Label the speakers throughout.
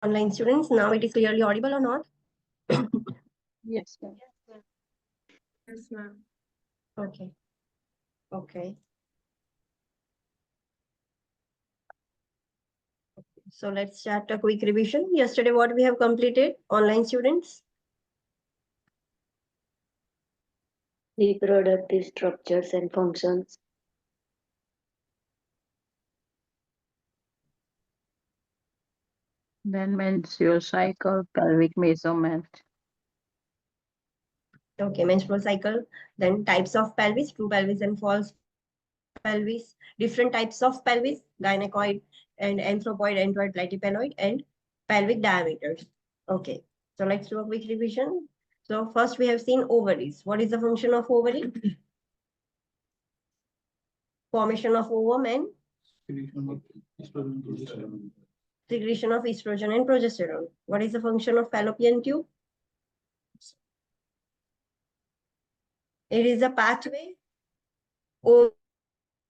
Speaker 1: Online students, now it is clearly audible or not?
Speaker 2: Yes, ma'am.
Speaker 3: Yes, ma'am.
Speaker 1: Okay. Okay. So let's start a quick revision. Yesterday, what we have completed, online students?
Speaker 4: Reproductive structures and functions.
Speaker 2: Then menstrual cycle, pelvic measurement.
Speaker 1: Okay, menstrual cycle. Then types of pelvis, true pelvis and false pelvis. Different types of pelvis, gynecoid and anthropoid, enteroid, platypenoid, and pelvic diameters. Okay, so let's do a quick revision. So first we have seen ovaries. What is the function of ovary? Formation of ovum and secretion of estrogen and progesterone. What is the function of fallopian tube? It is a pathway.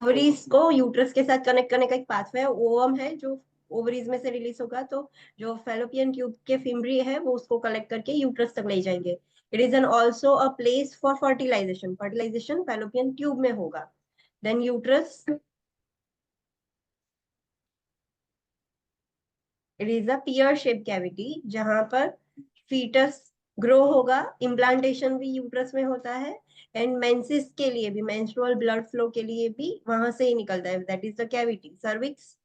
Speaker 1: Ovaries को uterus के साथ connect करने का एक pathway है, ovum है जो ovaries में से रिलीज होगा, तो जो फैलोपियन ट्यूब के फिम्बरी है वो उसको कलेक्ट करके यूट्रस तक ले जाएंगे. It is an also a place for fertilization. Fertilization fallopian tube में होगा. Then uterus, it is a pear shape cavity जहां पर फीटस ग्रो होगा. इम्प्लांटेशन भी यूट्रस में होता है. एंड मेंसेस के लिए भी, मेंस्ट्रुअल ब्लड फ्लो के लिए भी वहां से ही निकलता है. That is the cavity. Cervix,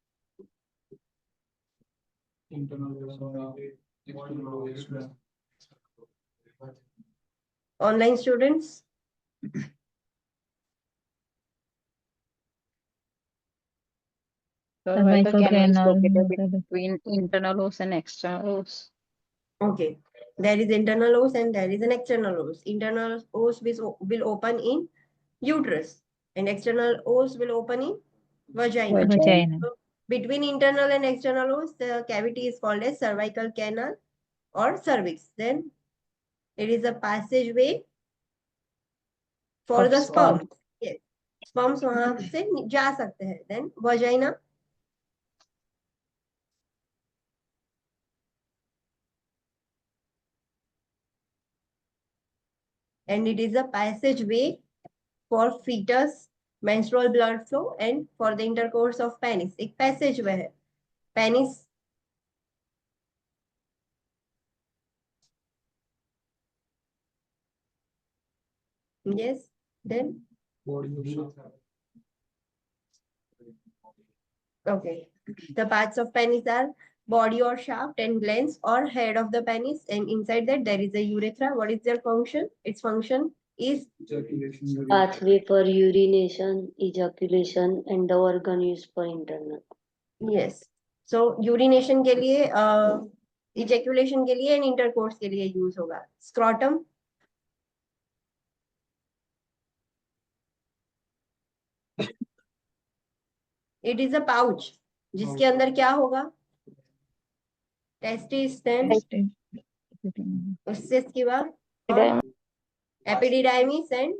Speaker 1: online students,
Speaker 2: Cervical canal is located
Speaker 3: canal.
Speaker 2: between internal os and external os.
Speaker 1: okay, there is internal os and there is an external os. Internal os will open in uterus and external os will open in vagina.
Speaker 2: Vagina.
Speaker 1: So, between internal and external os, the cavity is called as cervical canal or cervix. Then it is a passageway for
Speaker 2: Of
Speaker 1: the
Speaker 2: sperm.
Speaker 1: sperm. Yes, sperms वहां से जा सकते हैं. Then vagina, and it is a passageway for fetus, menstrual blood flow and for the intercourse of penis. एक passageway है. Penis, yes. Then okay, the parts of penis are body or shaft and glans or head of the penis, and inside that there is a urethra. What is their function? Its function is
Speaker 4: Pathway for urination, ejaculation, and the organ used for internal.
Speaker 1: yes. So urination के लिए, ejaculation के लिए and intercourse के लिए use होगा. Scrotum, it is a pouch जिसके अंदर क्या होगा? टेस्टिस. देन उससे इसके बाद epididymis and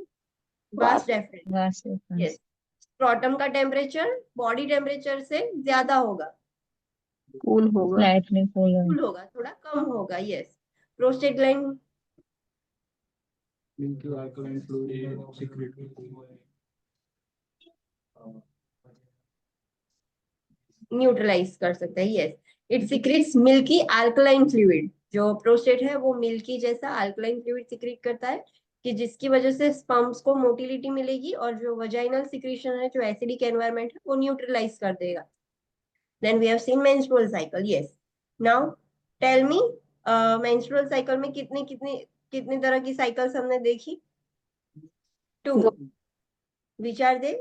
Speaker 1: vas deferens. Yes, scrotum का टेम्परेचर बॉडी टेम्परेचर से ज्यादा होगा.
Speaker 2: कूल होगा.
Speaker 3: Slightly cooler.
Speaker 1: कूल होगा, थोड़ा कम होगा. यस. प्रोस्टेट ग्लैंड, न्यूट्रलाइज कर सकता है. Yes, it secretes milky alkaline fluid. जो प्रोस्टेट है वो मिल्की जैसा अल्कलाइन फ्लूइड सिक्रेट करता है कि जिसकी वजह से स्पर्म्स को मोटिलिटी मिलेगी और जो वजाइनल सिक्रेशन है, जो एसिडिक एनवायरनमेंट है, वो न्यूट्रलाइज कर देगा. Then we have seen menstrual cycle. Yes, now tell me, menstrual cycle में कितनी कितनी कितनी तरह की साइकिल्स हमने देखी? 2. Which are they?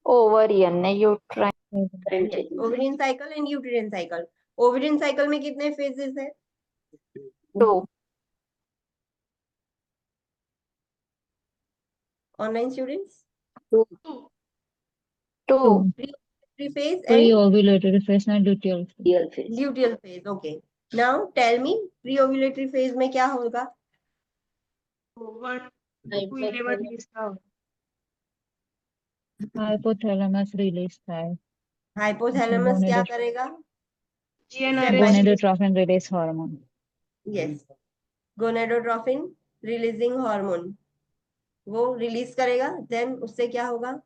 Speaker 2: Ovarian and uterine.
Speaker 1: Yes, ovarian cycle and uterine cycle. Ovarian cycle में कितने phases है?
Speaker 2: 2.
Speaker 1: Online students?
Speaker 2: 2.
Speaker 1: Pre-ovulatory phase and
Speaker 3: Pre-ovulatory phase and luteal phase.
Speaker 4: Real phase.
Speaker 1: luteal phase. Okay. Now tell me, pre-ovulatory phase में क्या होगा?
Speaker 3: Hypothalamus release થાય.
Speaker 1: Hypothalamus क्या करेगा?
Speaker 3: Gonadotrophin release hormone.
Speaker 1: Yes, gonadotrophin releasing hormone वो release करेगा, then उससे क्या होगा?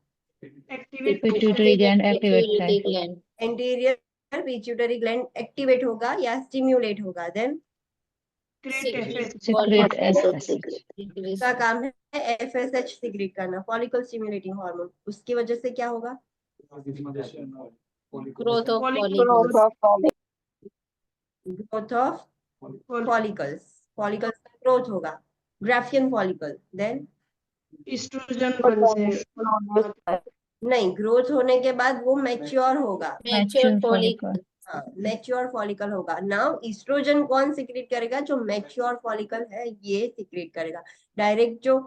Speaker 3: Pituitary gland activates है.
Speaker 4: Pituitary gland.
Speaker 1: Anterior pituitary gland activate होगा या स्टिम्युलेट होगा, देन
Speaker 3: Secrete FSH.
Speaker 1: उसका काम है एफएसएच सिक्रीट करना, फॉलिकल स्टिमुलेटिंग हार्मोन। उसकी वजह से क्या होगा?
Speaker 4: Growth of
Speaker 2: Growth
Speaker 4: follicles.
Speaker 2: of follicle.
Speaker 1: Growth of follicles, follicles का ग्रोथ होगा, ग्राफियन फॉलिकल। देन नहीं, ग्रोथ होने के बाद वो मैच्योर होगा,
Speaker 4: Mature
Speaker 3: Mature
Speaker 4: follicle.
Speaker 3: follicle.
Speaker 1: हाँ मैच्योर फॉलिकल होगा। नाउ ईस्ट्रोजन कौन सिक्रीट करेगा? जो मैच्योर फॉलिकल है ये सिक्रीट करेगा। डायरेक्ट जो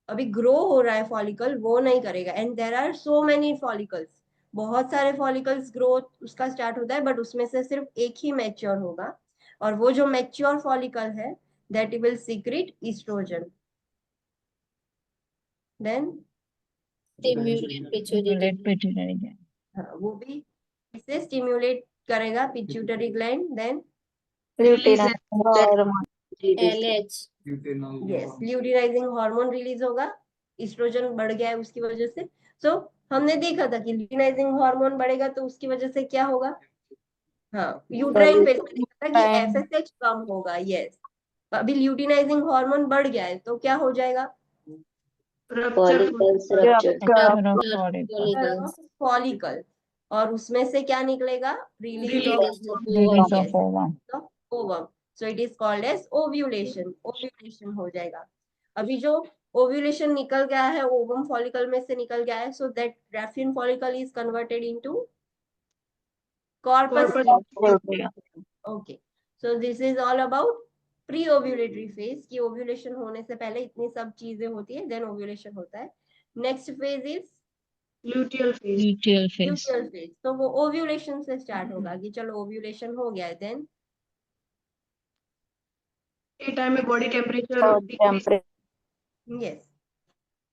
Speaker 1: अभी ग्रो हो रहा है फॉलिकल वो नहीं करेगा। And there are so many follicles, बहुत सारे फॉलिकल्स ग्रोथ उसका स्टार्ट होता है, बट उसमें से सिर्फ एक ही मैच्योर होगा, और वो जो मैच्योर फॉलिकल है that will secrete estrogen. Then
Speaker 4: Stimulate pituitary.
Speaker 3: Stimulate pituitary gland.
Speaker 1: हाँ, वो भी इसे स्टिम्युलेट करेगा pituitary gland. Then
Speaker 2: Luteinizing hormone.
Speaker 4: LH.
Speaker 1: Yes, luteinizing hormone release होगा, एस्ट्रोजन बढ़ गया है उसकी वजह से। सो हमने देखा था कि ल्यूटिनाइजिंग हार्मोन बढ़ेगा तो उसकी वजह से क्या होगा? हाँ, यूट्राइन फेज में देखा था कि एफएसएच कम होगा। यस, अभी ल्यूटिनाइजिंग हार्मोन बढ़ गया है तो क्या हो जाएगा?
Speaker 4: Follicles rupture.
Speaker 3: Rupture of follicle.
Speaker 1: Follicle, और उसमें से क्या निकलेगा? Release
Speaker 3: Release of ovum.
Speaker 1: Ovum. So it is called as ovulation, ovulation हो जाएगा। अभी जो ओव्यूलेशन निकल गया है, ओवम फॉलिकल में से निकल गया है, so that Graafian follicle is converted into corpus. Okay, so this is all about pre ovulatory phase, की ओव्यूलेशन होने से पहले इतनी सब चीजें होती है, देन ओव्यूलेशन होता है। Next phase is
Speaker 3: Luteal phase.
Speaker 1: Luteal phase. तो वो ओव्यूलेशन से स्टार्ट होगा कि चलो ओव्यूलेशन हो गया है, देन
Speaker 2: Temperature.
Speaker 1: यस,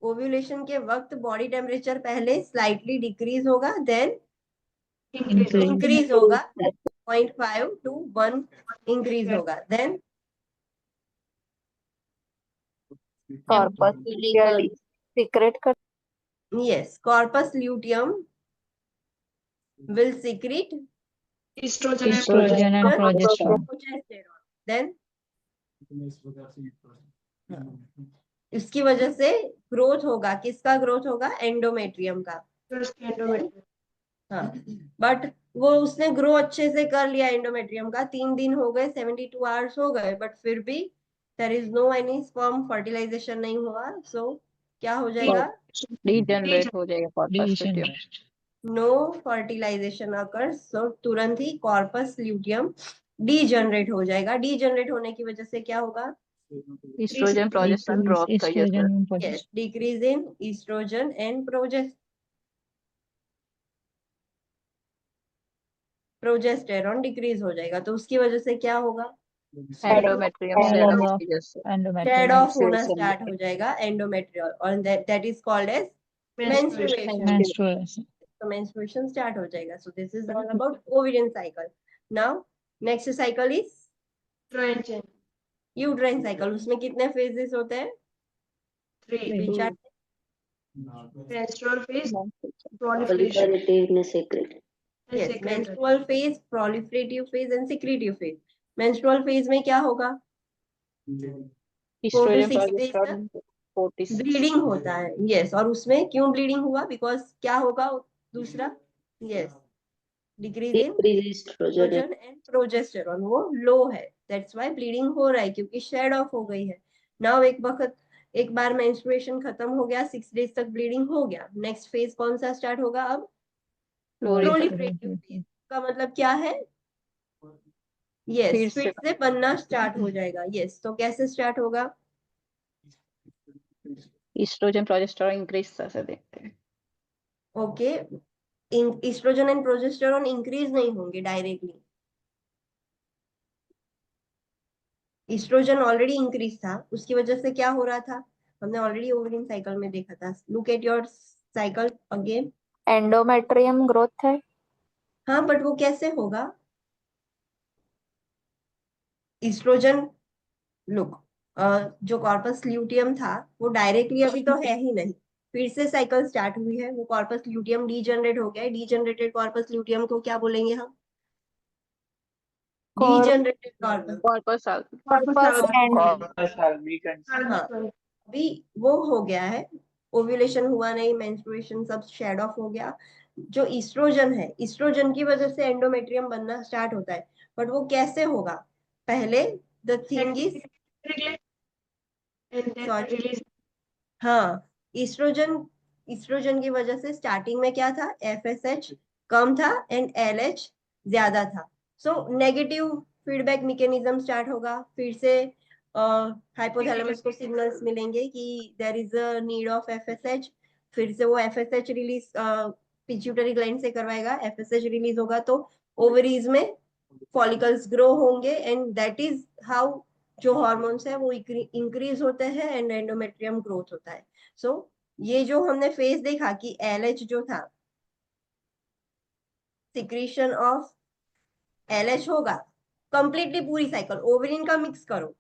Speaker 1: ओव्यूलेशन के वक्त बॉडी टेम्परेचर पहले स्लाइटली डिक्रीज होगा, देन इंक्रीज होगा, 0.5 to 1 इंक्रीज होगा, देन
Speaker 2: Corpus luteum secrete कर
Speaker 1: yes, corpus luteum will secrete
Speaker 3: Estrogen and progesterone.
Speaker 1: progesterone. Then इसकी वजह से ग्रोथ होगा, किसका ग्रोथ होगा? एंडोमेट्रियम का। हाँ, बट वो उसने ग्रो अच्छे से कर लिया एंडोमेट्रियम का, 3 दिन हो गए, 72 आवर्स हो गए, बट फिर भी there is no any sperm fertilization नहीं हुआ। सो क्या हो जाएगा?
Speaker 2: degenerate हो जाएगा corpus
Speaker 3: Division.
Speaker 2: luteum.
Speaker 1: No fertilization occurs, so तुरंत ही कॉर्पस ल्यूटियम डीजनरेट हो जाएगा। डीजनरेट होने की वजह से क्या होगा?
Speaker 2: Estrogen progesterone drop कर जाता है.
Speaker 3: Estrogen and
Speaker 1: yes,
Speaker 3: progesterone.
Speaker 1: Decrease in estrogen and progesterone decrease हो जाएगा, तो उसकी वजह से क्या होगा?
Speaker 2: Endometrium
Speaker 3: Falling
Speaker 2: cell
Speaker 3: off
Speaker 2: की वजह से.
Speaker 1: Shed
Speaker 3: endometrium.
Speaker 1: ऑफ होना स्टार्ट हो जाएगा एंडोमेट्रियल, और that is called as menstruation.
Speaker 3: Menstruation.
Speaker 1: तो मेंस्ट्रुएशन स्टार्ट हो जाएगा। So this is all about ovarian cycle. Now next cycle is uterine cycle. उसमें कितने फेजेस होते हैं? विच
Speaker 4: Proliferative and secrete.
Speaker 1: yes, menstrual phase, proliferative phase and secretive phase. menstrual phase में क्या होगा? 4 to
Speaker 2: Estrogen
Speaker 1: 6 days तक
Speaker 2: progesterone 46.
Speaker 1: ब्लीडिंग होता है। यस, और उसमें क्यों ब्लीडिंग हुआ? बिकॉज क्या होगा दूसरा? Yes, decrease in
Speaker 4: Decrease estrogen.
Speaker 1: Estrogen and progesterone वो लो है, दैट्स व्हाई ब्लीडिंग हो रहा है, क्योंकि शेड ऑफ हो गई है। नाउ एक बार मेंस्ट्रुएशन खत्म हो गया, 6 डेज तक ब्लीडिंग हो गया, नेक्स्ट फेज कौन सा स्टार्ट होगा? अब प्रोलिफरेटिव फेज का मतलब क्या है? यस, फिर से बनना स्टार्ट हो जाएगा। यस, तो कैसे स्टार्ट होगा?
Speaker 2: Estrogen progesterone increase से देखते हैं.
Speaker 1: Okay, estrogen and progesterone increase नहीं होंगे डायरेक्टली, एस्ट्रोजन ऑलरेडी इंक्रीज था, उसकी वजह से क्या हो रहा था? हमने ऑलरेडी ओवरिन साइकिल में देखा था। Look at your cycle again.
Speaker 2: Endometrium growth है.
Speaker 1: हाँ, बट वो कैसे होगा? ईस्ट्रोजन, लुक, जो कॉर्पस ल्यूटियम था वो डायरेक्टली अभी तो है ही नहीं, फिर से साइकिल स्टार्ट हुई है, वो कॉर्पस ल्यूटियम डीजनरेट हो गया है। डीजनरेटेड कॉर्पस ल्यूटियम को क्या बोलेंगे हम? Degenerated corpus.
Speaker 2: Corpus
Speaker 3: Corpus and
Speaker 1: हाँ, अभी वो हो गया है, ओव्यूलेशन हुआ नहीं, मेंस्ट्रुएशन सब शेड ऑफ हो गया। जो ईस्ट्रोजन है, ईस्ट्रोजन की वजह से एंडोमेट्रियम बनना स्टार्ट होता है, बट वो कैसे होगा? पहले the thing is,
Speaker 3: and then
Speaker 1: sorry,
Speaker 3: release.
Speaker 1: हाँ, ईस्ट्रोजन, ईस्ट्रोजन की वजह से स्टार्टिंग में क्या था? एफएसएच कम था एंड एलएच ज्यादा था। So negative feedback mechanism start होगा, फिर से हाइपोथैलेमस को सिग्नल्स मिलेंगे कि there is a need of FSH, फिर से वो एफएसएच रिलीज पिट्यूटरी ग्लैंड से करवाएगा, एफएसएच रिलीज होगा तो ओवरीज में फॉलिकल्स ग्रो होंगे एंड दैट इज हाउ जो हॉर्मोन्स है वो इंक्रीज होते हैं एंड एंडोमेट्रियम ग्रोथ होता है। सो ये जो हमने फेज देखा कि एलएच जो था, सिक्रीशन ऑफ एलएच होगा कंप्लीटली पूरी साइकिल, ओवेरिन का मिक्स करो।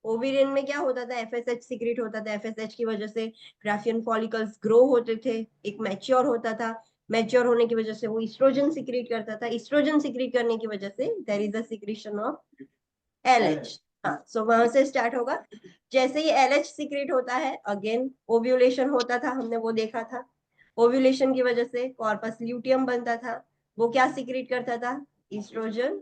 Speaker 1: ओवेरिन में क्या होता था? एफएसएच सिक्रेट होता था, एफएसएच की वजह से ग्राफियन फॉलिकल्स ग्रो होते थे, एक मैच्योर होता था, मैच्योर होने की वजह से वो ईस्ट्रोजन सिक्रेट करता था, ईस्ट्रोजन सिक्रेट करने की वजह से there is a secretion of LH. हाँ, सो वहां से स्टार्ट होगा। जैसे ही एलएच सिक्रेट होता है, अगेन ओव्यूलेशन होता था, हमने वो देखा था। ओव्यूलेशन की वजह से कॉर्पस ल्यूटियम बनता था, वो क्या सिक्रेट करता था? Estrogen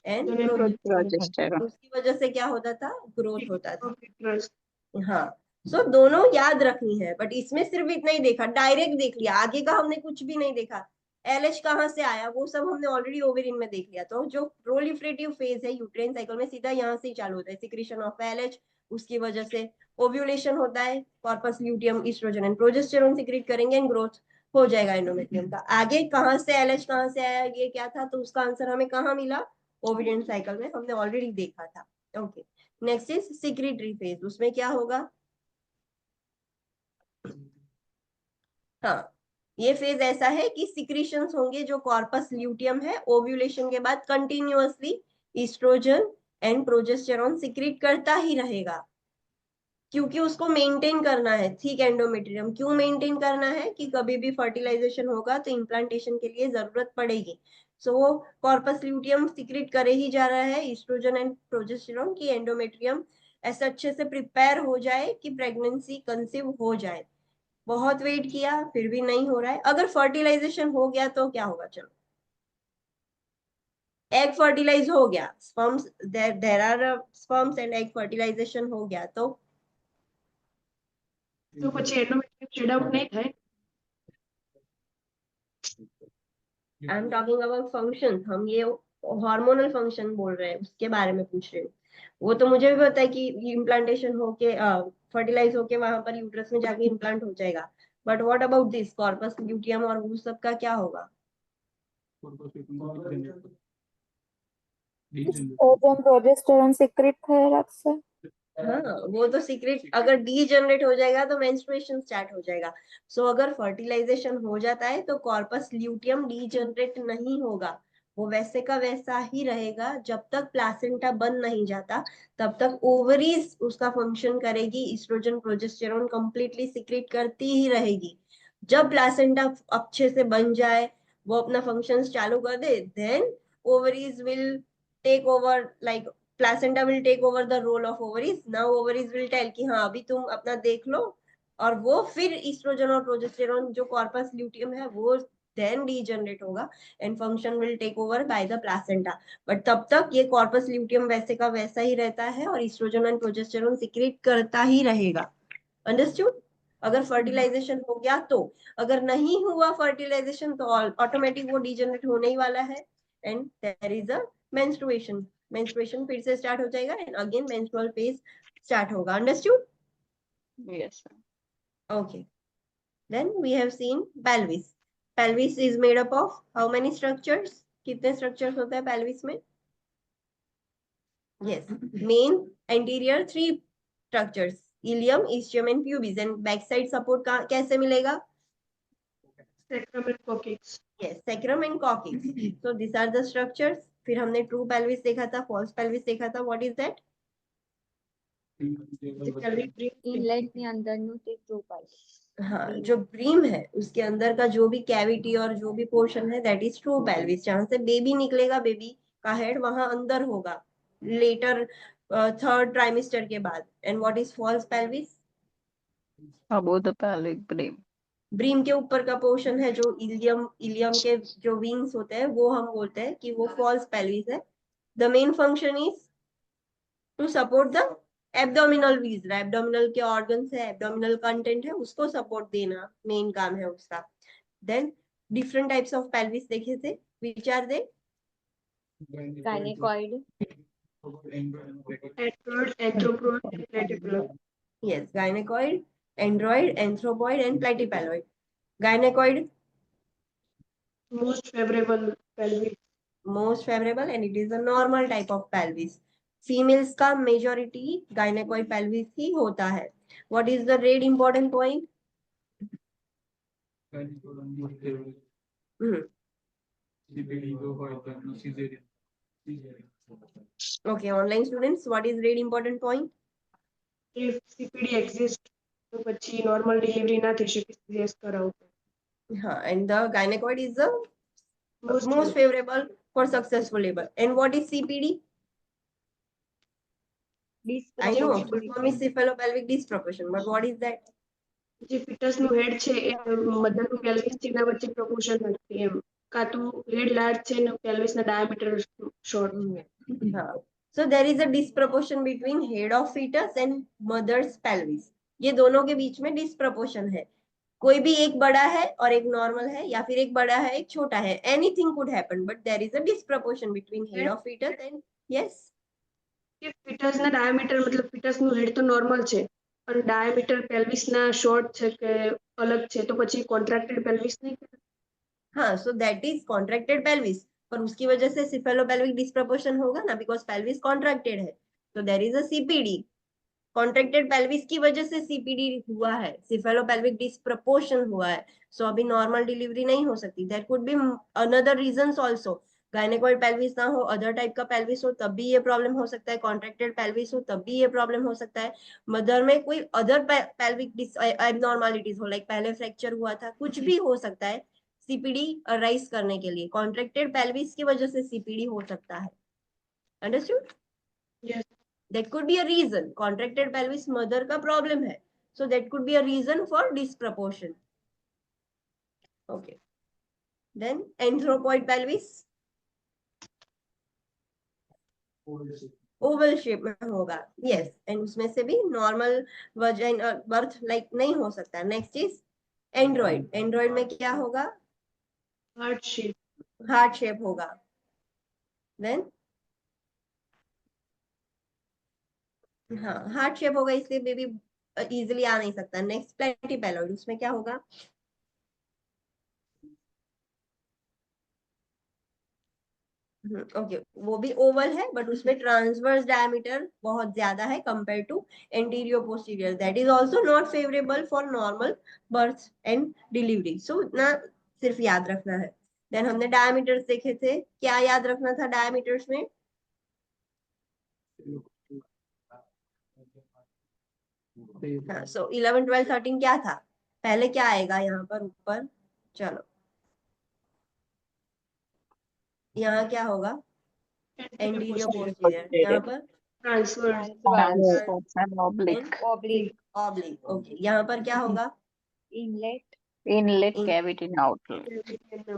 Speaker 1: and
Speaker 2: progesterone.
Speaker 1: उसकी वजह से क्या होता था? ग्रोथ होता था।
Speaker 3: Trust.
Speaker 1: हाँ, सो दोनों याद रखनी है, बट इसमें सिर्फ इतना ही देखा, डायरेक्ट देख लिया, आगे का हमने कुछ भी नहीं देखा। एलएच कहाँ से आया वो सब हमने ऑलरेडी ओवेरिन में देख लिया। तो जो प्रोलिफरेटिव फेज है यूट्रेन साइकिल में, सीधा यहाँ से ही चालू होता है, सिक्रीशन ऑफ एलएच, उसकी वजह से ओव्यूलेशन होता है, corpus luteum estrogen and progesterone secrete करेंगे एंड ग्रोथ हो जाएगा एंडोमेट्रियम का। आगे कहाँ से एलएच कहाँ से आया, ये क्या था, तो उसका आंसर हमें कहाँ मिला? ओवेरिन साइकिल में, हमने ऑलरेडी देखा था। Okay, next is secretory phase, उसमें क्या होगा? हाँ, ये फेज ऐसा है कि सिक्रीशंस होंगे, जो कॉर्पस ल्यूटियम है ओव्यूलेशन के बाद continuously estrogen and progesterone secrete करता ही रहेगा, क्योंकि उसको मेंटेन करना है थिक एंडोमेट्रियम। क्यों मेंटेन करना है? कि कभी भी फर्टिलाइजेशन होगा तो इम्प्लांटेशन के लिए जरूरत पड़ेगी। सो वो कॉर्पस ल्यूटियम सिक्रीट करे ही जा रहा है ईस्ट्रोजन एंड प्रोजेस्टेरॉन की एंडोमेट्रियम ऐसे अच्छे से प्रिपेयर हो जाए कि प्रेगनेंसी कंसीव हो जाए। बहुत वेट किया फिर भी नहीं हो रहा है, अगर फर्टिलाइजेशन हो गया तो क्या होगा? चलो, एग फर्टिलाइज हो गया, sperms, there are sperms and egg fertilization हो गया तो
Speaker 3: પછી endometrium shed out નહીં થાય.
Speaker 1: I am talking about function, हम ये हार्मोनल फंक्शन बोल रहे हैं, उसके बारे में पूछ रहे हूँ। वो तो मुझे भी पता है कि इम्प्लांटेशन होके फर्टिलाइज होके वहां पर यूट्रस में जाके इम्प्लांट हो जाएगा, but what about this corpus luteum और वो सब का क्या होगा?
Speaker 5: एस्ट्रोजन प्रोजेस्टेरॉन सीक्रेट थैया से.
Speaker 1: हाँ, वो तो सीक्रेट, अगर डी जनरेट हो जाएगा तो मेंस्ट्रुएशन स्टार्ट हो जाएगा। सो अगर फर्टिलाइजेशन हो जाता है तो कॉर्पस ल्यूटियम डी जनरेट नहीं होगा, वो वैसे का वैसा ही रहेगा। जब तक प्लासेंटा बन नहीं जाता तब तक ओवरीज उसका फंक्शन करेगी, एस्ट्रोजन प्रोजेस्टेरॉन कंप्लीटली सीक्रेट करती ही रहेगी। जब प्लासेंटा अच्छे से बन जाए, वो अपना फंक्शंस चालू कर दे, then ovaries will take over, like placenta will take over the role of ovaries. Now ovaries will tell कि हाँ अभी तुम अपना देख लो, और वो फिर ईस्ट्रोजन और प्रोजेस्टेरॉन जो कॉर्पस ल्यूटियम है वो देन डीजनरेट होगा and function will take over by the placenta. But तब तक ये कॉर्पस ल्यूटियम वैसे का वैसा ही रहता है और ईस्ट्रोजन एंड प्रोजेस्टेरॉन सिक्रेट करता ही रहेगा। अंडरस्टूड? अगर फर्टिलाइजेशन हो गया तो, अगर नहीं हुआ फर्टिलाइजेशन तो ऑटोमेटिक वो डीजनरेट होने ही वाला है and there is a menstruation. Menstruation फिर से स्टार्ट हो जाएगा and again menstrual phase start होगा। Understood?
Speaker 2: Yes
Speaker 1: Okay, then we have seen pelvis. Pelvis is made up of how many structures? कितने structures होते हैं pelvis में? Yes, main anterior 3 structures, ilium, ischium and pubis, and backside support कैसे मिलेगा?
Speaker 3: Sacrum and coccyx.
Speaker 1: Yes, sacrum and coccyx. So these are the structures. फिर हमने true pelvis देखा था, फॉल्स पेल्विस देखा था. What is that?
Speaker 6: इनलेट ની અંદરનું તે પ્રોપાઇલ
Speaker 1: हाँ, जो ब्रीम है उसके अंदर का जो भी कैविटी और जो भी पोर्शन है दैट इज ट्रू पेल्विस. जहां से बेबी निकलेगा, बेबी का हेड वहां अंदर होगा लेटर, थर्ड ट्राइमेस्टर के बाद. And what is false pelvis?
Speaker 2: above the pelvic brim.
Speaker 1: Brim के ऊपर का पोर्शन है जो इलियम, इलियम के जो विंग्स होते हैं वो हम बोलते हैं कि वो फॉल्स पेल्विस है. The main function is to support the abdominal viscera. Abdominal के ऑर्गन्स है, एब्डोमिनल कंटेंट है, उसको सपोर्ट देना मेन काम है उसका. Then different types of pelvis देखे थे. Which are they?
Speaker 6: Gynaecoid
Speaker 3: Android, anthropoid, and platypus.
Speaker 1: Yes, gynecoid, android, anthropoid and platypaloid. Gynecoid
Speaker 3: Most favorable pelvic.
Speaker 1: most favorable and it is a normal type of pelvis. Females का majority gynecoid pelvis ही होता है. What is the red important point? Okay, online students, what is red important point?
Speaker 3: If CPD exists, તો પછી normal delivery ના થઈ શકે, CS કરાવવું.
Speaker 1: हाँ, and the gynecoid is the
Speaker 3: Most
Speaker 1: most favorable for successful labor. And what is CPD? I know, full form is cephalopelvic disproportion, but what is that?
Speaker 3: જે fetus નું head છે એ mother નું pelvis છે એના વચ્ચે proportion નથી એમ. કાં તો head large છે ને pelvis ના diameter short.
Speaker 1: हाँ. So there is a disproportion between head of fetus and mother's pelvis. ये दोनों के बीच में disproportion है. कोई भी एक बड़ा है और एक नॉर्मल है, या फिर एक बड़ा है एक छोटा है. Anything could happen, but there is a disproportion between head of fetus and yes.
Speaker 3: કે fetus ના diameter મતલબ fetus નું head તો normal છે પણ diameter pelvis ના short છે કે અલગ છે તો પછી contracted pelvis નહીં કહેવાય?
Speaker 1: हाँ, so that is contracted pelvis. पर उसकी वजह से सिफेलोपेल्विक डिस्प्रपोर्शन होगा ना, बिकॉज पेल्विस कॉन्ट्रैक्टेड है. तो there is a CPD. Contracted pelvis की वजह से सीपीडी हुआ है, सिफेलोपेल्विक डिस्प्रपोर्शन हुआ है. सो अभी नॉर्मल डिलीवरी नहीं हो सकती. There could be another reasons also. Gynaecoid pelvis ना हो, अदर टाइप का पेल्विस हो, तब भी ये प्रॉब्लम हो सकता है. कॉन्ट्रैक्टेड पेल्विस हो तब भी ये प्रॉब्लम हो सकता है. मदर में कोई अदर पेल्विक एबनॉर्मलिटीज हो, लाइक पहले फ्रैक्चर हुआ था, कुछ भी हो सकता है सीपीडी अराइज करने के लिए. कॉन्ट्रैक्टेड पेल्विस की वजह से सीपीडी हो सकता है. Understood?
Speaker 3: Yes.
Speaker 1: That could be a reason. Contracted pelvis mother का problem है, so that could be a reason for disproportion. Okay. Then anthropoid pelvis Oval shape में होगा. yes, and उसमें से भी नॉर्मल वर्जिन बर्थ लाइक नहीं हो सकता. Next is Android. एंड्रॉइड में क्या होगा?
Speaker 3: Heart shape.
Speaker 1: हार्ट शेप होगा. देन हाँ, हार्ट शेप होगा, इसलिए बेबी इजिली आ नहीं सकता. नेक्स्ट प्लेटिपेलॉइड, उसमें क्या होगा? ओके, वो भी ओवल है बट उसमें ट्रांसवर्स डायमीटर बहुत ज्यादा है compare to anterior posterior. That is also not favourable for normal birth and delivery. So ना सिर्फ याद रखना है. देन हमने डायमीटर्स देखे थे. क्या याद रखना था डायमीटर्स में? हाँ, सो 11 12 13 क्या था? पहले क्या आएगा यहाँ पर ऊपर? चलो, यहाँ क्या होगा? Anterior posterior. यहाँ पर
Speaker 3: Transverse.
Speaker 2: Transverse and oblique.
Speaker 6: Oblique
Speaker 1: oblique. Okay, यहाँ पर क्या होगा?
Speaker 6: Inlet
Speaker 2: Inlet,
Speaker 1: In-
Speaker 2: cavity and outlet.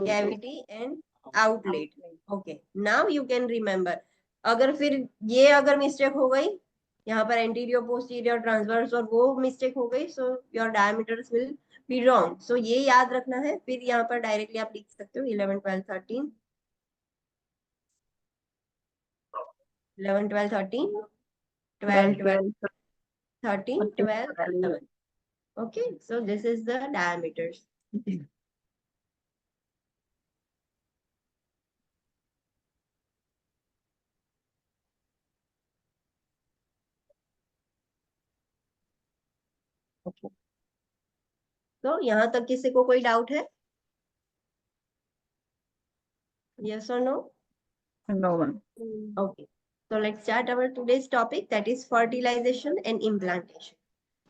Speaker 1: cavity and outlet. Okay, now you can remember. अगर फिर ये अगर मिस्टेक हो गई, यहाँ पर एंटीरियर पोस्टीरियर ट्रांसवर्स और वो मिस्टेक हो गई, so your diameters will be wrong. So ये याद रखना है. फिर यहाँ पर डायरेक्टली आप लिख सकते हो 11 12 13 11 12 13 12 12 13 12 11. Okay, so this is the diameters. Okay. तो यहाँ तक किसी को कोई डाउट है? यस और no?
Speaker 2: No one.
Speaker 1: Okay, so let's start our today's topic, that is fertilization and implantation.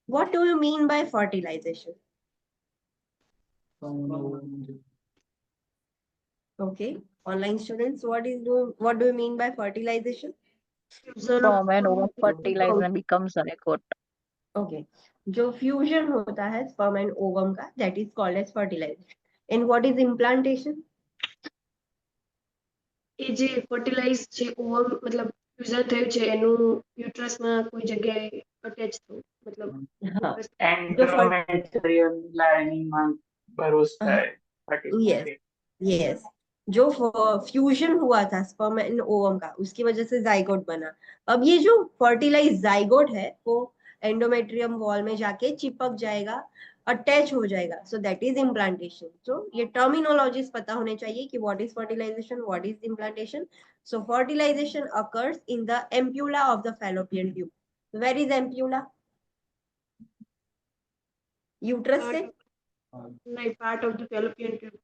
Speaker 1: What do you mean by fertilization? Okay, online students, what do you mean by fertilization?
Speaker 3: Fusion
Speaker 2: Sperm and ovum
Speaker 3: of
Speaker 2: fertilize and becomes zygote.
Speaker 1: Okay, जो fusion होता है sperm and ovum का, that is called as fertilization. And what is implantation?
Speaker 3: એ જે fertilise છે ઓવમ મતલબ fusion થયું છે એનું યુટ્રસમાં કોઈ જગ્યાએ અટેચ થવું મતલબ
Speaker 1: हाँ,
Speaker 7: endometrial lining में भरोसा है
Speaker 1: yes, yes. जो फ्यूजन हुआ था स्पर्म एंड ओवम का, उसकी वजह से जाइगोट बना. अब ये जो फर्टिलाइज जाइगोट है वो एंडोमेट्रियम वॉल में जाके चिपक जाएगा, अटैच हो जाएगा. So that is implantation. So ये टर्मिनोलॉजीज पता होने चाहिए कि what is fertilization, what is implantation. So fertilization occurs in the ampulla of the fallopian tube. Where is ampulla? Uterus से?
Speaker 3: નહીં part of the fallopian tube.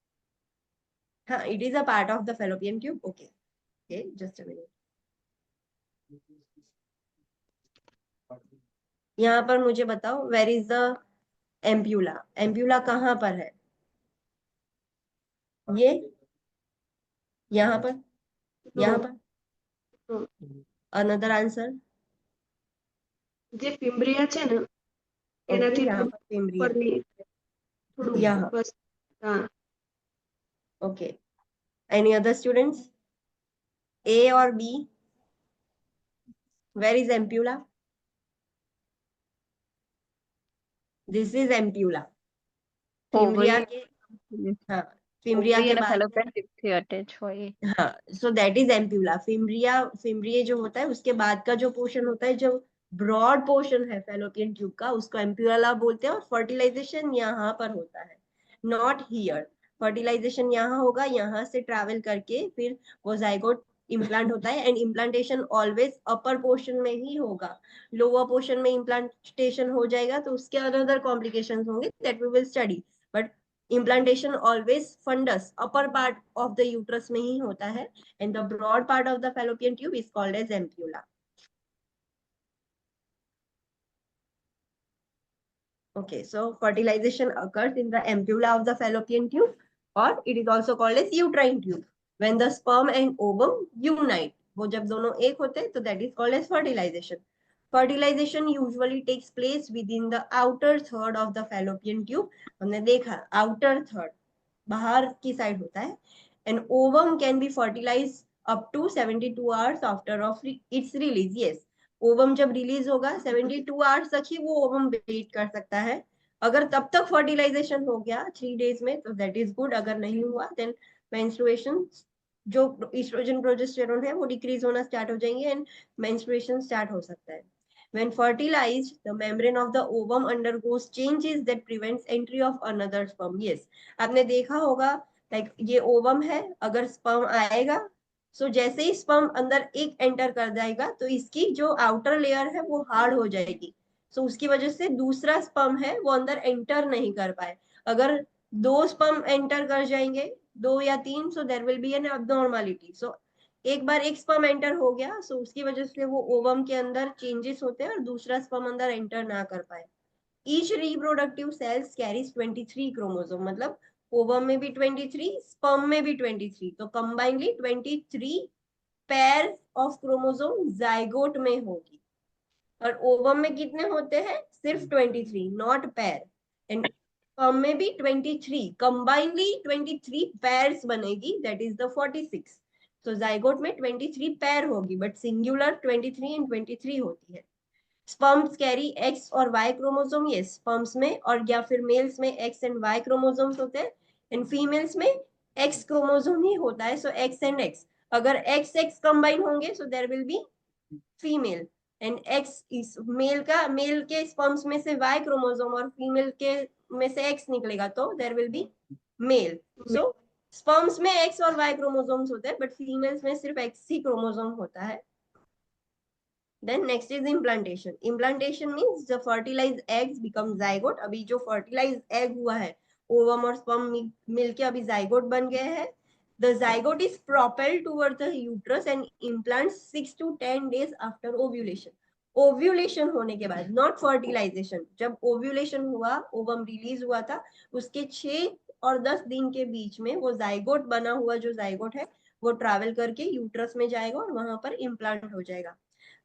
Speaker 1: हाँ, it is a part of the fallopian tube. Okay, okay, just a minute. यहाँ पर मुझे बताओ, where is the ampulla? Ampulla कहाँ पर है? ये यहाँ पर, यहाँ पर. Another answer.
Speaker 3: જે ફિમ્બ્રિયા છે ને એનાથી
Speaker 1: यहाँ पर फिम्ब्रिया.
Speaker 3: ઉપરની થોડું
Speaker 1: यहाँ.
Speaker 3: બસ હા.
Speaker 1: Okay, any other students? A or B? Where is ampulla? This is ampulla. Fimbria के, हाँ, फिम्ब्रिया के बाद
Speaker 2: fallopian tube से अटैच होए.
Speaker 1: हाँ, so that is ampulla. Fimbria जो होता है उसके बाद का जो पोर्शन होता है, जो ब्रॉड पोर्शन है फैलोपियन ट्यूब का, उसको एम्प्यूला बोलते हैं. और फर्टिलाइजेशन यहाँ पर होता है, नॉट हियर. फर्टिलाइजेशन यहाँ होगा, यहाँ से ट्रैवल करके फिर वो जाइगोट इम्प्लांट होता है. And implantation always upper portion में ही होगा. लोअर पोर्शन में इम्प्लांटेशन हो जाएगा तो उसके अनदर कॉम्प्लिकेशंस होंगे, that we will study. But implantation always fundus upper part of the uterus में ही होता है, and the broad part of the fallopian tube is called as ampulla. Okay, so fertilization occurs in the ampulla of the fallopian tube, or it is also called as uterine tube. When the sperm and ovum unite, वो जब दोनों एक होते हैं तो that is called as fertilization. Fertilization usually takes place within the outer third of the fallopian tube. हमने देखा outer third, बाहर की साइड होता है. And ovum can be fertilized up to 72 hours after of its release. Yes, ovum जब release होगा 72 hours तक ही वो ovum वेट कर सकता है. अगर तब तक फर्टिलाइजेशन हो गया 3 days में तो that is good. अगर नहीं हुआ then menstruation, जो एस्ट्रोजन प्रोजेस्टेरोन है वो डिक्रीज होना स्टार्ट हो जाएंगे एंड मेंस्ट्रुएशन स्टार्ट हो सकता है. When fertilized, the membrane of the ovum undergoes changes that prevents entry of another sperm. Yes, आपने देखा होगा, like ये ओवम है, अगर स्पर्म आएगा सो जैसे ही स्पर्म अंदर एक एंटर कर जाएगा तो इसकी जो आउटर लेयर है वो हार्ड हो जाएगी. सो उसकी वजह से दूसरा स्पर्म है वो अंदर एंटर नहीं कर पाए. अगर 2 स्पर्म एंटर कर जाएंगे, 2 या 3, so there will be an abnormality. So एक बार एक स्पर्म एंटर हो गया सो उसकी वजह से वो ओवम के अंदर चेंजेस होते हैं और दूसरा स्पर्म अंदर एंटर ना कर पाए. Each reproductive cells carries 23 chromosome. मतलब ओवम में भी 23, स्पर्म में भी 23, तो combinedly 23 pair of chromosome zygote में होगी. और ओवम में कितने होते हैं? सिर्फ 23, नॉट पेयर. एंड स्पर्म में भी 23, कंबाइनली 23 पेयर्स बनेगी, दैट इज द 46. तो जाइगोट में 23 पेयर होगी, बट सिंगुलर 23 एंड 23 होती है. स्पर्म्स कैरी एक्स और वाई क्रोमोसोम. ये स्पर्म्स में और या फिर मेल्स में एक्स एंड वाई क्रोमोसोम्स होते हैं, एंड फीमेल्स में एक्स क्रोमोसोम ही होता है. सो एक्स एंड एक्स, अगर एक्स एक्स कंबाइन होंगे so there will be female. And X इस मेल के स्पर्म्स में से वाई क्रोमोसोम और फीमेल के में से एक्स निकलेगा तो there will be male. So sperms में एक्स और वाई क्रोमोसोम्स होते हैं, बट फीमेल्स में सिर्फ एक्स ही क्रोमोसोम होता है. Then next is implantation. Implantation means the fertilized eggs become zygote. अभी जो fertilized egg हुआ है, ओवम और स्पर्म मिलके अभी जाइगोट बन गए हैं. The zygote is propelled toward the uterus and implants 6 to 10 days after ovulation. Ovulation होने के बाद, नॉट फर्टिलाइजेशन, जब ओव्यूलेशन हुआ, ओवम रिलीज हुआ था, उसके 6 और 10 दिन के बीच में वो जाइगोट बना हुआ जो जाइगोट है वो ट्रैवल करके यूट्रस में जाएगा और वहां पर इम्प्लांट हो जाएगा.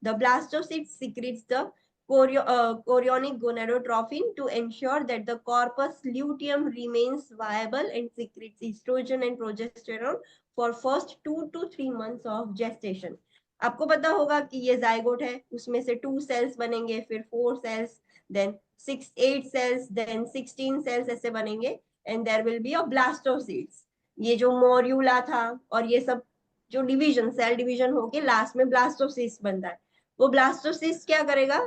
Speaker 1: The blastocyst secretes the chorionic gonadotrophin to ensure that the corpus luteum remains viable and secretes estrogen and progesterone for first 2 to 3 months of gestation. आपको पता होगा कि ये जाइगोट है, उसमें से 2 सेल्स बनेंगे, फिर 4 cells, then 8 cells, then 16 cells ऐसे बनेंगे, and there will be a blastocyst. ये जो मोर्यूला था और ये सब जो डिवीजन, सेल डिवीजन होके लास्ट में ब्लास्टोसिस्ट बनता है. वो ब्लास्टोसिस्ट क्या करेगा,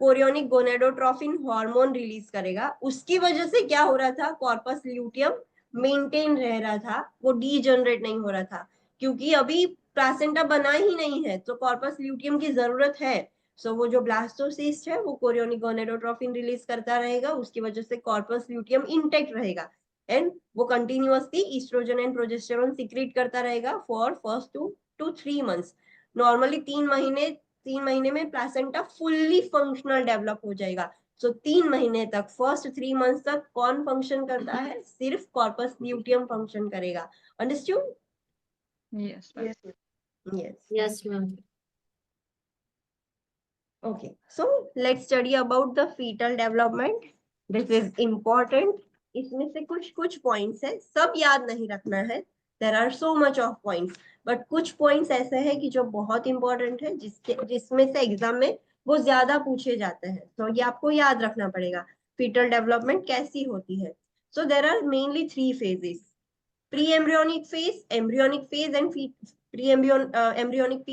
Speaker 1: कोरियोनिक गोनेडोट्रोफिन हार्मोन रिलीज करेगा. उसकी वजह से क्या हो रहा था, कॉर्पस ल्यूटियम मेंटेन रह रहा था, वो डीजनरेट नहीं हो रहा था, क्योंकि अभी प्लासेंटा बना ही नहीं है, तो कॉर्पस ल्यूटियम की जरूरत है. सो वो जो ब्लास्टोसिस्ट है वो कोरियोनिक गोनेडोट्रोफिन रिलीज करता रहेगा, उसकी वजह से कॉर्पस ल्यूटियम इंटेक्ट रहेगा, एंड वो continuously estrogen and progesterone secrete करता रहेगा for first 2 to 3 months. Normally 3 महीने में प्लासेंटा फुल्ली फंक्शनल डेवलप हो जाएगा. सो 3 महीने तक, फर्स्ट 3 months तक कौन फंक्शन करता है, सिर्फ कॉर्पस ल्यूटियम फंक्शन करेगा. Understood?
Speaker 2: Yes, ma'am.
Speaker 1: Yes.
Speaker 4: Yes, ma'am.
Speaker 1: Okay, so let's study about the fetal development. This is important. इसमें से कुछ पॉइंट्स है, सब याद नहीं रखना है. There are so much of points, but कुछ पॉइंट्स ऐसे हैं कि जो बहुत इंपॉर्टेंट है, जिसमें से एग्जाम में वो ज्यादा पूछे जाते हैं, तो ये आपको याद रखना पड़ेगा. फीटल डेवलपमेंट कैसी होती है? So there are mainly 3 phases: pre-embryonic phase, embryonic phase, and embryonic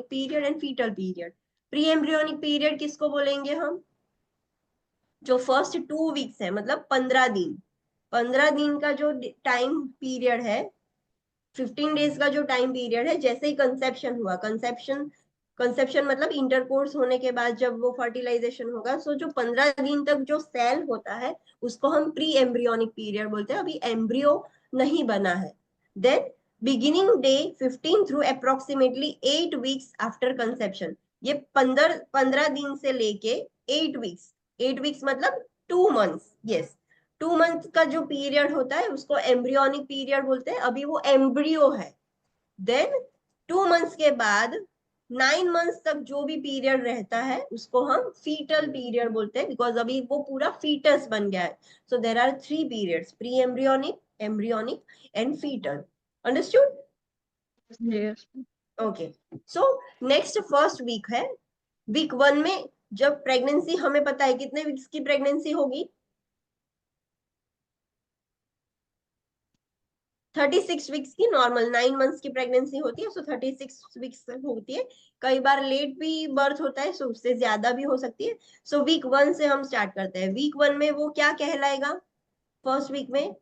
Speaker 1: period and fetal period. Pre embryonic period किसको बोलेंगे हम? जो फर्स्ट 2 वीक्स है, मतलब 15 दिन का जो टाइम पीरियड है, 15 डेज का जो टाइम पीरियड है, जैसे ही कंसेप्शन हुआ, कंसेप्शन मतलब इंटरकोर्स होने के बाद जब वो फर्टिलाइजेशन होगा, सो जो 15 दिन तक जो सेल होता है उसको हम प्री एम्ब्रियोनिक पीरियड बोलते हैं. अभी एम्ब्रियो नहीं बना है. Then beginning day 15 through approximately 8 weeks after conception. ये 15 दिन से लेके 8 वीक्स मतलब 2 months. यस, 2 months का जो पीरियड होता है उसको एम्ब्रियोनिक पीरियड बोलते हैं. अभी वो एम्ब्रियो है. देन 2 months के बाद 9 months तक जो भी पीरियड रहता है उसको हम फीटल पीरियड बोलते हैं, बिकॉज अभी वो पूरा फीटस बन गया है. So there are 3 periods: pre embryonic, embryonic and foetal. Understood?
Speaker 2: Yes.
Speaker 1: Okay, so next first week है. वीक 1 में जब प्रेगनेंसी, हमें पता है कितने वीक्स की प्रेगनेंसी होगी? 36 वीक्स की. नॉर्मल 9 months की प्रेगनेंसी होती है, सो 36 वीक्स होती है. कई बार लेट भी बर्थ होता है, सो उससे ज्यादा भी हो सकती है. सो वीक 1 से हम स्टार्ट करते हैं. वीक 1 में वो क्या कहलाएगा? फर्स्ट वीक में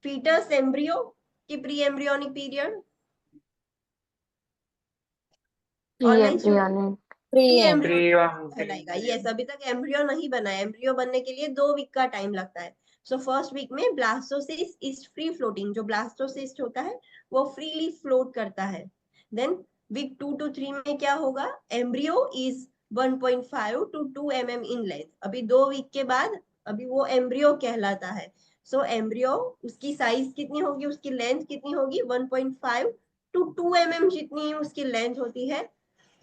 Speaker 1: फीटस, एम्ब्रियो की प्री एम्ब्रियोनिक पीरियड, कहलाएगा. यस, अभी तक एम्ब्रियो नहीं बना है. एम्ब्रियो बनने के लिए 2 वीक का टाइम लगता है. सो फर्स्ट वीक में ब्लास्टोसिस्ट इज फ्री फ्लोटिंग. जो ब्लास्टोसिस्ट होता है वो फ्रीली फ्लोट करता है. देन वीक 2 to 3 में क्या होगा? Embryo is 1.5 to 2 mm in length. अभी 2 वीक के बाद अभी वो एम्ब्रियो कहलाता है. सो एम्ब्रियो, उसकी साइज कितनी होगी, उसकी लेंथ कितनी होगी? 1.5 to 2 mm जितनी उसकी लेंथ होती है.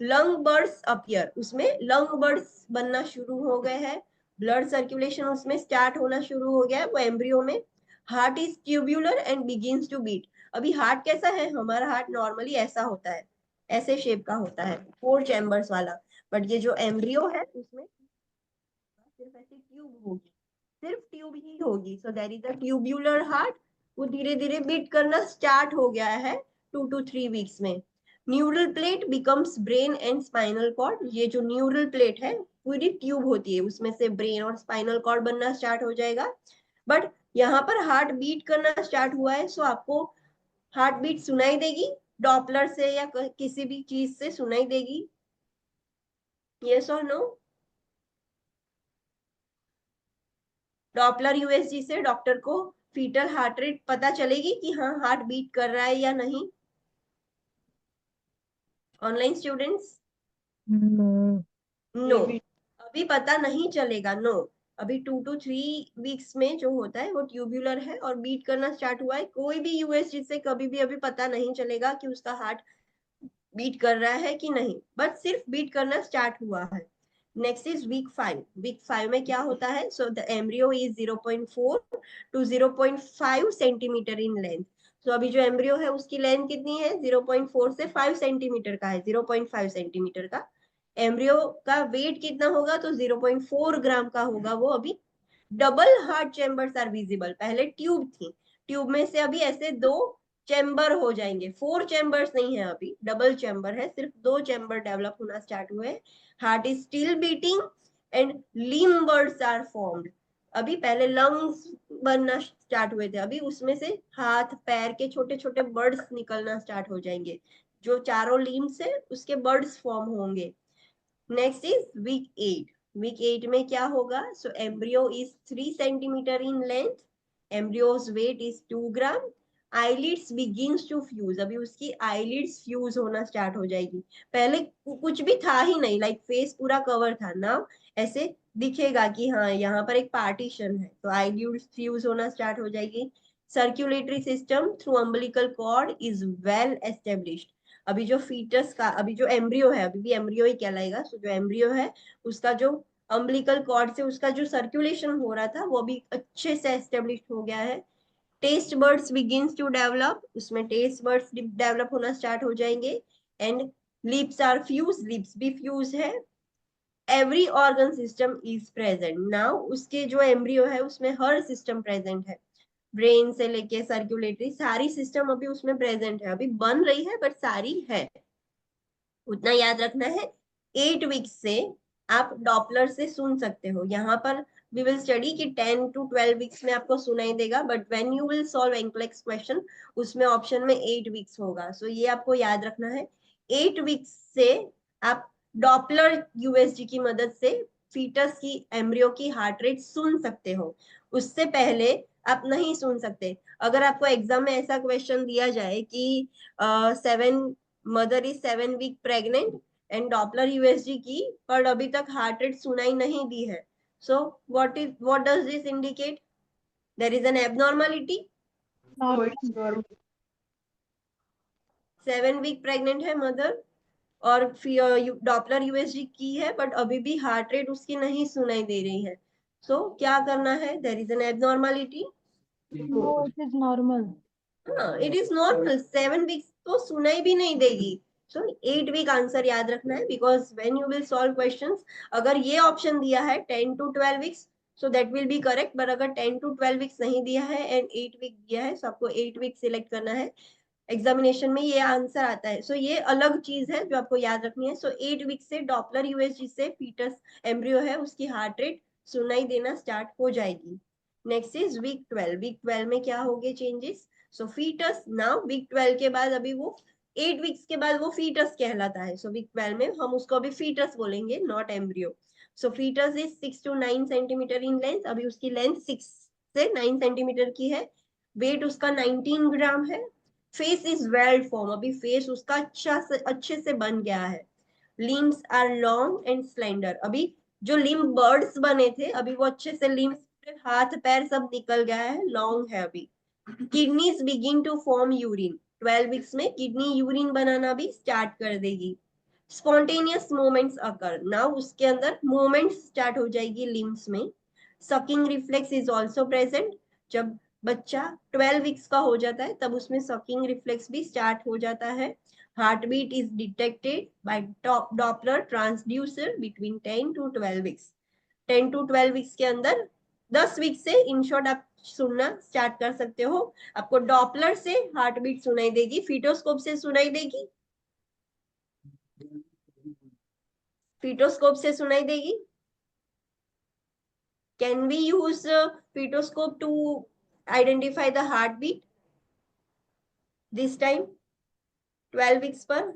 Speaker 1: लंग बर्ड्स अपीयर, उसमें लंग बर्ड्स बनना शुरू हो गए हैं. ब्लड सर्कुलेशन उसमें स्टार्ट होना शुरू हो गया है वो एम्ब्रियो में. Heart is tubular and begins to beat. अभी हार्ट कैसा है? हमारा हार्ट नॉर्मली ऐसा होता है, ऐसे शेप का होता है, 4 चैम्बर्स वाला. बट ये जो एम्ब्रियो है उसमें सिर्फ ऐसी ट्यूब होगी, सिर्फ ट्यूब ही होगी. So there is a tubular heart. वो धीरे धीरे बीट करना स्टार्ट हो गया है 2 to 3 वीक्स में. Neural plate becomes brain and spinal cord. ये जो न्यूरल प्लेट है पूरी ट्यूब होती है, उसमें से ब्रेन और स्पाइनल कॉर्ड बनना स्टार्ट हो जाएगा. बट यहाँ पर हार्ट बीट करना स्टार्ट हुआ है, सो आपको हार्ट बीट सुनाई देगी डॉपलर से या किसी भी चीज से सुनाई देगी. यस और नो? डॉपलर यूएसजी से डॉक्टर को फीटल हार्ट रेट पता चलेगी कि हाँ हार्ट बीट कर रहा है या नहीं? Online students?
Speaker 2: No.
Speaker 1: नो, अभी पता नहीं चलेगा। नो, अभी 2 to 3 वीक्स में जो होता है वो ट्यूब्यूलर है और बीट करना स्टार्ट हुआ है। कोई भी यूएसजी से कभी भी अभी पता नहीं चलेगा कि उसका हार्ट बीट कर रहा है कि नहीं, बट सिर्फ बीट करना स्टार्ट हुआ है। Next is week 5। वीक 5 में क्या होता है? So the embryo is 0.4 to 0.5 centimetre in length. तो अभी जो एम्ब्रियो है उसकी लेंथ कितनी है? 0.4 से 5 सेंटीमीटर का है, 0.5 सेंटीमीटर का। एम्ब्रियो का वेट कितना होगा? तो 0.4 ग्राम का होगा वो। अभी double heart chambers are visible. पहले ट्यूब थी, ट्यूब में से अभी ऐसे 2 चेम्बर हो जाएंगे। 4 चेम्बर्स नहीं है, अभी डबल चेम्बर है, सिर्फ 2 चेम्बर डेवलप होना स्टार्ट हुए। Heart is still beating and limb buds are formed. अभी पहले लंग्स बनना स्टार्ट हुए थे, अभी उसमें से हाथ पैर के छोटे छोटे बर्ड्स निकलना स्टार्ट हो जाएंगे। जो चारों लिम्स है उसके बर्ड्स फॉर्म होंगे। Next is week 8। वीक 8 में क्या होगा? So embryo is 3 centimetre in length, embryo's weight is 2 gram, eyelids begins to fuse. अभी उसकी आईलिड्स फ्यूज होना स्टार्ट हो जाएगी। पहले कुछ भी था ही नहीं, लाइक फेस पूरा कवर था ना, ऐसे दिखेगा कि हाँ यहाँ पर एक पार्टीशन है। तो आईलिड्स फ्यूज होना स्टार्ट हो जाएगी। Circulatory system through umbilical cord is well established. अभी जो फीटस का, अभी जो एम्ब्रियो है, अभी भी एम्ब्रियो ही कहलाएगा। सो जो एम्ब्रियो है उसका जो अम्बिलिकल कॉर्ड से उसका जो सर्कुलेशन हो रहा था वो भी अच्छे से एस्टेब्लिश हो गया है। Taste buds begins to develop, उसमें टेस्ट बर्ड्स डेवलप होना स्टार्ट हो जाएंगे। And lips are fuse, lips भी फ्यूज है। Every organ system is present now. उसके जो एम्ब्रियो है उसमें हर सिस्टम प्रेजेंट है, ब्रेन से लेके सर्कुलेटरी सारी सिस्टम अभी उसमें प्रेजेंट है। अभी बन रही है बट सारी है, उतना याद रखना है। 8 वीक्स से आप डॉपलर से सुन सकते हो। यहाँ पर वी विल स्टडी कि 10 to 12 वीक्स में आपको सुनाई देगा, but when you will solve NCLEX question उसमें ऑप्शन में 8 वीक्स होगा। सो ये आपको याद रखना है। 8 वीक्स से आप डॉपलर यूएसजी की मदद से फीटस की, एम्ब्रियो की हार्ट रेट सुन सकते हो। उससे पहले आप नहीं सुन सकते। अगर आपको एग्जाम में ऐसा क्वेश्चन दिया जाए कि 7 week pregnant and Doppler USG की, पर अभी तक हार्ट रेट सुनाई नहीं दी है, सो what does this indicate? There is an abnormality.
Speaker 3: So it's normal.
Speaker 1: 7 week pregnant है मदर और डॉपलर यूएसजी की है, बट अभी भी हार्ट रेट उसकी नहीं सुनाई दे रही है। सो क्या करना है? There is an abnormality.
Speaker 5: No, it is normal.
Speaker 1: हाँ, इट इज नॉर्मल। 7 वीक्स तो सुनाई भी नहीं देगी। सो 8 वीक आंसर याद रखना है, because when you will solve questions, अगर ये ऑप्शन दिया है 10 to 12 weeks, so that will be correct. But अगर 10 to 12 वीक्स नहीं दिया है एंड 8 वीक दिया है, सो आपको 8 वीक सिलेक्ट करना है। एग्जामिनेशन में ये आंसर आता है। सो ये अलग चीज है जो आपको याद रखनी है। सो 8 वीक से डॉपलर यूएसजी से फीटस एम्ब्रियो है उसकी हार्ट रेट सुनाई देना स्टार्ट हो जाएगी। Next is week 12। वीक 12 में क्या होंगे चेंजेस? सो फीटस नाउ वीक 12 के बाद, अभी वो 8 वीक्स के बाद वो फीटस कहलाता है। सो वीक 12 में हम उसको अभी फीटस बोलेंगे, not embryo. So fetus is 6 to 9 centimetre in length. अभी उसकी लेंथ 6 से 9 सेंटीमीटर की है। वेट उसका 19 ग्राम है। फेस इज वेल फॉर्म, अभी फेस उसका अच्छे से बन गया है। Limbs are long and slender, अभी जो लिम्ब बर्ड्स बने थे अभी वो अच्छे से लिम्स, हाथ पैर सब निकल गया है, लॉन्ग है अभी। Kidneys begin to form urine, 12 weeks में किडनी यूरिन बनाना भी स्टार्ट कर देगी। स्पॉन्टेनियस मूवमेंट्स अकर, नाउ उसके अंदर मूवमेंट स्टार्ट हो जाएगी लिम्स में। Sucking reflex is also present, जब बच्चा 12 वीक्स का हो जाता है तब उसमें सकिंग रिफ्लेक्स भी स्टार्ट हो जाता है। Heart beat is detected by Doppler transducer between 10 to 12 weeks. 10 to 12 weeks के अंदर 10 वीक से इन शॉर्ट आप सुनना स्टार्ट कर सकते हो। आपको डॉपलर से हार्ट बीट सुनाई देगी, फीटोस्कोप से सुनाई देगी, फीटोस्कोप से सुनाई देगी। Can we use fetoscope to identify the heart beat this time 12 weeks पर?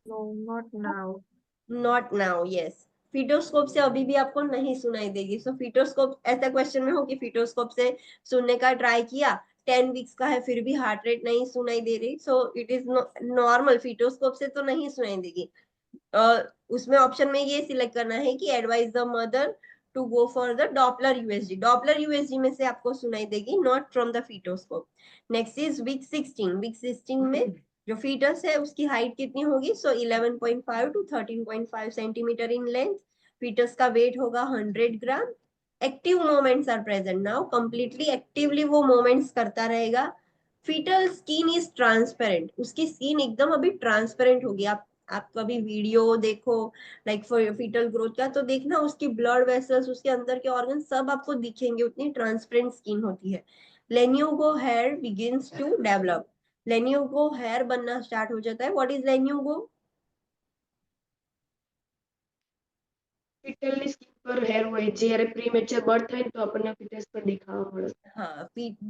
Speaker 6: No, not now.
Speaker 1: Not now, yes. Fetoscope से अभी भी आपको नहीं सुनाई देगी। सो फीटोस्कोप, ऐसा क्वेश्चन में हो कि फीटोस्कोप से सुनने का ट्राई किया, 10 वीक्स का है फिर भी हार्ट रेट नहीं सुनाई दे रही, सो इट इज नॉर्मल, फीटोस्कोप से तो नहीं सुनाई देगी। उसमें ऑप्शन में ये सिलेक्ट करना है कि advise the mother to go for the Doppler USG. Doppler USG में से आपको सुनाई देगी, not from the fetoscope. Next is week 16। Week 16 में जो फीटस है उसकी हाइट कितनी होगी? So 11.5 to 13.5 centimetre in length. Fetus का वेट होगा 100 gram. Active movements are present now, completely actively वो मोमेंट्स करता रहेगा। फीटल स्किन इज ट्रांसपेरेंट, उसकी स्किन एकदम अभी ट्रांसपेरेंट होगी। आप कभी वीडियो देखो लाइक फॉर फीटल ग्रोथ का, तो देखना उसकी ब्लड वेसल्स, उसके अंदर के ऑर्गन सब आपको दिखेंगे, उतनी ट्रांसपेरेंट स्किन होती है। Lanugo hair begins to develop, lanugo hair बनना स्टार्ट हो जाता है। What is lanugo?
Speaker 3: ફીટલની સ્કિન પર હેર હોય, જ્યારે પ્રીમેચ્યોર બર્થ થાય ને તો આપણને ફીટસ પર દેખાવા મળે.
Speaker 1: हाँ,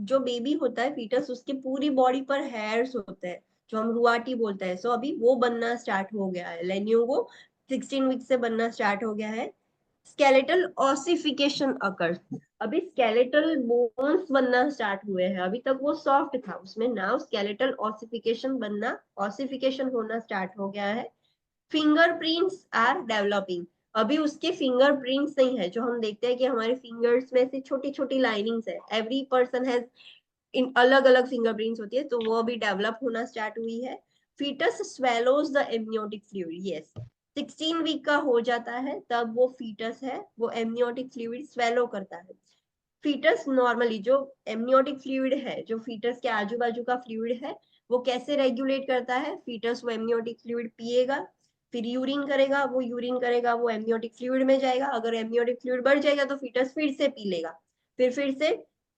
Speaker 1: जो बेबी होता है फीटस, उसके पूरी बॉडी पर हेयर्स होते हैं जो हम रुआटी बोलते हैं। सो अभी वो बनना स्टार्ट हो गया है, लेन्यूगो 16 वीक से बनना स्टार्ट हो गया है। स्केलेटल ऑसिफिकेशन अकर्स, अभी स्केलेटल बोन्स बनना स्टार्ट हुए हैं। अभी तक वो सॉफ्ट था, उसमें नाउ स्केलेटल ऑसिफिकेशन बनना, ऑसिफिकेशन होना स्टार्ट हो गया है। फिंगरप्रिंट्स आर डेवलपिंग, अभी उसके फिंगरप्रिंट्स नहीं है जो हम देखते हैं कि हमारे फिंगर्स में से छोटी छोटी लाइनिंग्स है। एवरी पर्सन हैज इन अलग अलग फिंगरप्रिंट्स होती है, तो वो अभी डेवलप होना स्टार्ट हुई है। Fetus swallows the amniotic fluid, yes 16 week का हो जाता है तब वो फीटस है वो एमनियोटिक फ्लूइड स्वेलो करता है। फीटस नॉर्मली जो एमनियोटिक फ्लूइड है, जो फीटस के आजू बाजू का फ्लूइड है, वो कैसे रेगुलेट करता है? फीटस वो एमनियोटिक फ्लूइड पिएगा, फिर यूरिन करेगा, वो यूरिन करेगा वो एमनियोटिक फ्लूइड में जाएगा, अगर एमनियोटिक फ्लूइड बढ़ जाएगा तो फीटस फिर से पी लेगा, फिर से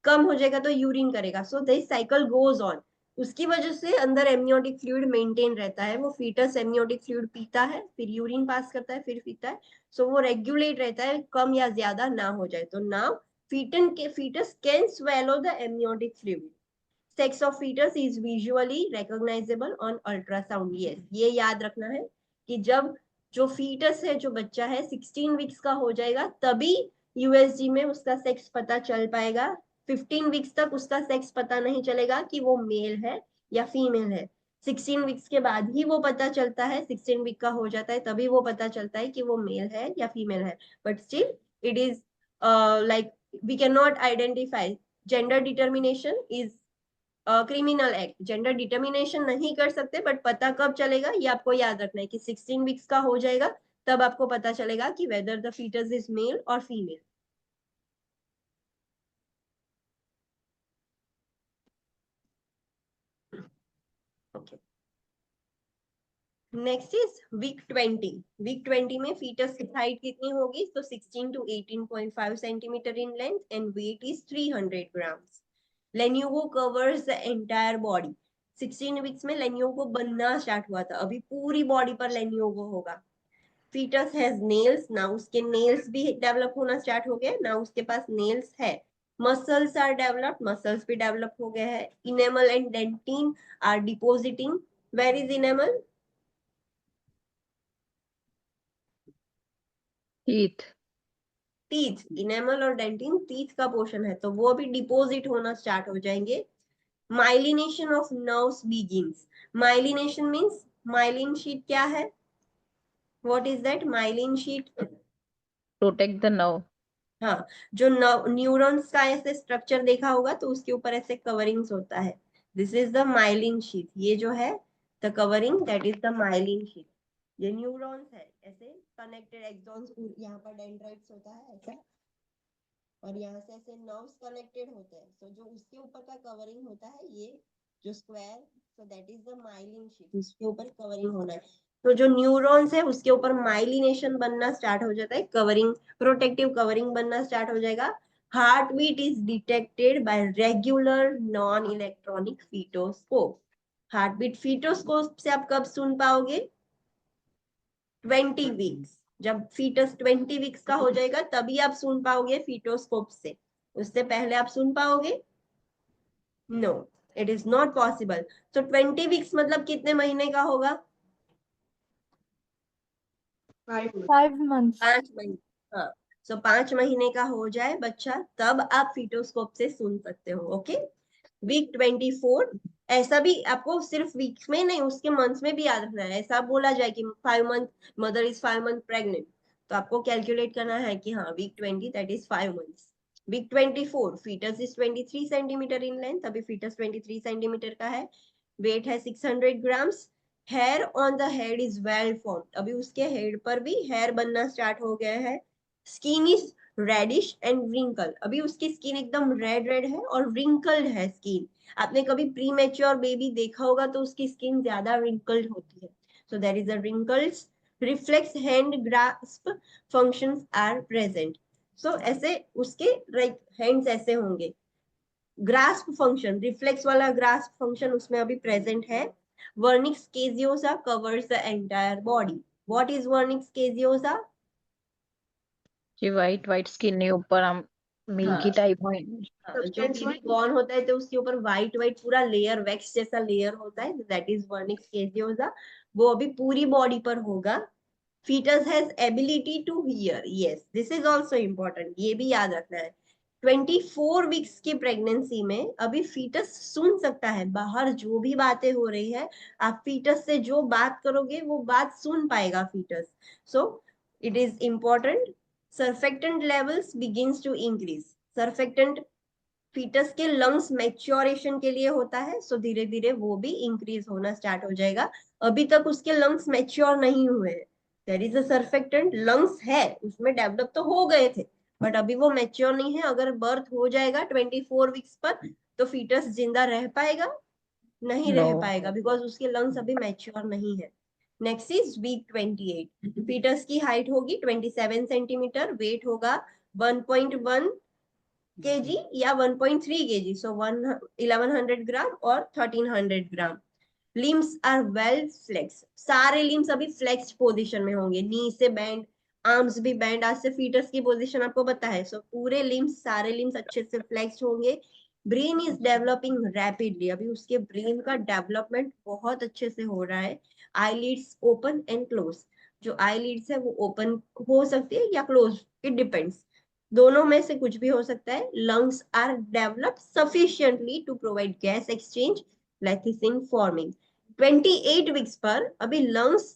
Speaker 1: कम हो जाएगा तो यूरिन करेगा। So this cycle goes on, उसकी वजह से अंदर एमनियोटिक फ्लूइड मेंटेन रहता है। वो फीटस एमनियोटिक फ्लूइड पीता है, फिर यूरिन पास करता है, फिर पीता है। सो वो रेगुलेट रहता है, कम या ज्यादा ना हो जाए। तो now fetus can swallow the amniotic fluid. Sex of fetus is visually recognizable on ultrasound. Yes, ये याद रखना है कि जब जो फीटस है, जो बच्चा है 16 वीक्स का हो जाएगा तभी यूएसजी में उसका सेक्स पता चल पाएगा। 15 वीक्स तक उसका सेक्स पता नहीं चलेगा कि वो मेल है या फीमेल है। 16 वीक्स के बाद ही वो पता चलता है, 16 वीक का हो जाता है तभी वो पता चलता है कि वो मेल है या फीमेल है। But still it is like we cannot identify. Gender determination is criminal act, gender determination नहीं कर सकते, बट पता कब चलेगा ये आपको याद रखना है कि 16 वीक्स का हो जाएगा तब आपको पता चलेगा कि whether the fetus is male और female. Okay, next is week 20। Week 20 में फीटस की हाइट कितनी होगी? तो 16 to 18.5 centimetre in length and weight is 300 grams. Lanugo covers the entire body, 16 weeks में लेन्यूगो बनना स्टार्ट हुआ था, अभी पूरी बॉडी पर लेन्यूगो होगा। फीटस हैज नेल्स, ना उसके नेल्स भी डेवलप होना स्टार्ट हो गए, ना उसके पास नेल्स है। मसल्स आर डेवलप्ड, मसल्स भी डेवलप हो गए हैं। Enamel and dentin are depositing. Where is enamel?
Speaker 2: Teeth.
Speaker 1: Teeth, enamel और डेंटिन टीथ का पोर्शन है, तो वो भी डिपोजिट होना स्टार्ट हो जाएंगे। Myelination of nerves begins, myelination means myelin sheath क्या है? What is that myelin sheath?
Speaker 2: Protect the nerve.
Speaker 1: हाँ, जो न्यूरॉन्स का ऐसे स्ट्रक्चर देखा होगा तो उसके ऊपर ऐसे कवरिंग्स होता है, this is the myelin sheath. ये जो है the covering, that is the myelin sheath. ये न्यूरॉन्स है, ऐसे कनेक्टेड एक्सॉन्स, यहाँ पर डेंड्राइट्स होता है ऐसा, और यहाँ से ऐसे नर्व्स कनेक्टेड होते हैं। सो जो उसके ऊपर का कवरिंग होता है ये जो square, so that is the myelin sheath, उसके ऊपर कवरिंग होना है। तो जो न्यूरॉन्स है उसके ऊपर माइलिनेशन बनना स्टार्ट हो जाता है, कवरिंग, प्रोटेक्टिव कवरिंग बनना स्टार्ट हो जाएगा। Heart beat is detected by regular non electronic fetoscope. Heart beat fetoscope से आप कब सुन पाओगे? 20 वीक्स, जब फीटस 20 वीक्स का हो जाएगा तभी आप सुन पाओगे फीटोस्कोप से, उससे पहले आप सुन पाओगे? No, it is not possible. तो 20 वीक्स मतलब कितने महीने का होगा?
Speaker 3: 5
Speaker 5: 5 months.
Speaker 1: 5 महीने, हाँ। सो 5 महीने का हो जाए बच्चा, तब आप फीटोस्कोप से सुन सकते हो। Okay, week 24। ऐसा भी आपको सिर्फ वीक्स में नहीं, उसके मंथ्स में भी याद रखना है। ऐसा बोला जाए कि 5 month, mother is 5 month pregnant, तो आपको कैलकुलेट करना है कि हाँ week 20 that is 5 months. Week 24 fetus is 23 centimetre in length, अभी फीटस 23 सेंटीमीटर का है, वेट है 600 grams. Hair on the head is well form, अभी उसके हेड पर भी हेयर बनना स्टार्ट हो गया है। Skin is reddish and wrinkle, अभी उसकी स्किन एकदम रेड रेड है और रिंकल्ड है स्किन। आपने कभी प्री मैच्योर बेबी देखा होगा तो उसकी स्किन ज्यादा रिंकल्ड होती है, so there is a wrinkles. Reflex hand grasp functions are present, so ऐसे उसके राइट हैंड्स ऐसे होंगे। ग्रास्प फंक्शन, रिफ्लेक्स वाला ग्रास्प फंक्शन उसमें अभी प्रेजेंट है। Vernix caseosa covers the entire body. What is vernix caseosa?
Speaker 2: जी वाइट वाइट स्किन ने ऊपर हम मिल्की
Speaker 1: हाँ,
Speaker 2: टाइप हो।
Speaker 1: हाँ, जो
Speaker 3: Substance
Speaker 1: बेबी बॉर्न होता है तो उसके ऊपर व्हाइट व्हाइट पूरा लेयर, वैक्स जैसा लेयर होता है, दैट इज वर्निक्स केजियोसा। वो अभी पूरी बॉडी पर होगा। Fetus has ability to hear, yes this is also important, ये भी याद रखना है। 24 वीक्स की प्रेगनेंसी में अभी फीटस सुन सकता है, बाहर जो भी बातें हो रही है, आप फीटस से जो बात करोगे वो बात सुन पाएगा fetus. So it is important. Surfactant levels begins to increase, surfactant fetus के लंग्स मैच्योरेशन के लिए होता है, सो धीरे धीरे वो भी इंक्रीज होना स्टार्ट हो जाएगा। अभी तक उसके लंग्स मैच्योर नहीं हुए हैं, there is a surfactant, lungs है उसमें, डेवलप तो हो गए थे बट अभी वो मैच्योर नहीं है। अगर बर्थ हो जाएगा 24 वीक्स पर तो फीटस जिंदा रह पाएगा? नहीं रह
Speaker 2: नो।
Speaker 1: पाएगा, बिकॉज उसके लंग्स अभी मैच्योर नहीं है। नेक्स्ट इज वीक 28, फीटस की हाइट होगी 27 सेंटीमीटर, वेट होगा 1.1 kg या 1.3 kg, सो 1100 ग्राम और 1300 ग्राम। लिम्स आर वेल फ्लेक्स, सारे लिम्स अभी फ्लेक्स पोजीशन में होंगे, नी से बैंड, आर्म्स भी बैंड, आज से फीटस की पोजीशन आपको पता है, सो पूरे लिम्स, सारे लिम्स अच्छे से फ्लेक्स होंगे। ब्रेन इज डेवलपिंग रैपिडली, अभी उसके ब्रेन का डेवलपमेंट बहुत अच्छे से हो रहा है। आईलिड्स ओपन एंड क्लोज, जो आईलिड्स है वो ओपन हो सकती है या क्लोज, इट डिपेंड्स, दोनों में से कुछ भी हो सकता है। Lungs are developed sufficiently to provide gas exchange, lecithin forming. 28 weeks पर अभी लंग्स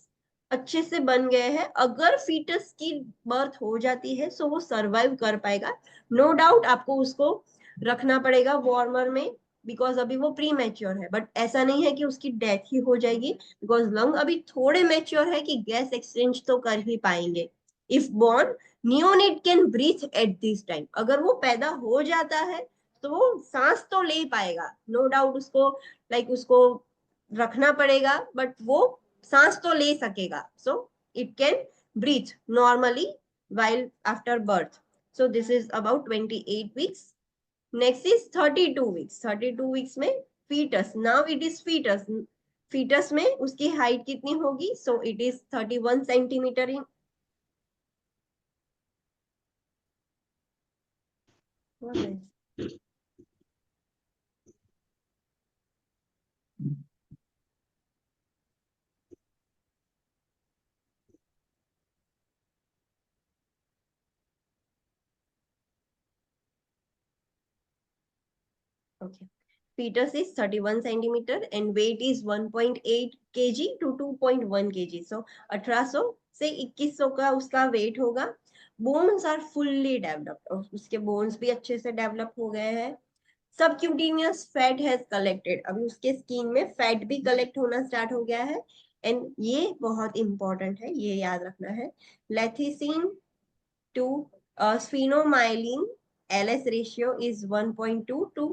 Speaker 1: अच्छे से बन गए हैं, अगर फीटस की बर्थ हो जाती है सो वो सरवाइव कर पाएगा। नो डाउट आपको उसको रखना पड़ेगा वार्मर में, बिकॉज अभी वो प्री मैच्योर है, बट ऐसा नहीं है कि उसकी डेथ ही हो जाएगी, बिकॉज लंग अभी थोड़े मैच्योर है कि गैस एक्सचेंज तो कर ही पाएंगे। If born neonate can breathe at this time, अगर वो पैदा हो जाता है तो वो सांस तो ले पाएगा, नो डाउट उसको उसको रखना पड़ेगा बट वो सांस तो ले सकेगा, so it can breathe normally while after birth. So this is about 28 weeks. Next is 32 weeks. 32 weeks में fetus, now it is fetus. fetus में उसकी height कितनी होगी? So it is 31 centimeter in, what is? Okay. Fetus is 31 centimeter and weight is 1.8 kg to 2.1 kg. So 1800 से 2100 का उसका weight होगा। Bones are fully developed, और उसके बोन्स भी अच्छे से डेवलप हो गए हैं। सबक्यूटेनियस फैट हैज कलेक्टेड, अभी उसके स्किन में फैट भी कलेक्ट होना स्टार्ट हो गया है, एंड ये बहुत इंपॉर्टेंट है, ये याद रखना है। Lecithin to sphingomyelin LS ratio is 1.2 to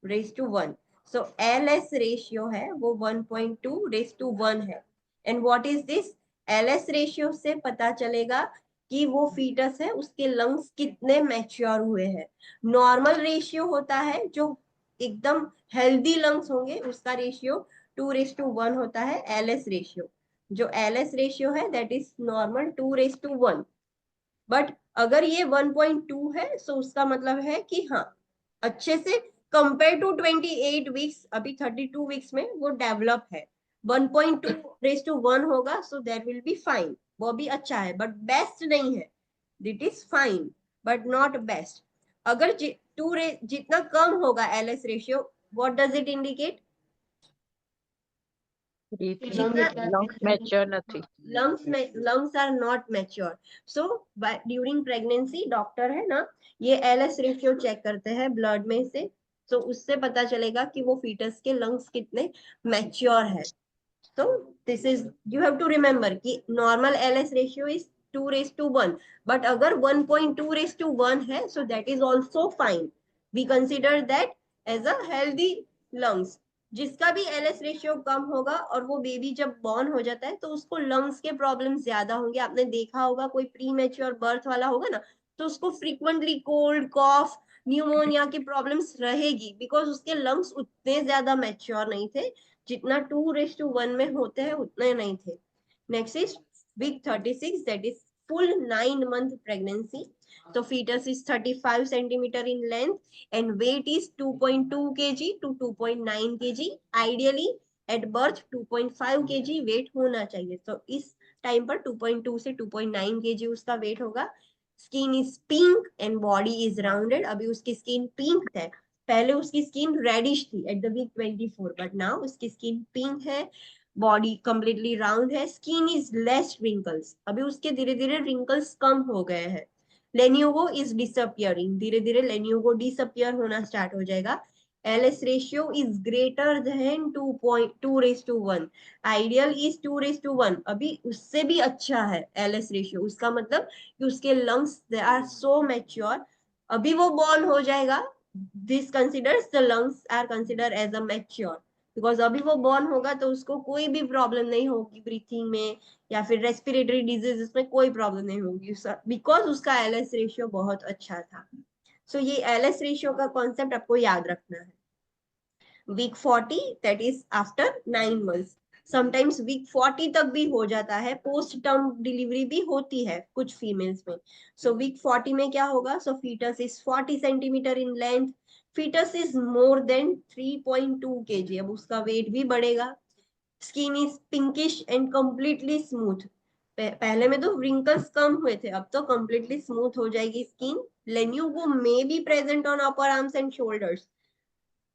Speaker 1: raised to 1. So LS ratio है वो 1.2 raised to 1 है. And what is this? LS ratio से पता चलेगा कि वो फीटस है, उसके लंग्स कितने मैच्योर हुए हैं। नॉर्मल रेशियो होता है, जो एकदम हेल्दी लंग्स होंगे उसका रेशियो 2:1 होता है, LS रेशियो। जो LS रेशियो है दैट इज नॉर्मल 2:1, बट अगर ये 1.2 है तो उसका मतलब है कि हाँ अच्छे से कंपेयर टू 28 वीक्स, अभी 32 वीक्स में वो डेवलप है। 1.2:1 होगा, so there will be fine, वो भी अच्छा है बट बेस्ट नहीं है. It is fine but not best. अगर जितना कम होगा LS ratio, what does it indicate?
Speaker 2: Lungs mature નથી.
Speaker 1: lungs are not mature. So during pregnancy doctor है ना, ये LS रेशियो चेक करते हैं ब्लड में से. तो उससे पता चलेगा कि वो फीटस के लंग्स कितने मैच्योर है. So this is, you have to remember कि normal LS ratio is 2:1, but अगर 1.2:1 है, so that is also fine. We consider that as a healthy lungs. जिसका भी LS रेशियो कम होगा और वो बेबी जब बॉर्न हो जाता है तो उसको लंग्स के प्रॉब्लम ज्यादा होंगे. आपने देखा होगा कोई प्री मैच्योर बर्थ वाला होगा ना, तो उसको फ्रीक्वेंटली कोल्ड, कॉफ, न्यूमोनिया की प्रॉब्लम्स रहेगी, बिकॉज उसके लंग्स उतने ज्यादा मैच्योर नहीं थे. जितना 2:1 में होते हैं उतने नहीं थे. Next is week 36, that is full 9 month pregnancy. तो fetus is 35 centimeter in length and weight is 2.2 kg to 2.9 kg. Ideally at birth 2.5 kg weight होना चाहिए. तो इस टाइम पर 2.2 से 2.9 kg उसका वेट होगा. Skin is pink and body is rounded. अभी उसकी स्किन पिंक है, पहले उसकी स्किन रेडिश थी at the week 24, but now उसकी स्किन पिंक है, बॉडी कंप्लीटली राउंड है. स्किन इज लेस रिंकल्स, अभी उसके धीरे धीरे रिंकल्स कम हो गए हैं. लेन्यूगो इज डिसअपियरिंग, धीरे धीरे लेन्यूगो डिसअपियर होना स्टार्ट हो जाएगा. LS ratio is greater than 2.2:1. Ideal is 2:1. अभी उससे भी अच्छा है LS रेशियो. उसका मतलब कि उसके lungs they are so mature. अभी वो बॉर्न हो जाएगा, this considers the lungs are consider as a mature, because अभी वो बॉर्न होगा तो उसको कोई भी प्रॉब्लम नहीं होगी ब्रीथिंग में या फिर रेस्पिरेटरी डिजीज में कोई प्रॉब्लम नहीं होगी, बिकॉज उसका LS रेशियो बहुत अच्छा था. सो ये LS रेशियो का कॉन्सेप्ट आपको याद रखना है. Week 40 that is after 9 months. Sometimes week 40 तक भी हो जाता है. पोस्ट टर्म डिलीवरी भी होती है कुछ फीमेल्स में. सो वीक 40 में क्या होगा? So fetus is 40 centimetre in length. Fetus is more than 3.2 kg. अब उसका वेट भी बढ़ेगा. Skin is pinkish and completely smooth. पहले में तो रिंकल्स कम हुए थे, अब तो कंप्लीटली स्मूथ हो जाएगी skin. Lanugo may be present on upper arms and shoulders.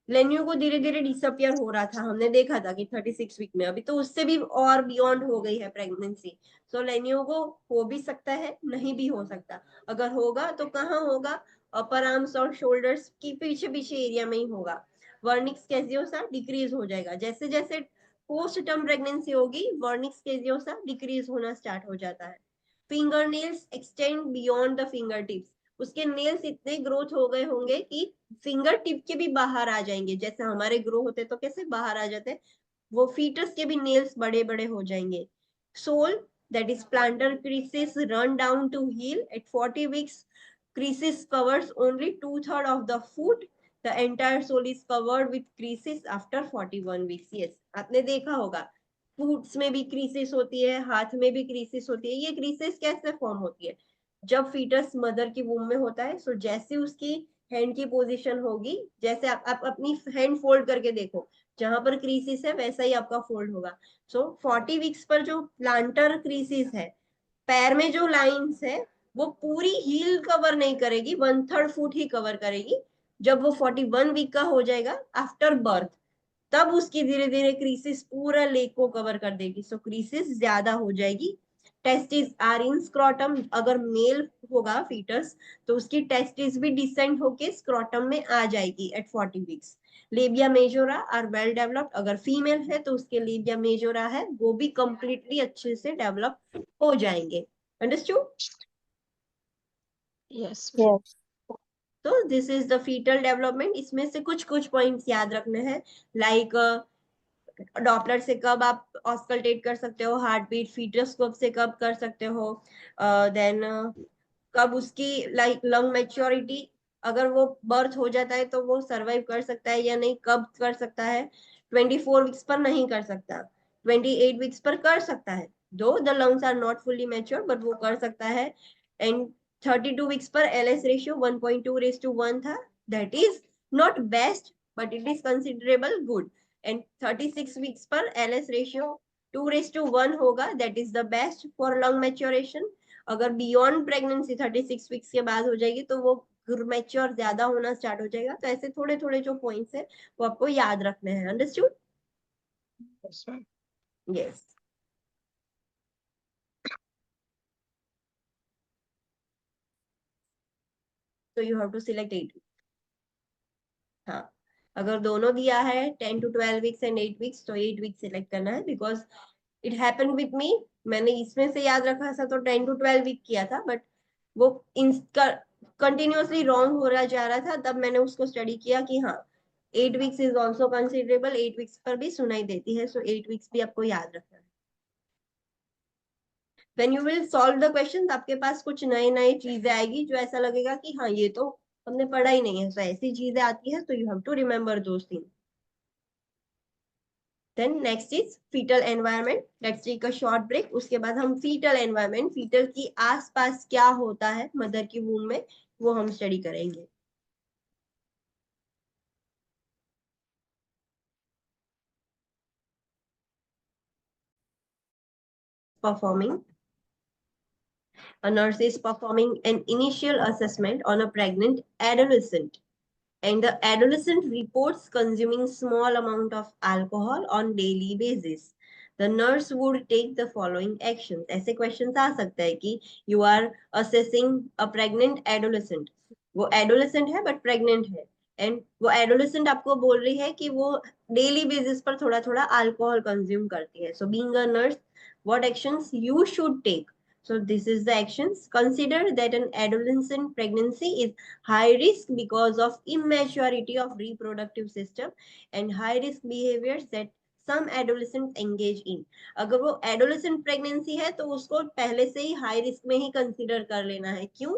Speaker 1: Lanugo धीरे धीरे डिसअपियर हो रहा था, हमने देखा था कि 36 वीक में. अभी तो उससे भी और बियॉन्ड हो गई है प्रेगनेंसी. सो लेन्यूगो हो भी सकता है, नहीं भी हो सकता. अगर होगा तो कहाँ होगा? अपर आर्म्स और शोल्डर्स की पीछे पीछे एरिया में ही होगा. वर्निक्स कैजियोसा डिक्रीज हो जाएगा. जैसे जैसे पोस्ट टर्म प्रेगनेंसी होगी, वर्निक्स कैजियोसा डिक्रीज होना स्टार्ट हो जाता है. Finger nails extend beyond the finger tips. उसके नेल्स इतने ग्रोथ हो गए होंगे कि फिंगर टिप के भी बाहर आ जाएंगे. जैसे हमारे ग्रो होते तो कैसे बाहर आ जाते, वो फीटस के भी नेल्स बड़े बड़े हो जाएंगे. Sole that is plantar creases run down to heel at 40 weeks. creases covers only 2/3 of the foot. The entire sole is covered with creases after 41 weeks. Yes, आपने देखा होगा फूट्स में भी क्रीसेस होती है, हाथ में भी क्रीसेस होती है. ये क्रीसेस कैसे फॉर्म होती है? जब फीटस मदर की वूम में होता है, सो जैसे उसकी हैंड की पोजीशन होगी, जैसे आप अपनी हैंड फोल्ड करके देखो, जहां पर क्रीसिस है वैसा ही आपका फोल्ड होगा. सो 40 वीक्स पर जो प्लांटर क्रीसिस है, पैर में जो लाइंस है, वो पूरी हील कवर नहीं करेगी, 1/3 फुट ही कवर करेगी. जब वो 41 वीक का हो जाएगा आफ्टर बर्थ, तब उसकी धीरे धीरे क्रीसिस पूरा लेग को कवर कर देगी. सो क्रीसिस ज्यादा हो जाएगी. Testis are in scrotum. अगर मेल होगा फीटस तो उसकी टेस्टिस भी डिसेंड होके स्क्रॉटम में आ जाएगी at 40 weeks. Labia majora are well developed. अगर फीमेल है तो उसके लेबिया मेजोरा है, वो भी कंप्लीटली अच्छे से डेवलप हो जाएंगे. अंडरस्टूड?
Speaker 2: यस.
Speaker 1: तो this is the fetal development. इसमें से कुछ कुछ पॉइंट्स याद रखने हैं, लाइक डॉपलर से कब आप ऑस्कल्टेट कर सकते हो, हार्ट बीट, फीटोस्कोप से कब कर सकते हो, देन कब उसकी लाइक लंग मैच्योरिटी, अगर वो बर्थ हो जाता है तो वो सरवाइव कर सकता है या नहीं, कब कर सकता है. 24 वीक्स पर नहीं कर सकता, 28 वीक्स पर कर सकता है, though the lungs are not fully mature, but वो कर सकता है. एंड 32 वीक्स पर LS रेशियो 1.2:1 था. That is not best but it is considerable good. And 36 weeks पर LS रेशियो 2:1 होगा, that is the best for lung maturation. अगर beyond pregnancy 36 weeks के बाद हो जाएगी तो वो मैच्योर ज्यादा होना स्टार्ट हो जाएगा। तो ऐसे थोड़े थोड़े जो पॉइंट्स है वो आपको याद रखने हैं। अंडरस्टूड?
Speaker 2: Yes, ma'am.
Speaker 1: यस। तो यू हैव टू सिलेक्ट 8। हाँ, अगर दोनों दिया है 10 to 12 वीक्स एंड 8 वीक्स तो 8 वीक्स सिलेक्ट करना है, because it happen with me. मैंने इसमें से याद रखा था तो 10 to 12 वीक किया था, बट वो कंटिन्यूअसली रॉन्ग हो रहा जा रहा था। तब मैंने उसको स्टडी किया कि हाँ 8 weeks is also considerable, 8 weeks पर भी सुनाई देती है, सो 8 वीक्स भी आपको याद रखना है। When you will solve the questions, आपके पास कुछ नए नए चीजें आएगी जो ऐसा लगेगा कि हाँ ये तो हमने पढ़ा ही नहीं है। So ऐसी चीजें आती है, so you have to remember those things. Then next is fetal environment. Let's take a short break. उसके बाद हम fetal environment, fetal की आसपास क्या होता है मदर की womb में, वो हम स्टडी करेंगे। Performing. A nurse is performing an initial assessment on a pregnant adolescent, and the adolescent reports consuming small amount of alcohol on daily basis. The nurse would take the following actions. ऐसे questions आ सकता है कि you are assessing a pregnant adolescent. वो adolescent है but pregnant है, and वो adolescent आपको बोल रही है कि वो daily basis पर थोड़ा थोड़ा alcohol consume करती है. So being a nurse, what actions you should take? So this is the actions. Consider that an adolescent pregnancy is high risk because of immaturity of reproductive system and high risk behaviors that some adolescents engage in. अगर वो adolescent pregnancy है तो उसको पहले से ही high risk में ही consider कर लेना है। क्यों?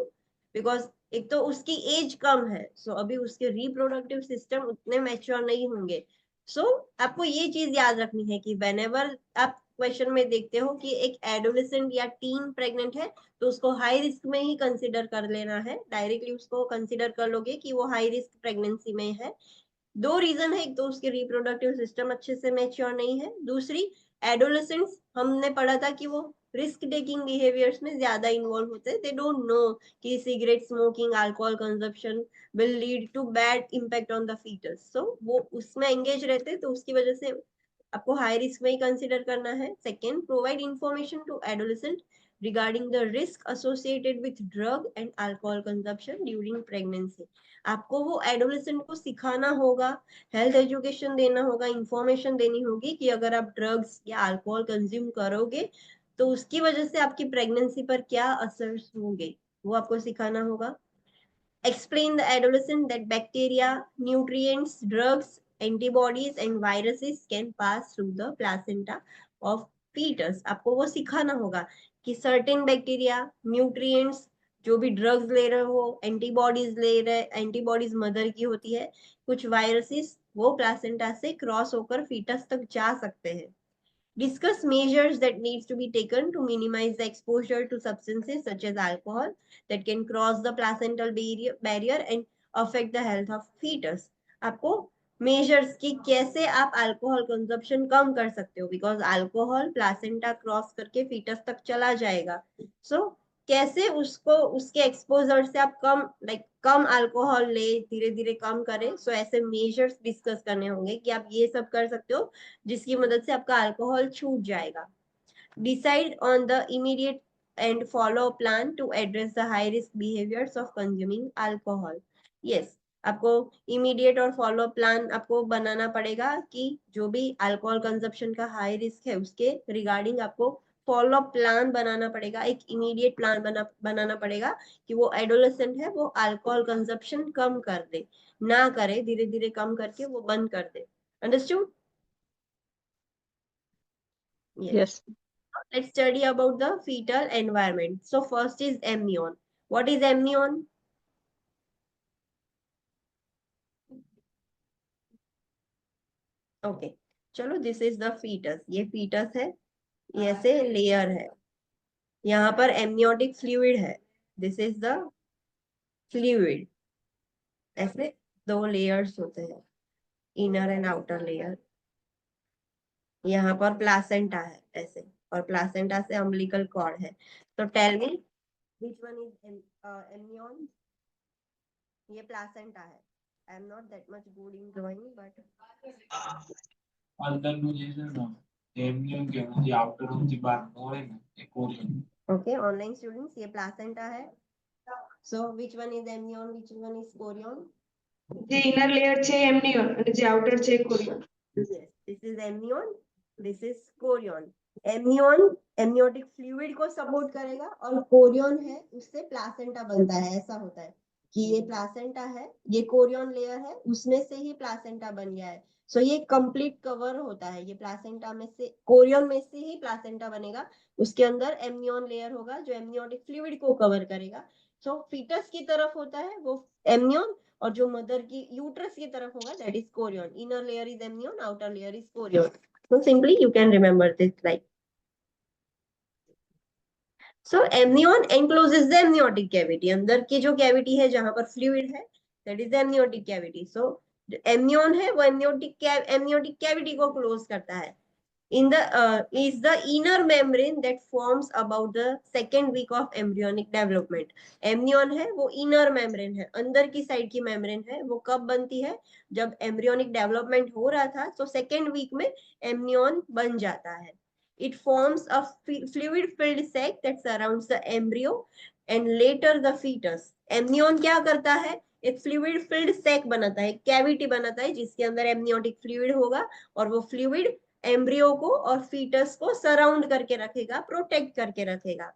Speaker 1: Because एक तो उसकी एज कम है, सो अभी उसके reproductive system उतने mature नहीं होंगे। सो आपको ये चीज याद रखनी है कि whenever आप क्वेश्चन में देखते हो कि एक एडोलेसेंट या टीन प्रेग्नेंट है तो उसको हाई रिस्क में ही कंसिडर कर लेना है। डायरेक्टली उसको कंसिडर कर लोगे कि वो हाई रिस्क प्रेगनेंसी में है। दो रीजन है, एक तो उसके रिप्रोडक्टिव सिस्टम अच्छे से मैच्योर नहीं है, दूसरी एडोलेसेंट्स हमने पढ़ा था कि वो रिस्क टेकिंग बिहेवियर्स में ज्यादा इन्वॉल्व होते हैं। दे डोंट नो कि cigarette smoking, alcohol consumption will lead to bad impact on the fetus. So वो उसमें एंगेज रहते हैं, तो उसकी वजह से आपको हाई रिस्क में ही कंसिडर करना है। Second, provide information to adolescent regarding the risk associated with drug and alcohol consumption during pregnancy. आपको वो एडोलेसेंट को सिखाना होगा, हेल्थ एजुकेशन देना होगा, इंफॉर्मेशन देनी होगी कि अगर आप ड्रग्स या अल्कोहल कंज्यूम करोगे तो उसकी वजह से आपकी प्रेगनेंसी पर क्या असर होंगे, वो आपको सिखाना होगा। Explain the adolescent that bacteria, nutrients, drugs, antibodies and viruses can pass through the placenta of fetus. आपको वो सिखाना होगा कि certain bacteria, nutrients, जो भी ड्रग्स ले रहे हो, एंटीबॉडीज ले रहे, एंटीबॉडीज मदर की होती है, कुछ वायरसेस वो प्लासेंटा से क्रॉस होकर फीटस तक जा सकते हैं। Discuss measures that needs to be taken to minimize the exposure to substances such as alcohol that can cross the placental barrier and affect the health of fetus. आपको measures की कैसे आप alcohol consumption कम कर सकते हो, because alcohol placenta cross करके foetus तक चला जाएगा। सो कैसे उसको उसके एक्सपोजर से आप कम अल्कोहल ले, धीरे धीरे कम करें। सो ऐसे मेजर्स डिस्कस करने होंगे कि आप ये सब कर सकते हो जिसकी मदद से आपका अल्कोहल छूट जाएगा। Decide on the immediate and follow plan to address the high risk behaviours of consuming alcohol. Yes, आपको इमीडिएट और फॉलो प्लान आपको बनाना पड़ेगा कि जो भी अल्कोहल कंजप्शन का हाई रिस्क है उसके रिगार्डिंग आपको फॉलो प्लान बनाना पड़ेगा, एक इमीडिएट प्लान बनाना पड़ेगा कि वो एडोलेसेंट है वो अल्कोहल कंजप्शन कम कर दे, ना करे, धीरे धीरे कम करके वो बंद कर दे। Understood?
Speaker 2: Yes.
Speaker 1: Let's study about the fetal environment. So first is amnion. What is amnion? Okay, चलो, this is the fetus. ये fetus है, ये ऐसे layer है, यहाँ पर amniotic fluid है, this is the fluid. ऐसे दो layers होते हैं, inner and outer layer. यहाँ पर प्लासेंटा है ऐसे, और प्लासेंटा से अम्बिलिकल कॉर्ड है। तो tell me which one is amnion? ये प्लासेंटा है। I am not that much good in drawing but
Speaker 7: અંદરનું જે છે ને એમનિયમ કહેવાય, જે આઉટરથી બહારનું હોય ને એ કોરિયન.
Speaker 1: okay, online students, ये प्लासेंटा है। so which one is amnion, which one is chorion?
Speaker 3: જે ઇનર લેયર છે એમનિયોન અને જે આઉટર છે કોરિયોન.
Speaker 1: Yes, this is amnion, this is chorion. amnion amniotic fluid को सपोर्ट करेगा और कोरियन है उससे प्लासेंटा बनता है। ऐसा होता है कि ये प्लासेंटा है, ये कोरियन लेयर है, उसमें से ही प्लासेंटा बन गया है। सो ये कंप्लीट कवर होता है, ये प्लासेंटा में से, कोरियन में से ही प्लासेंटा बनेगा। उसके अंदर एमनियन लेयर होगा जो एमनियोटिक फ्लूइड को कवर करेगा। सो फीटस की तरफ होता है वो एमनियन, और जो मदर की यूट्रस की तरफ होगा that is Korean. Inner layer is amnion, outer layer is Korean. So simply you can remember this like. So amnion encloses the amniotic cavity. अंदर की जो cavity है जहां पर fluid है that is the amniotic cavity. So amnion है वो amniotic cavity को close करता है. In the is the inner membrane that forms about the second week of embryonic development. amnion है वो inner membrane है, अंदर की side की membrane है। वो कब बनती है? जब embryonic development हो रहा था तो second week में amnion बन जाता है। It forms a fluid filled sac that surrounds the embryo and later the fetus. amnion क्या करता है? एक फ्लूइड फिल्ड सैक बनाता है, कैविटी बनाता है जिसके अंदर एमनियोटिक फ्लूइड होगा, और वो फ्लूइड एम्ब्रियो को और फीटस को सराउंड करके रखेगा, प्रोटेक्ट करके रखेगा।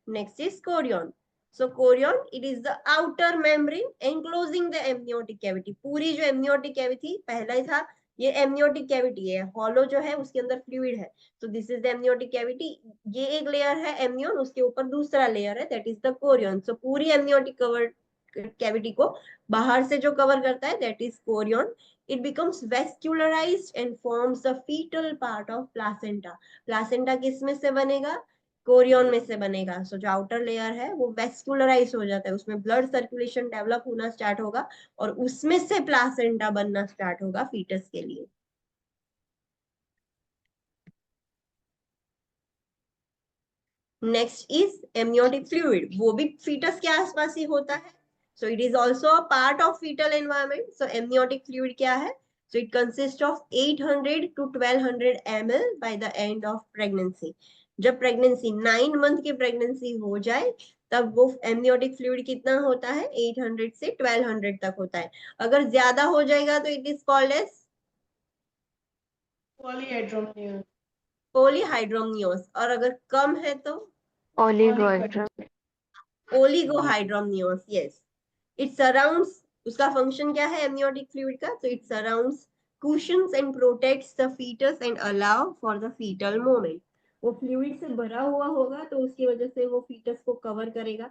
Speaker 1: Next is Korean. So Korean it is the outer membrane enclosing the amniotic cavity. पूरी जो एमनियोटिक कैविटी पहला ही था, ये एमनियोटिक कैविटी है, हॉलो जो है उसके अंदर फ्लूइड है। तो this is the amniotic cavity. ये एक लेयर है एमनियन, उसके ऊपर दूसरा लेयर है दैट इज द कोरियन। सो पूरी एमनियोटिक कवर कैविटी को बाहर से जो कवर करता है that is Korean. It becomes vascularized and forms the fetal part of placenta. Placenta किस में से बनेगा? कोरियन में से बनेगा। सो जो आउटर लेयर है वो वेस्कुलराइज हो जाता है, उसमें ब्लड सर्कुलेशन डेवलप होना स्टार्ट होगा और उसमें से प्लासेंटा बनना स्टार्ट होगा फीटस के लिए। नेक्स्ट इज एमनियोटिक फ्लूइड, वो भी फीटस के आसपास ही होता है। So it is also a part of fetal environment. So amniotic fluid क्या है? So it consists of 800 to 1200 ml by the end of pregnancy. जब प्रेगनेंसी 9 मंथ की प्रेगनेंसी हो जाए तब वो एमनियोटिक फ्लूइड कितना होता है? 800 से 1200 तक होता है। अगर ज्यादा हो जाएगा तो इट इज कॉल्ड एज
Speaker 3: પોલીહાઇડ્રોમિયોન.
Speaker 1: पोलीहाइड्रोमनियोस, और अगर कम है तो ओलिगोहाइड्रोमनियोस। यस, इट सराउंड्स, उसका फंक्शन क्या है एमनियोटिक फ्लूइड का? तो it surrounds cushions and protects the fetus and allow for the fetal movement. वो फ्लूइड से भरा हुआ होगा तो उसकी वजह से वो फीटस को कवर करेगा,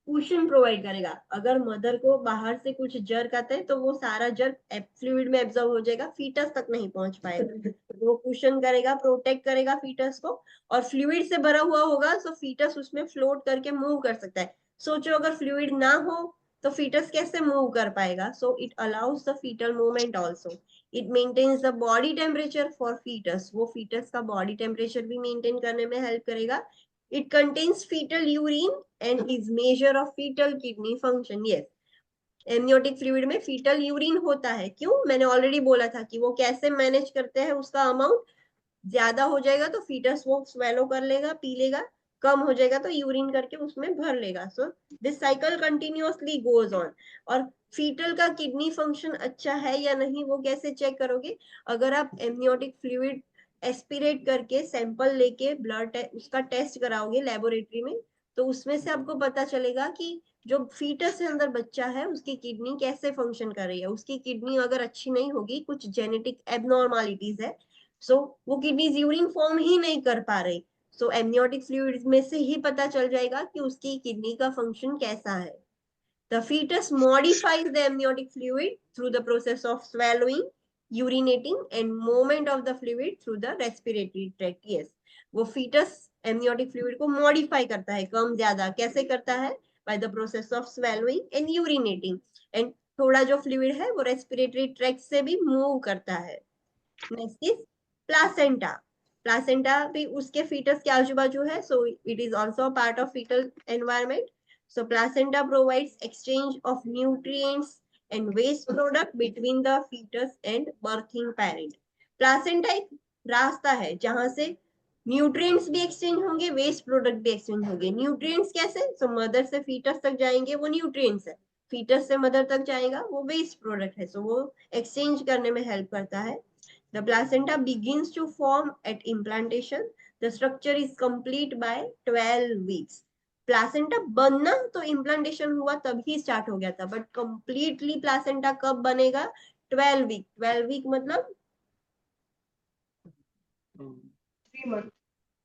Speaker 1: कुशन प्रोवाइड करेगा। अगर मदर को बाहर से कुछ जर्क आता है तो वो सारा जर्क फ्लूइड में एब्जॉर्ब हो जाएगा, फीटस तक नहीं पहुंच पाएगा। वो कुशन करेगा, प्रोटेक्ट करेगा फीटस को, और फ्लूइड से भरा हुआ होगा तो फीटस उसमें फ्लोट करके मूव कर सकता है। सोचो अगर फ्लूइड ना हो तो फीटस कैसे मूव कर पाएगा? So it allows the fetal movement also. It maintains the body temperature for fetus, वो फीटस का बॉडी टेम्परेचर भी मेंटेन करने में हेल्प करेगा। It contains fetal urine and is measure of fetal kidney function. Yes, amniotic fluid में fetal urine होता है। क्यों? मैंने ऑलरेडी बोला था कि वो कैसे मैनेज करते हैं उसका अमाउंट। ज्यादा हो जाएगा तो फीटस वो स्वेलो कर लेगा, पी लेगा, कम हो जाएगा तो यूरिन करके उसमें भर लेगा। So this cycle continuously goes on. और फीटल का किडनी फंक्शन अच्छा है या नहीं वो कैसे चेक करोगे? अगर आप एमनियोटिक फ्लूइड एस्पिरेट करके सैंपल लेके ब्लड उसका टेस्ट कराओगे लेबोरेटरी में, तो उसमें से आपको पता चलेगा कि जो फीटस के अंदर बच्चा है उसकी किडनी कैसे फंक्शन कर रही है। उसकी किडनी अगर अच्छी नहीं होगी, कुछ जेनेटिक एबनॉर्मालिटीज है, सो वो किडनीज यूरिन फॉर्म ही नहीं कर पा रही। सो एमनियोटिक फ्लूइड में से ही पता चल जाएगा कि उसकी किडनी का फंक्शन कैसा है। The fetus modifies the amniotic fluid through the process of swallowing, urinating and movement of the fluid through the respiratory tract. Yes, वो fetus amniotic fluid को modify करता है, कम ज्यादा कैसे करता है? By the process of swallowing and urinating, and थोड़ा जो fluid है वो respiratory tract से भी move करता है। Next is placenta. प्लासेंटा भी उसके फीटस के आजू बाजू है, so it is also part of fetal environment. So placenta provides exchange of nutrients and waste product between the fetus and birthing parent. Placenta एक रास्ता है जहां से न्यूट्रिएंट्स भी एक्सचेंज होंगे, वेस्ट प्रोडक्ट भी एक्सचेंज होंगे. न्यूट्रिएंट्स कैसे? सो मदर से फीटस तक जाएंगे वो न्यूट्रिएंट्स है, फीटस से मदर तक जाएगा वो वेस्ट प्रोडक्ट है, सो वो एक्सचेंज करने में हेल्प करता है. The placenta begins to form at implantation. The structure is complete by 12 weeks. Placenta बनना तो इम्प्लांटेशन हुआ तभी स्टार्ट हो गया था, बट कंप्लीटली प्लासेंटा कब बनेगा? 12 वीक. 12 वीक मतलब
Speaker 3: 3 months.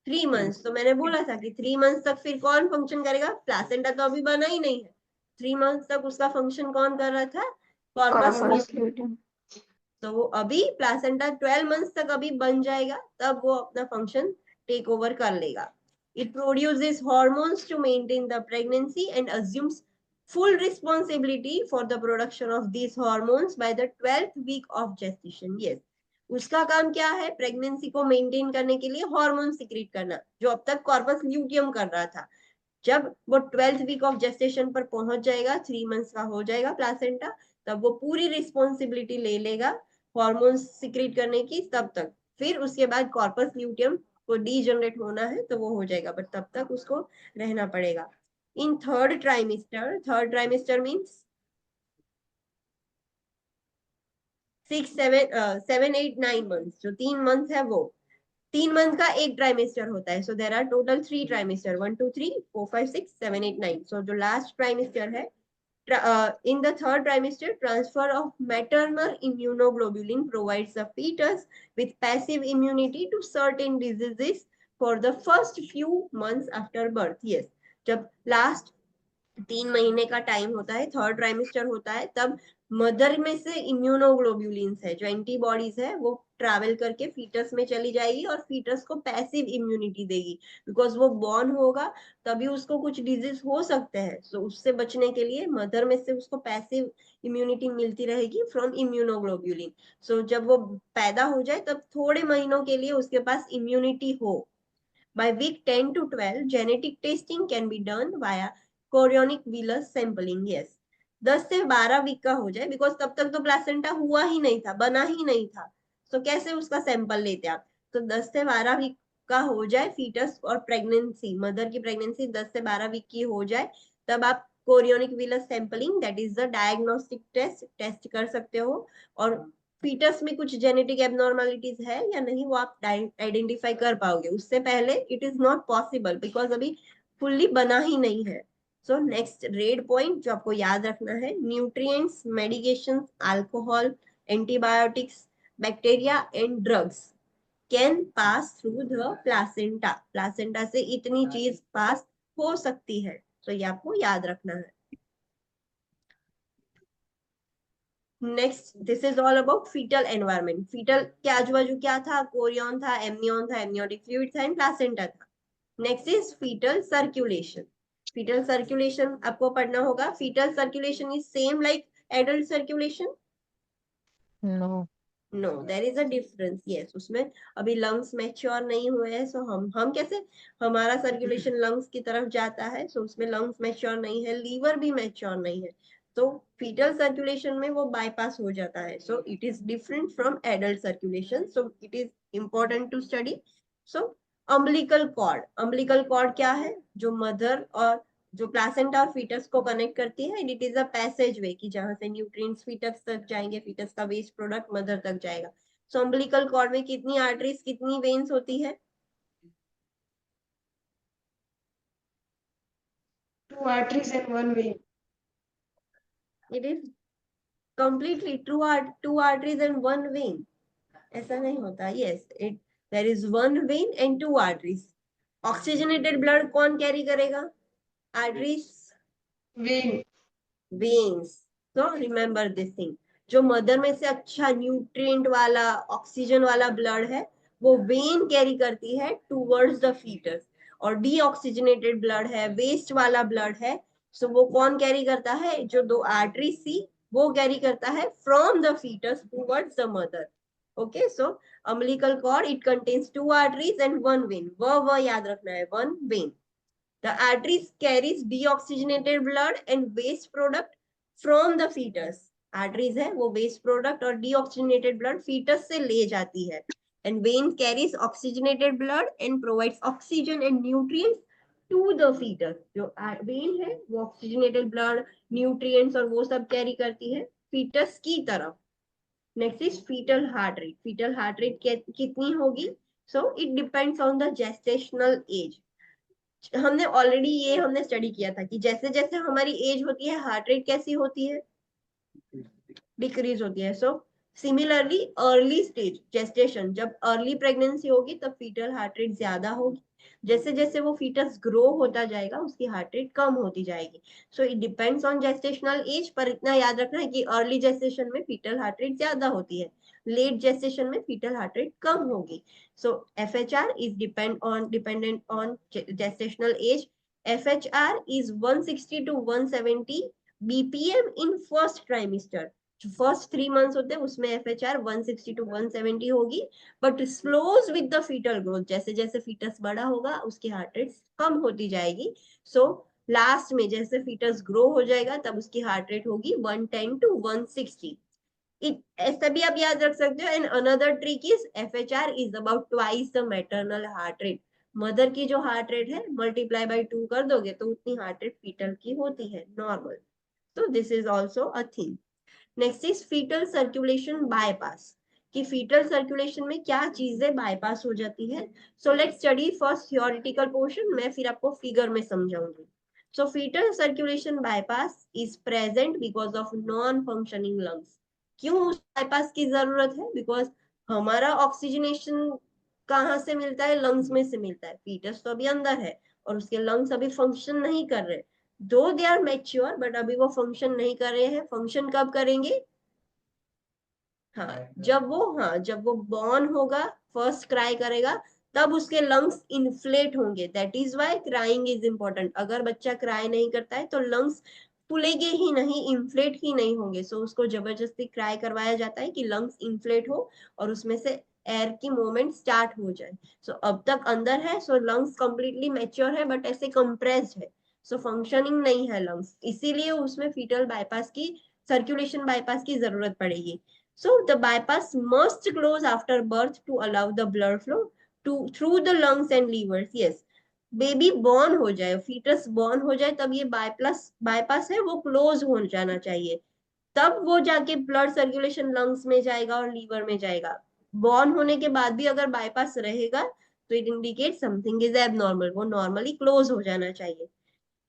Speaker 1: 3 मंथ्स. तो मैंने बोला था कि 3 मंथ्स तक फिर कौन फंक्शन करेगा? प्लासेंटा तो अभी बना ही नहीं है. 3 मंथ्स तक उसका फंक्शन कौन कर रहा था? Corpus luteum. तो वो अभी प्लासेंटा 12 मंथ्स तक अभी बन जाएगा, तब वो अपना फंक्शन टेक ओवर कर लेगा. It produces hormones to maintain the pregnancy and assumes full responsibility for the production of these hormones by the 12th week of gestation. Yes, उसका काम क्या है? प्रेगनेंसी को मेंटेन करने के लिए हार्मोन सिक्रीट करना, जो अब तक कॉर्पस ल्यूटियम कर रहा था. जब वो 12th वीक ऑफ जेस्टेशन पर पहुंच जाएगा, 3 मंथ्स का हो जाएगा प्लासेंटा, तब वो पूरी रिस्पॉन्सिबिलिटी ले लेगा हार्मोन्स सिक्रीट करने की. तब तक फिर उसके बाद कॉर्पस ल्यूटियम को डीजनरेट होना है तो वो हो जाएगा, बट तब तक उसको रहना पड़ेगा. In third trimester means 6, 7, 8, 9 months. जो 3 मंथ है वो 3 मंथ का एक ट्राइमेस्टर होता है. सो देर आर टोटल 3 ट्राइमेस्टर, 1, 2, 3, 4, 5, 6, 7, 8, 9. सो जो लास्ट ट्राइमेस्टर है, in the third trimester, transfer of maternal immunoglobulin provides the fetus with passive immunity to certain diseases for the first few months after birth. Yes, जब last 3 महीने का time होता है, third trimester होता है, तब mother में से इम्यूनोग्लोब्यूलिन्स है, जो एंटीबॉडीज है, वो ट्रैवल करके फीटस में चली जाएगी और फीटस को पैसिव इम्यूनिटी देगी. बिकॉज वो बॉर्न होगा तभी उसको कुछ डिजीज हो सकते हैं, सो उससे बचने के लिए मदर में से उसको पैसिव इम्यूनिटी मिलती रहेगी फ्रॉम इम्यूनोग्लोब्यूलिन. सो जब वो पैदा हो जाए तब थोड़े महीनों के लिए उसके पास इम्यूनिटी हो. By week 10 to 12, genetic testing can be done via chorionic villus sampling. Yes, 10 से 12 वीक का हो जाए, बिकॉज तब तक तो प्लासेंटा हुआ ही नहीं था, बना ही नहीं था. तो कैसे उसका सैंपल लेते आप? तो 10 से 12 वीक का हो जाए फीटस, और प्रेगनेंसी, मदर की प्रेगनेंसी 10 से 12 वीक की हो जाए, तब आप chorionic villus sampling, that is the diagnostic test कर सकते हो. और फीटस में कुछ जेनेटिक एबनॉर्मलिटीज है या नहीं वो आप आइडेंटिफाई कर पाओगे. उससे पहले it is not possible, because अभी फुल्ली बना ही नहीं है. सो नेक्स्ट रेड पॉइंट जो आपको याद रखना है, nutrients, medications, alcohol, antibiotics, bacteria and drugs can pass through the placenta. Placenta से इतनी चीज पास हो सकती है, तो ये आपको याद रखना है. Next, this is all about fetal environment. Fetal के आजू बाजू क्या था? कोरियन था, एमनियोटिक फ्लूइड था एंड प्लासेंटा था. Next is fetal circulation. Fetal circulation आपको पढ़ना होगा. Fetal circulation is same like adult circulation?
Speaker 2: No.
Speaker 1: No, there is a difference. Yes, उसमें अभी लंग्स मैच्योर नहीं हुए हैं, सो हम कैसे, हमारा सर्कुलेशन लंग्स की तरफ जाता है, सो उसमें लंग्स मैच्योर नहीं है, लीवर भी मैच्योर नहीं है, तो फीटल सर्कुलेशन में वो बाईपास हो जाता है. So it is different from adult circulation, so it is important to study. So umbilical cord. Umbilical cord क्या है? जो मदर और जो प्लासेंटा और फीटस को कनेक्ट करती है. इट इज अ पैसेज वे की जहां से न्यूट्रिएंट्स फीटस तक जाएंगे, फीटस का वेस्ट प्रोडक्ट मदर तक जाएगा. सो अम्बिलिकल कॉर्ड में कितनी आर्टरीज, कितनी वेन्स होती है?
Speaker 3: 2 arteries and 1 vein.
Speaker 1: It is completely true. 2 arteries and 1 vein. ऐसा नहीं होता. Yes, there is 1 vein and 2 arteries. Oxygenated blood कौन कैरी करेगा? Arteries,
Speaker 3: Vein.
Speaker 1: Veins. So remember this thing. जो मदर में से अच्छा न्यूट्रिएंट वाला, ऑक्सीजन वाला ब्लड है, वो वेन कैरी करती है टूवर्ड्स द फीटस. और डीऑक्सीजनेटेड ब्लड है, वेस्ट वाला ब्लड है, सो वो कौन कैरी करता है? जो 2 आर्टरीज थी वो कैरी करता है from the fetus towards the mother. Okay, so umbilical cord, it contains 2 arteries and 1 vein. वह याद रखना है, 1 vein. The arteries carries deoxygenated blood and waste product from the fetus. Arteries है वो waste product और deoxygenated blood fetus से ले जाती है. And vein carries oxygenated blood and provides oxygen and nutrients to the fetus. जो vein है वो oxygenated blood, nutrients और वो सब carry करती है fetus की तरफ. Next is fetal heart rate. Fetal heart rate कितनी होगी? So it depends on the gestational age. हमने ऑलरेडी ये हमने स्टडी किया था कि जैसे जैसे हमारी एज होती है हार्ट रेट कैसी होती है, डिक्रीज होती है. So similarly early stage gestation, जब अर्ली प्रेगनेंसी होगी तब फीटल हार्ट रेट ज्यादा होगी. जैसे जैसे वो फीटस ग्रो होता जाएगा उसकी हार्ट रेट कम होती जाएगी. So it depends on gestational age, पर इतना याद रखना है कि अर्ली जेस्टेशन में फीटल हार्ट रेट ज्यादा होती है, लेट जेस्टेशन में फीटल हार्ट रेट कम होगी. So FHR is dependent on gestational age. FHR is 160 to 170 BPM in first trimester. जो फर्स्ट 3 months होते हैं उसमें FHR 160 to 170 होगी, but slows with the fetal growth. जैसे जैसे फीटस बड़ा होगा उसकी हार्ट रेट कम होती जाएगी. सो लास्ट में जैसे फीटस ग्रो हो जाएगा तब उसकी हार्ट रेट होगी 110 to 160. ऐसा भी आप याद रख सकते हो. And another trick is FHR is about twice the maternal heart rate. Mother की जो हार्ट रेट है मल्टीप्लाई बाय 2 कर दोगे तो उतनी हार्ट रेट फीटल की होती है नॉर्मल. तो this is also a thing. Next is fetal circulation bypass, कि फीटल सर्कुलेशन में क्या चीजें बायपास हो जाती है. So let's study first theoretical portion, मैं फिर आपको फिगर में समझाऊंगी. So fetal circulation bypass is present because of non functioning lungs. क्यों उस बाईपास की जरूरत है? बिकॉज हमारा ऑक्सीजनेशन कहाँ से मिलता है? लंग्स में से मिलता है. फीटस तो अभी अंदर है और उसके लंग्स अभी फंक्शन नहीं कर रहे, दो दे आर मैच्योर बट अभी वो फंक्शन नहीं कर रहे हैं. फंक्शन कब करेंगे? जब वो बॉर्न होगा, फर्स्ट क्राई करेगा, तब उसके लंग्स इन्फ्लेट होंगे. That is why crying is important. अगर बच्चा क्राई नहीं करता है तो लंग्स फूलेंगे ही नहीं, इन्फ्लेट ही नहीं होंगे. सो उसको जबरदस्ती क्राई करवाया जाता है कि लंग्स इन्फ्लेट हो और उसमें से एयर की मूवमेंट स्टार्ट हो जाए. सो अब तक अंदर है, सो लंग्स कंप्लीटली मैच्योर है बट ऐसे कंप्रेस्ड है, सो फंक्शनिंग नहीं है लंग्स. इसीलिए उसमें फीटल बाईपास की, सर्कुलेशन बाईपास की जरूरत पड़ेगी. So the bypass must close after birth to allow the blood flow through the lungs and livers. Yes, baby born हो जाए, फीटस बॉर्न हो जाए तब ये बाईपास है वो क्लोज हो जाना चाहिए, तब वो जाके ब्लड सर्कुलेशन लंग्स में जाएगा और लीवर में जाएगा. बॉर्न होने के बाद भी अगर बाईपास रहेगा तो it indicate something is abnormal, वो नॉर्मली क्लोज हो जाना चाहिए.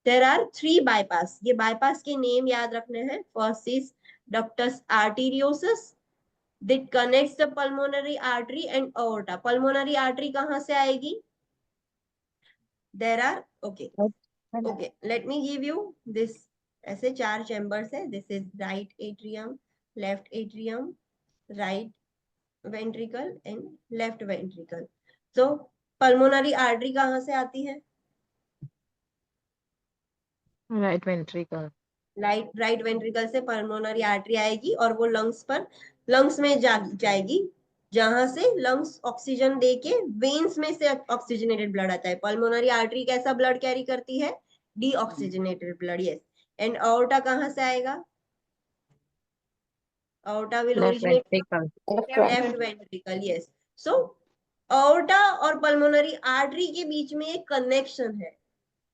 Speaker 1: There are 3 bypass. ये bypass के नेम याद रखने हैं. First is ductus arteriosus that connects the pulmonary artery and aorta. Pulmonary artery कहाँ से आएगी? There are okay. Let me give you this. ऐसे 4 chambers है. This is right atrium, left atrium, right ventricle and left ventricle. So pulmonary artery कहाँ से आती है?
Speaker 2: Right ventricle.
Speaker 1: Right ventricle से पल्मोनरी आर्टरी आएगी और वो लंग्स में जाएगी, जहां से लंग्स ऑक्सीजन देके वेन्स में से ऑक्सीजनेटेड ब्लड आता है. पल्मोनरी आर्टरी कैसा ब्लड कैरी करती है? Deoxygenated blood. Yes. And aorta कहां से आएगा? aorta will originate left ventricle. Yes. So aorta और पल्मोनरी आर्टरी के बीच में एक कनेक्शन है.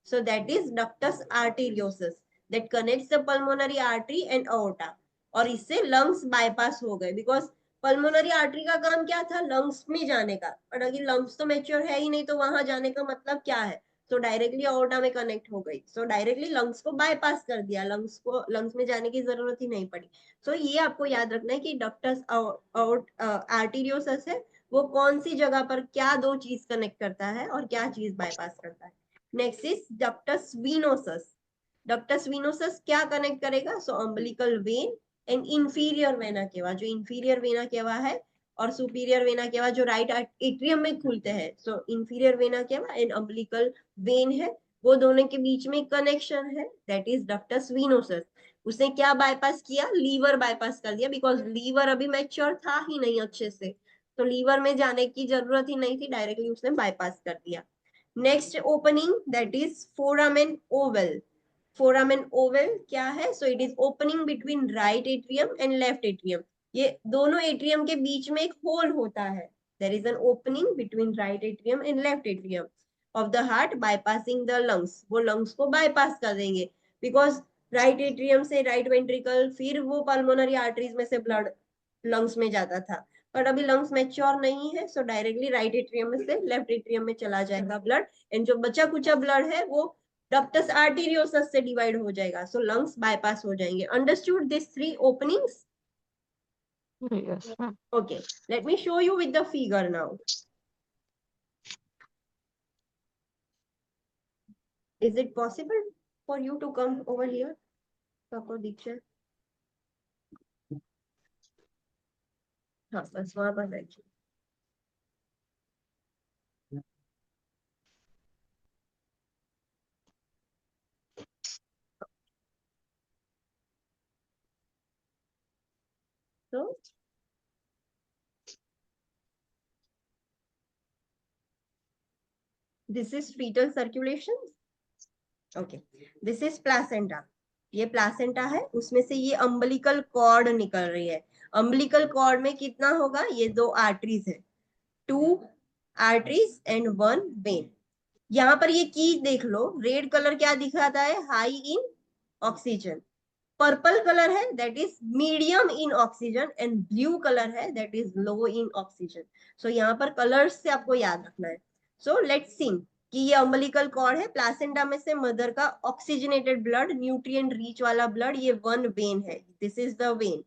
Speaker 1: So that is ductus arteriosus that connects the pulmonary artery and aorta. और इससे lungs bypass हो गए because pulmonary artery का काम क्या था? lungs में जाने का. और अगर lungs तो mature है ही नहीं तो वहां जाने का मतलब क्या है? तो डायरेक्टली aorta में कनेक्ट हो गई. सो डायरेक्टली lungs को bypass कर दिया, lungs में जाने की जरूरत ही नहीं पड़ी. सो ये आपको याद रखना है कि ductus arteriosus है वो कौन सी जगह पर क्या दो चीज कनेक्ट करता है और क्या चीज बाईपास करता है. Next is ductus venosus. Ductus venosus क्या कनेक्ट करेगा? So umbilical vein and inferior vena cava. जो इंफीरियर वेना केवा है और सुपीरियर वेना केवा जो राइट एट्रियम में खुलते हैं, so inferior vena cava and umbilical vein है, वो दोनों के बीच में कनेक्शन है. That is ductus venosus. उसने क्या बाईपास किया, लीवर बाईपास कर दिया, बिकॉज लीवर अभी मैच्योर था ही नहीं अच्छे से, तो लीवर में जाने की जरूरत ही नहीं थी, डायरेक्टली उसने बाईपास कर दिया। Next opening that is foramen oval. Foramen Oval क्या है, so it is opening between right atrium and left atrium. ये दोनों एट्रियम के बीच में एक होल होता है, there is an opening between right atrium and left atrium of the heart bypassing the lungs. वो लंग्स को बाईपास कर देंगे, बिकॉज राइट एट्रियम से राइट वेंट्रिकल, फिर वो पल्मोनरी आर्टरीज में से ब्लड लंग्स में जाता था, पर अभी लंग्स मैच्योर नहीं है, सो डायरेक्टली राइट एट्रियम में से लेफ्ट एट्रियम में चला जाएगा ब्लड, एंड जो बचा कुचा ब्लड है वो डक्टस आर्टेरियोसस से डिवाइड हो जाएगा, सो लंग्स बाईपास हो जाएंगे। Understood this 3 openings?
Speaker 2: Yes, ma'am.
Speaker 1: Okay, let me show you with the figure now. Is it possible for you to come over here, Dr. Diksha? हाँ, बस वहां पर बैठिए। So this is fetal circulation. Okay, this is placenta. ये placenta है, उसमें से ये अम्बिलिकल कॉर्ड निकल रही है। अम्बिलिकल कॉर्ड में कितना होगा, ये 2 आर्टरीज है, 2 आर्टरीज एंड 1 वेन। यहाँ पर ये की देख लो, रेड कलर क्या दिखाता है, high in oxygen, purple colour है that is medium in oxygen, and blue colour है that is low in oxygen. So यहाँ पर कलर्स से आपको याद रखना है। सो लेट्स सी कि ये अम्बिलिकल कॉर्ड है, प्लासेंटा में से मदर का ऑक्सीजनेटेड ब्लड, न्यूट्रिएंट रिच वाला ब्लड, ये 1 वेन है, दिस इज द वेन।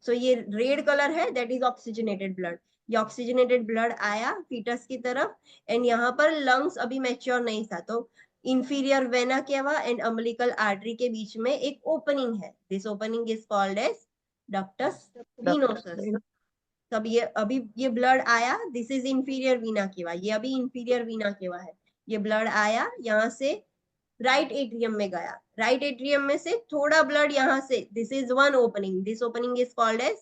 Speaker 1: सो ये रेड कलर है दैट इज ऑक्सीजनेटेड ब्लड। ये ऑक्सीजनेटेड ब्लड आया फीटस की तरफ, एंड यहाँ पर लंग्स अभी मैच्योर नहीं था, तो inferior vena cava and umbilical artery के बीच में एक ओपनिंग है, this opening is called as ductus venosus. तब ये अभी ये ब्लड आया, दिस इज इंफीरियर वीना केवा, ये अभी इंफीरियर वीना केवा है, ये ब्लड आया यहाँ से राइट एट्रियम में गया, राइट एट्रियम में से थोड़ा ब्लड यहाँ से, this is 1 opening, this opening is called as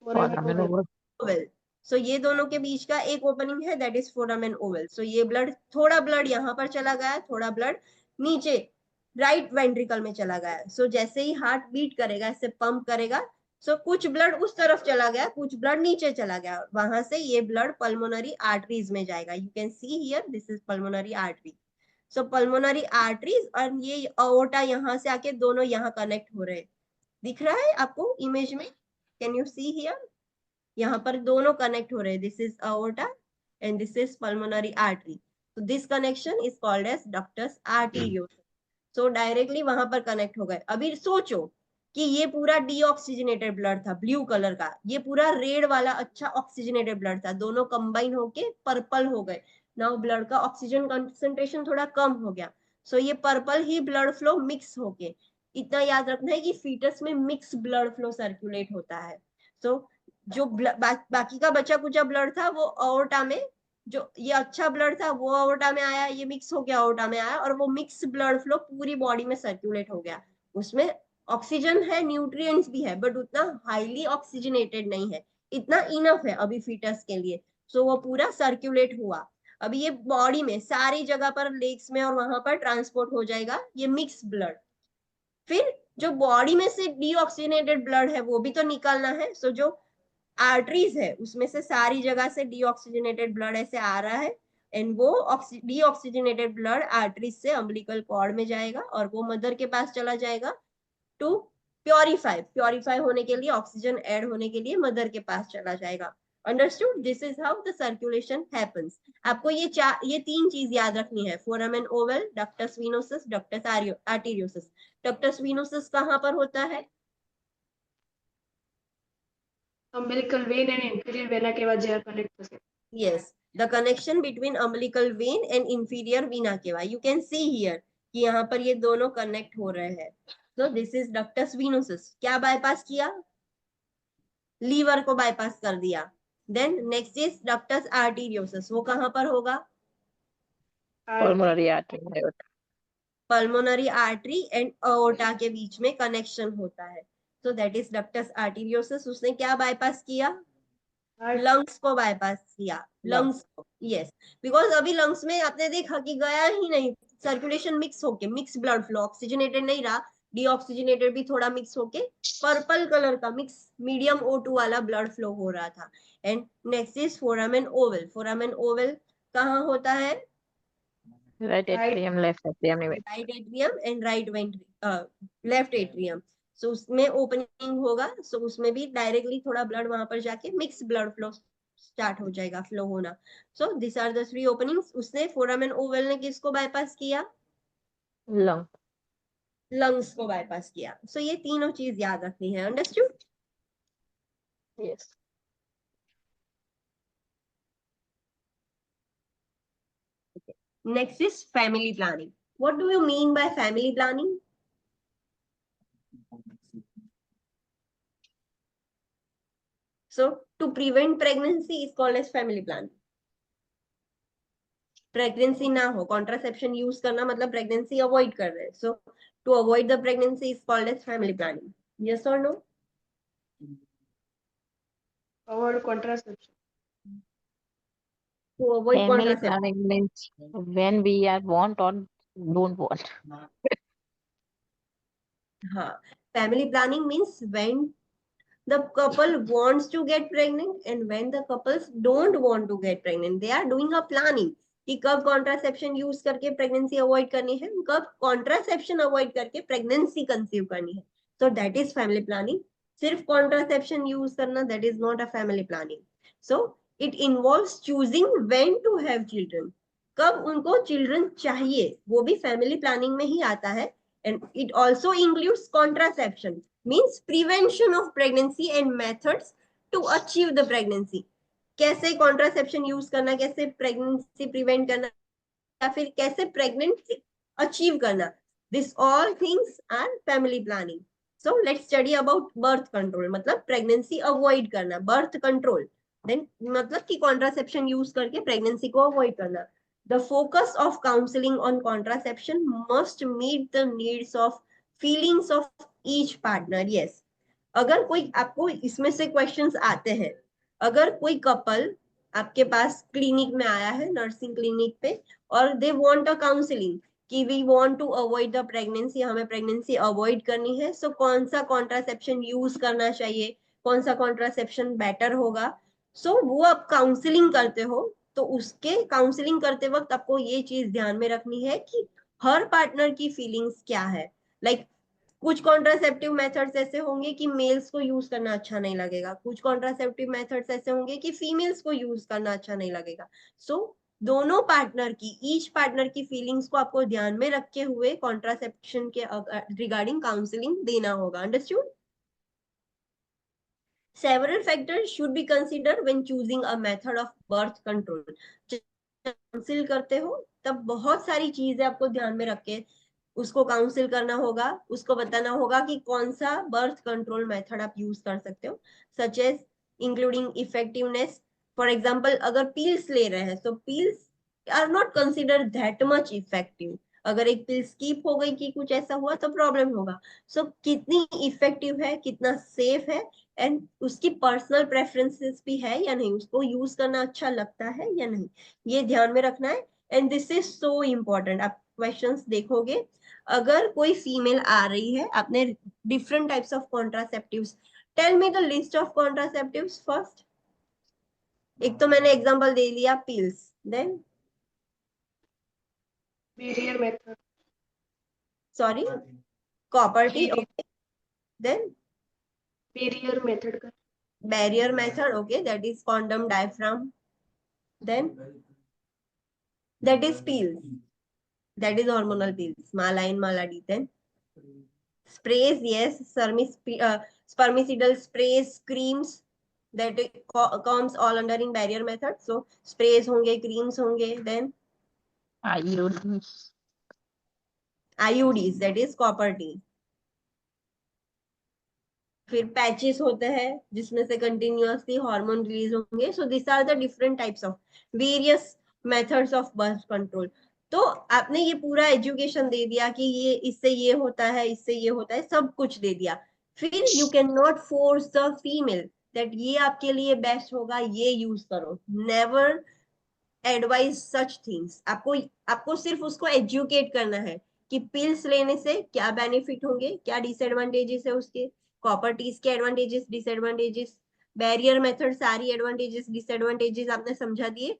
Speaker 2: Foramen oval.
Speaker 1: Oval. So ये दोनों के बीच का एक ओपनिंग है that is foramen oval. So ये ब्लड, थोड़ा ब्लड यहाँ पर चला गया, थोड़ा ब्लड नीचे राइट वेंट्रिकल में चला गया। सो जैसे ही हार्ट बीट करेगा, ऐसे पंप करेगा, सो कुछ ब्लड उस तरफ चला गया, कुछ ब्लड नीचे चला गया, वहां से ये ब्लड पल्मोनरी आर्टरीज में जाएगा। You can see here this is pulmonary artery. So pulmonary arteries और ये अओर्टा यहाँ से आके दोनों यहाँ कनेक्ट हो रहे हैं, दिख रहा है आपको इमेज में, कैन यू सी हियर, यहाँ पर दोनों कनेक्ट हो रहे हैं, this is aorta and this is pulmonary artery, so this connection is called as ductus arteriosus। so directly वहां पर कनेक्ट हो गए। अभी सोचो कि ये पूरा डीऑक्सीजनेटेड ब्लड था ब्लू कलर का, ये पूरा रेड वाला अच्छा ऑक्सीजनेटेड ब्लड था, दोनों कंबाइन होके पर्पल हो गए। नाउ ब्लड का ऑक्सीजन कंसंट्रेशन थोड़ा कम हो गया, सो ये पर्पल ही ब्लड फ्लो मिक्स होके, इतना याद रखना है कि फीटस में मिक्स ब्लड फ्लो सर्कुलेट होता है। सो जो बाकी का बचा कुचा ब्लड था वो अओर्टा में, जो ये अच्छा ब्लड था वो अओर्टा में आया, ये मिक्स हो गया अओर्टा में आया, और वो मिक्स ब्लड फ्लो पूरी बॉडी में सर्कुलेट हो गया। उसमें ऑक्सीजन है, न्यूट्रिएंट्स भी है, बट उतना हाईली ऑक्सीजनेटेड नहीं है, इतना इनफ है अभी फीटस के लिए। सो वो पूरा सर्कुलेट हुआ, अभी ये बॉडी में सारी जगह पर, लेग्स में और वहां पर ट्रांसपोर्ट हो जाएगा ये मिक्स ब्लड। फिर जो बॉडी में से डीऑक्सीजनेटेड ब्लड है वो भी तो निकालना है, सो जो आर्टरीज है उसमें से सारी जगह से डीऑक्सीजनेटेड ब्लड ऐसे आ रहा है, एंड वो डीऑक्सीजनेटेड ब्लड आर्टरीज से अम्बिलिकल कॉर्ड में जाएगा, और वो मदर के पास चला जाएगा टू प्योरीफाई होने के लिए, ऑक्सीजन ऐड होने के लिए मदर के पास चला जाएगा। Understood, this is how the circulation happens. आपको ये 3 चीज याद रखनी है, foramen Oval, ductus venosus, ductus arteriosus. Ductus venosus कहाँ पर होता है,
Speaker 3: umbilical vein and inferior vena के बाद जे कनेक्ट થશે।
Speaker 1: yes, the connection between umbilical vein and inferior vena cava, you can see here कि यहाँ पर ये दोनों कनेक्ट हो रहे हैं। so this is ductus venosus, क्या बाईपास किया, लीवर को बाईपास कर दिया। Then next is ductus arteriosus, वो कहाँ पर होगा,
Speaker 2: Pulmonary artery.
Speaker 1: Pulmonary artery and aorta के बीच में कनेक्शन होता है, so that is ductus arteriosus. उसने क्या बाईपास किया? लंग्स को बाईपास किया, लंग्स को, यस, बिकॉज अभी लंग्स में आपने देखा कि गया ही नहीं, सर्कुलेशन मिक्स होके, मिक्स ब्लड फ्लो, ऑक्सीजनेटेड नहीं रहा, डीऑक्सीजनेटेड भी थोड़ा मिक्स होके पर्पल कलर का मिक्स मीडियम O2 वाला ब्लड फ्लो हो रहा था। And next is foramen oval. Foramen oval कहाँ होता है?
Speaker 2: राइट एट्रियम, लेफ्ट एट्रियम में।
Speaker 1: Right atrium and right left atrium. So उसमें ओपनिंग होगा, सो उसमें भी डायरेक्टली थोड़ा ब्लड वहां पर जाके मिक्स ब्लड फ्लो स्टार्ट हो जाएगा, फ्लो होना। So this are the 3 openings. उसने फोरामेन ओवल ने किसको बाईपास किया?
Speaker 2: लंग।
Speaker 1: लंग्स को बाईपास किया। सो ये तीनों चीज याद रखनी है, understood?
Speaker 2: Yes.
Speaker 1: Next is family planning. What do you mean by family planning? So to prevent pregnancy is called as family planning. Pregnancy ना हो, कॉन्ट्रासेप्शन यूज करना मतलब प्रेगनेंसी अवॉइड कर रहे हैं, so to avoid the pregnancy is called as family planning. Yes और no?
Speaker 3: Avoid contraception.
Speaker 1: To avoid
Speaker 2: family
Speaker 1: contraception,
Speaker 2: planning means when we are want और don't want.
Speaker 1: हाँ, family planning means when the couple wants to get pregnant and when the couples don't want to get pregnant, they are doing a planning कि कब contraception use करके pregnancy avoid करनी है, कब contraception avoid करके pregnancy conceive करनी है। So that is family planning. सिर्फ कॉन्ट्रासेप्शन यूज करना, that is not a family planning. So it involves choosing when to have children, कब उनको चिल्ड्रन चाहिए, वो भी फैमिली प्लानिंग में ही आता है। And it also includes contraception, means prevention of pregnancy and methods to achieve the pregnancy। कैसे contraception use करना, कैसे प्रेगनेंसी प्रिवेंट करना, या फिर कैसे प्रेगनेंसी अचीव करना, this all things are family planning. So let's study about birth control, मतलब pregnancy avoid करना, बर्थ कंट्रोल, देन मतलब कि कॉन्ट्रासेप्शन यूज करके प्रेगनेंसी को अवॉइड करना। The focus of counseling on contraception must meet the needs of feelings of each partner। yes, अगर कोई आपको इसमें से क्वेश्चंस आते हैं, अगर कोई कपल आपके पास क्लिनिक में आया है, नर्सिंग क्लिनिक पे, और दे वांट अ काउंसलिंग कि we want to avoid the pregnancy, हमें प्रेगनेंसी अवॉइड करनी है, सो कौन सा कॉन्ट्रासेप्शन यूज करना चाहिए, कौन सा कॉन्ट्रासेप्शन बेटर होगा, सो वो आप काउंसलिंग करते हो, तो उसके काउंसलिंग करते वक्त आपको ये चीज ध्यान में रखनी है कि हर पार्टनर की फीलिंग्स क्या है। लाइक कुछ कॉन्ट्रासेप्टिव मेथड्स ऐसे होंगे कि मेल्स को यूज करना अच्छा नहीं लगेगा, कुछ कॉन्ट्रासेप्टिव मेथड्स ऐसे होंगे कि फीमेल्स को यूज करना अच्छा नहीं लगेगा। सो दोनों पार्टनर की, ईच पार्टनर की फीलिंग्स को आपको ध्यान में रखे हुए कॉन्ट्रासेप्शन के रिगार्डिंग काउंसलिंग देना होगा, understood? Several factors should be considered when choosing a method of birth control। Council करते हो तब बहुत सारी चीजें आपको ध्यान में रख के उसको काउंसिल करना होगा, उसको बताना होगा कि कौन सा बर्थ कंट्रोल मेथड आप यूज कर सकते हो, such as including effectiveness. For example अगर पिल्स ले रहे हैं, तो pills are not consider that much effective. अगर एक पिल स्किप हो गई कि कुछ ऐसा हुआ तो प्रॉब्लम होगा। सो कितनी इफेक्टिव है, कितना सेफ है, एंड उसकी पर्सनल प्रेफरेंसेस भी है या नहीं, उसको यूज करना अच्छा लगता है या नहीं, ये ध्यान में रखना है। And this is so important. आप क्वेश्चंस देखोगे, अगर कोई फीमेल आ रही है, आपने different types of contraceptives, tell me the list of contraceptives first. एक तो मैंने एग्जांपल दे दिया pills, then
Speaker 3: barrier method,
Speaker 1: sorry copper T, okay, then
Speaker 3: barrier method का
Speaker 1: barrier method, okay, that is condom, diaphragm, then that is pills, that is hormonal pills, maline, maladi, then sprays, yes, spermicidal sprays, creams, that comes all under in barrier method। so sprays होंगे, creams होंगे, then IUDs, that is copper T, फिर patches होते हैं जिसमें से continuously hormone release होंगे। So this are the different types of various methods of birth control. तो आपने ये पूरा एजुकेशन दे दिया कि ये इससे ये होता है, इससे ये होता है, सब कुछ दे दिया, फिर you can not force the female that ये आपके लिए बेस्ट होगा, ये यूज करो। Never advise such things. आपको आपको सिर्फ उसको एजुकेट करना है कि पिल्स लेने से क्या बेनिफिट होंगे, क्या डिसएडवांटेजेस है उसके, कॉपर टीज के एडवांटेजेस डिसएडवांटेजेस, बैरियर मेथड सारी एडवांटेजेस डिसएडवांटेजेस आपने समझा दिए।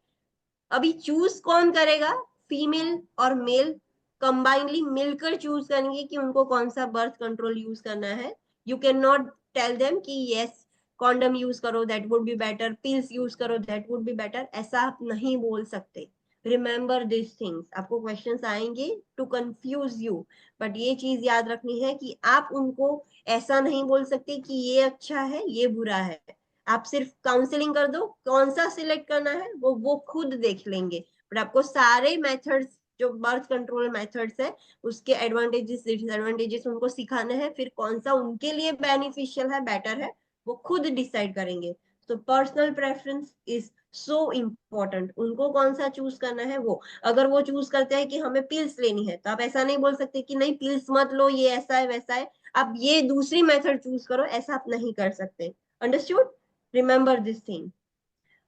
Speaker 1: अभी चूज कौन करेगा, फीमेल और मेल कंबाइनली मिलकर चूज करेंगे कि उनको कौन सा बर्थ कंट्रोल यूज करना है। You can not tell them कि यस कॉन्डम यूज करो that would be better, pills use करो दैट वुड बी बेटर, ऐसा आप नहीं बोल सकते। रिमेंबर दिस थिंग्स, आपको क्वेश्चंस आएंगे टू कंफ्यूज यू, बट ये चीज याद रखनी है कि आप उनको ऐसा नहीं बोल सकते कि ये अच्छा है ये बुरा है। आप सिर्फ काउंसलिंग कर दो, कौन सा सिलेक्ट करना है वो खुद देख लेंगे, बट आपको सारे मेथड्स जो बर्थ कंट्रोल मेथड्स है उसके एडवांटेजेस डिसएडवांटेजेस उनको सिखाने हैं, फिर कौन सा उनके लिए बेनिफिशियल है बेटर है वो खुद डिसाइड करेंगे। तो personal preference is so important, उनको कौन सा चूज करना है वो। अगर वो चूज करते हैं कि हमें पिल्स लेनी है तो आप ऐसा नहीं बोल सकते कि नहीं पिल्स मत लो, ये ऐसा है वैसा है, आप ये दूसरी मेथड चूज करो, ऐसा आप नहीं कर सकते। Understood? Remember this thing.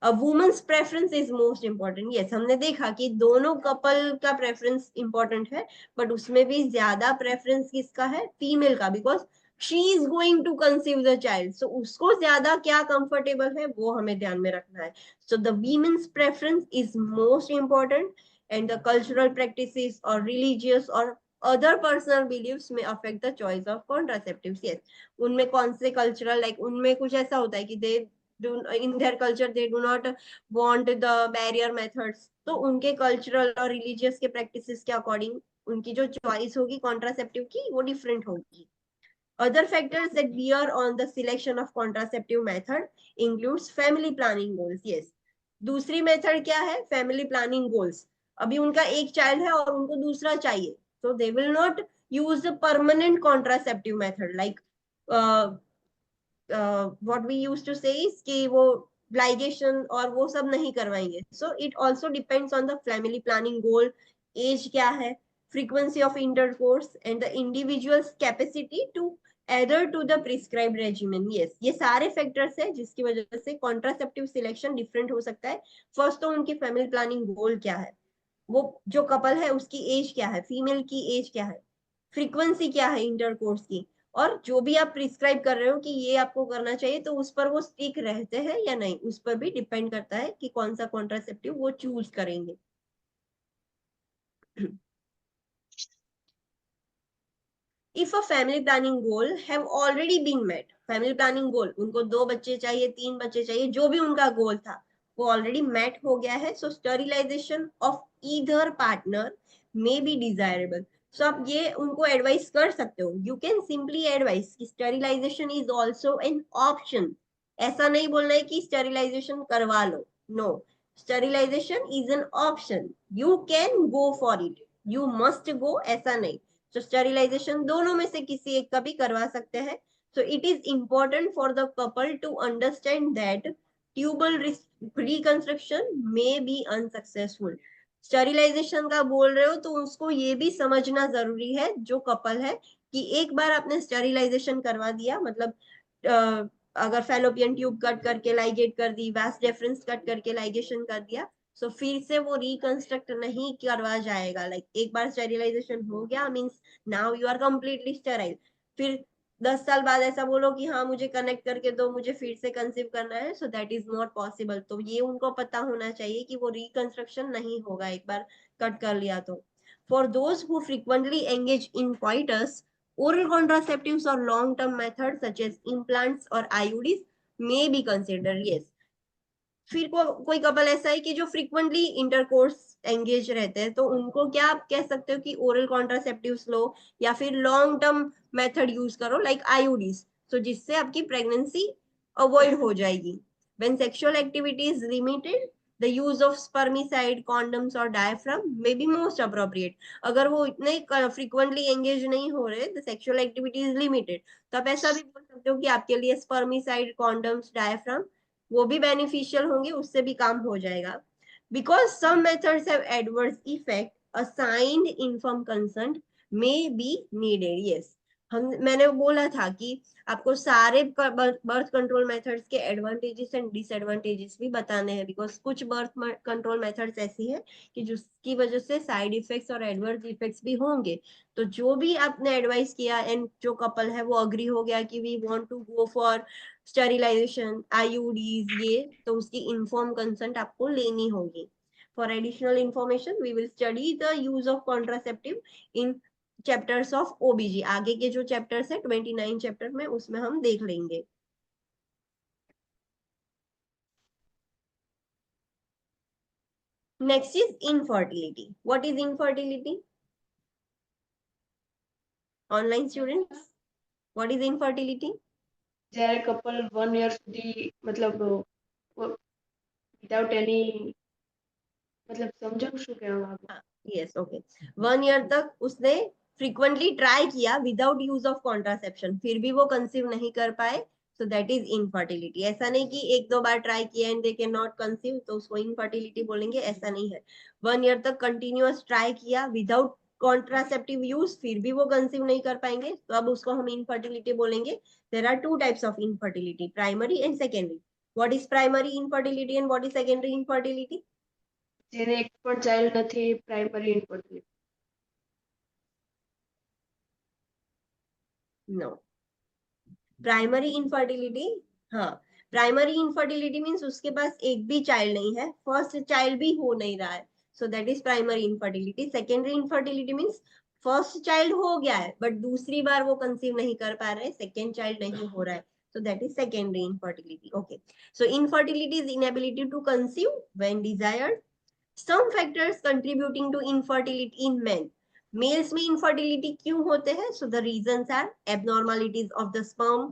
Speaker 1: A women's preference is most important. Yes, हमने देखा कि दोनों कपल का प्रेफरेंस इंपॉर्टेंट है, बट उसमें भी ज्यादा प्रेफरेंस किसका है, फीमेल का, because she is going to conceive the child. So उसको ज्यादा क्या कंफर्टेबल है वो हमें ध्यान में रखना है। So the women's preference is most important and the cultural practices और रिलीजियस और अदर पर्सनल बिलीव्स में affect the choice of contraceptives. Yes, उनमें कौन से कल्चरल लाइक उनमें कुछ ऐसा होता है कि दे do in their culture they do not want the barrier methods, तो उनके कल्चरल और रिलीजियस के प्रैक्टिसेस के अकॉर्डिंग उनकी जो चॉइस होगी कॉन्ट्रासेप्टिव की वो डिफरेंट होगी। Other factors that bear on the selection of contraceptive method includes family planning goals. Yes, दूसरी मेथड क्या है, फैमिली प्लानिंग गोल्स। अभी उनका एक चाइल्ड है और उनको दूसरा चाहिए, so they will not use a permanent contraceptive method like what we used to say is कि वो लाइगेशन और वो सब नहीं करवाएंगे। So it also depends on the family planning goal, as क्या है, frequency of intercourse and the individual's capacity to adhere to the prescribed regimen. Yes, ये सारे फैक्टर्स है जिसकी वजह से कॉन्ट्रासेप्टिव सिलेक्शन डिफरेंट हो सकता है। फर्स्ट तो उनकी फैमिली प्लानिंग गोल क्या है, वो जो कपल है उसकी एज क्या है, फीमेल की एज क्या है, फ्रीक्वेंसी क्या है इंटरकोर्स की, और जो भी आप प्रिस्क्राइब कर रहे हो कि ये आपको करना चाहिए तो उस पर वो स्टिक रहते हैं या नहीं, उस पर भी डिपेंड करता है कि कौन सा कॉन्ट्रासेप्टिव वो चूज करेंगे। If a family planning goal have already been met, family planning goal उनको 2 बच्चे चाहिए 3 बच्चे चाहिए, जो भी उनका गोल था वो ऑलरेडी मेट हो गया है, so sterilisation of either partner may be desirable. So आप ये उनको एडवाइस कर सकते हो, यू कैन सिंपली एडवाइस कि sterilisation is also an option. ऐसा नहीं बोलना है कि स्टरिलाइजेशन करवा लो, no, sterilisation is an option, you can go for it, you must go ऐसा नहीं। तो स्टरिलाइजेशन दोनों में से किसी एक का भी करवा सकते हैं। So it is important for the couple to understand that tubal reconstruction may be unsuccessful. Sterilisation का बोल रहे हो तो उसको ये भी समझना जरूरी है जो कपल है कि एक बार आपने स्टरिलाइजेशन करवा दिया, मतलब अगर फैलोपियन ट्यूब कट करके लाइगेट कर दी, वास डेफरेंस कट करके लाइगेशन कर दिया, सो फिर से वो रिकंस्ट्रक्ट नहीं करवा जाएगा। लाइक एक बार स्टेरिलाइजेशन हो गया means now you are completely sterile, फिर 10 साल बाद ऐसा बोलो कि हाँ मुझे कनेक्ट करके दो, मुझे फिर से कंसीव करना है, so that is not possible. तो ये उनको पता होना चाहिए कि वो रिकंस्ट्रक्शन नहीं होगा एक बार कट कर लिया तो। For those who frequently engage in coitus, oral contraceptives or long term methods such as implants or IUDs may be considered. Yes, फिर कोई कपल ऐसा है कि जो फ्रीक्वेंटली इंटरकोर्स एंगेज रहते हैं तो उनको क्या आप कह सकते हो कि ओरल कॉन्ट्रासेप्टिव्स लो या फिर लॉन्ग टर्म मेथड यूज करो लाइक आईयूडीज, तो जिससे आपकी प्रेगनेंसी अवॉइड हो जाएगी। When sexual activity is limited, the use of spermicide, condoms और diaphragm may be most appropriate. अगर वो इतने फ्रीक्वेंटली एंगेज नहीं हो रहे, the sexual activity is limited, तो आप ऐसा भी बोल सकते हो कि आपके लिए स्पर्मिसाइड, कॉन्डम्स, डायफ्राम वो भी बेनिफिशियल होंगे, उससे भी काम हो जाएगा। Because some methods have adverse effect a signed informed consent may be needed. Yes, मैंने बोला था कि आपको सारे बर्थ कंट्रोल मेथड्स के एडवांटेजेस एंड डिसएडवांटेजेस भी बताने हैं, बिकॉज कुछ बर्थ कंट्रोल मेथड्स ऐसी है कि जिसकी वजह से साइड इफेक्ट्स और एडवर्स इफेक्ट्स भी होंगे। तो जो भी आपने एडवाइस किया एंड जो कपल है वो अग्री हो गया कि we want to go for sterilisation, IUDs, ये तो उसकी इन्फॉर्म कंसेंट आपको लेनी होगी। For additional information we will study the use of contraceptive in chapters of OBG. आगे के जो चैप्टर्स है 29 चैप्टर में, उसमें हम देख लेंगे। Next is infertility. What is infertility? Online students, what is infertility?
Speaker 3: જ્યારે કપલ 1 યર સુધી મતલબ વિધાઉટ એની मतलब समझाऊं શું કહેવા માંગુ?
Speaker 1: Yes, okay. 1 ईयर तक उसने फ्रीक्वेंटली ट्राई किया विदाउट यूज ऑफ कॉन्ट्रासेप्शन, फिर भी वो कंसीव नहीं कर पाए, सो दैट इज इनफर्टिलिटी। ऐसा नहीं कि 1-2 बार ट्राई किया and they can not conceive तो उसको इनफर्टिलिटी बोलेंगे, ऐसा नहीं है। 1 ईयर तक कंटिन्यूअस ट्राई किया विदाउट कॉन्ट्रासेप्टिव यूज, फिर भी वो कंसीव नहीं कर पाएंगे, तो अब उसको हम इनफर्टिलिटी बोलेंगे। There are 2 types of infertility, primary and secondary. What is primary infertility and what is secondary infertility?
Speaker 3: જેને એક પણ ચાઇલ્ડ નથી, primary infertility.
Speaker 1: No, primary infertility, हाँ, प्राइमरी इनफर्टिलिटी मीन्स उसके पास एक भी चाइल्ड नहीं है, फर्स्ट चाइल्ड भी हो नहीं रहा है, so that is primary infertility. Secondary infertility means first child हो गया है बट दूसरी बार वो कंसीव नहीं कर पा रहे, सेकेंड चाइल्ड नहीं हो रहा है, so that is secondary infertility. Okay, so infertility is inability to conceive when desired. Some factors contributing to infertility in men. Males में infertility क्यों होते हैं? So the reasons are abnormalities of the sperm,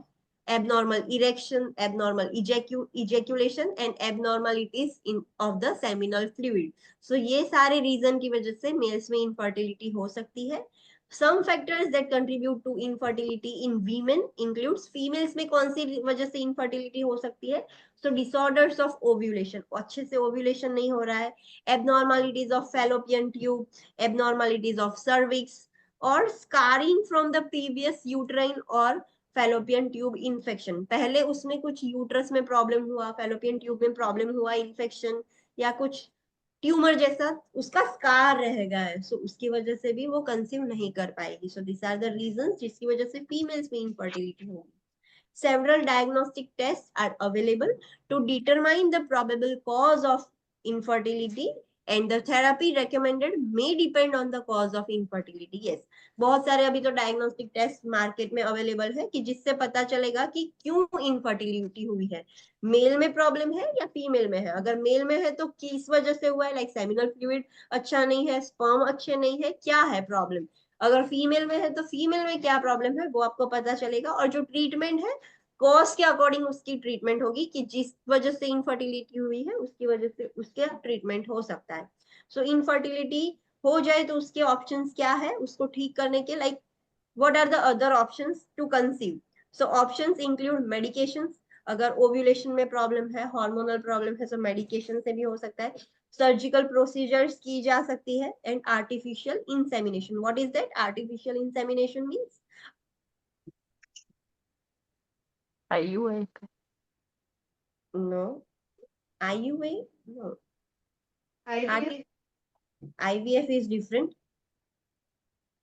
Speaker 1: abnormal erection, abnormal ejaculation and abnormalities of the seminal fluid. So ये सारे reason की वजह से males में infertility हो सकती है। Some factors that contribute to infertility in women includes, females में कौन सी वजह से infertility हो सकती है? So disorders of ovulation, अच्छे से ovulation नहीं हो रहा है, abnormalities of fallopian tube, abnormalities of cervix, or scarring from the previous uterine or fallopian tube infection. पहले उसमें कुछ यूट्रस में प्रॉब्लम हुआ, fallopian tube में प्रॉब्लम हुआ, इन्फेक्शन या कुछ ट्यूमर जैसा उसका स्कार रह गया है, सो उसकी वजह से भी वो कंसीव नहीं कर पाएगी। So this are the reasons जिसकी वजह से फीमेल्स में इनफर्टिलिटी होगी। Several diagnostic tests are available to determine the probable cause of infertility and the therapy recommended may depend on the cause of infertility. Yes, बहुत सारे अभी तो diagnostic test market में अवेलेबल है कि जिससे पता चलेगा कि क्यों इनफर्टिलिटी हुई है, मेल में प्रॉब्लम है या फीमेल में है। अगर मेल में है तो किस वजह से हुआ है, लाइक सेमिनल फ्लूइड अच्छा नहीं है, स्पर्म अच्छे नहीं है, क्या है प्रॉब्लम। अगर फीमेल में है तो फीमेल में क्या प्रॉब्लम है वो आपको पता चलेगा, और जो ट्रीटमेंट है कॉज के अकॉर्डिंग उसकी ट्रीटमेंट होगी कि जिस वजह से इनफर्टिलिटी हुई है उसकी वजह से उसके ट्रीटमेंट हो सकता है। सो इनफर्टिलिटी हो जाए तो उसके ऑप्शंस क्या है उसको ठीक करने के, like what are the other options to conceive. So options include medications, अगर ओव्यूलेशन में प्रॉब्लम है, हार्मोनल प्रॉब्लम है, तो मेडिकेशन से भी हो सकता है। सर्जिकल प्रोसीजर्स की जा सकती है and artificial insemination. What is that? Artificial insemination means
Speaker 2: IUI
Speaker 1: no, IUA no, IVF is different.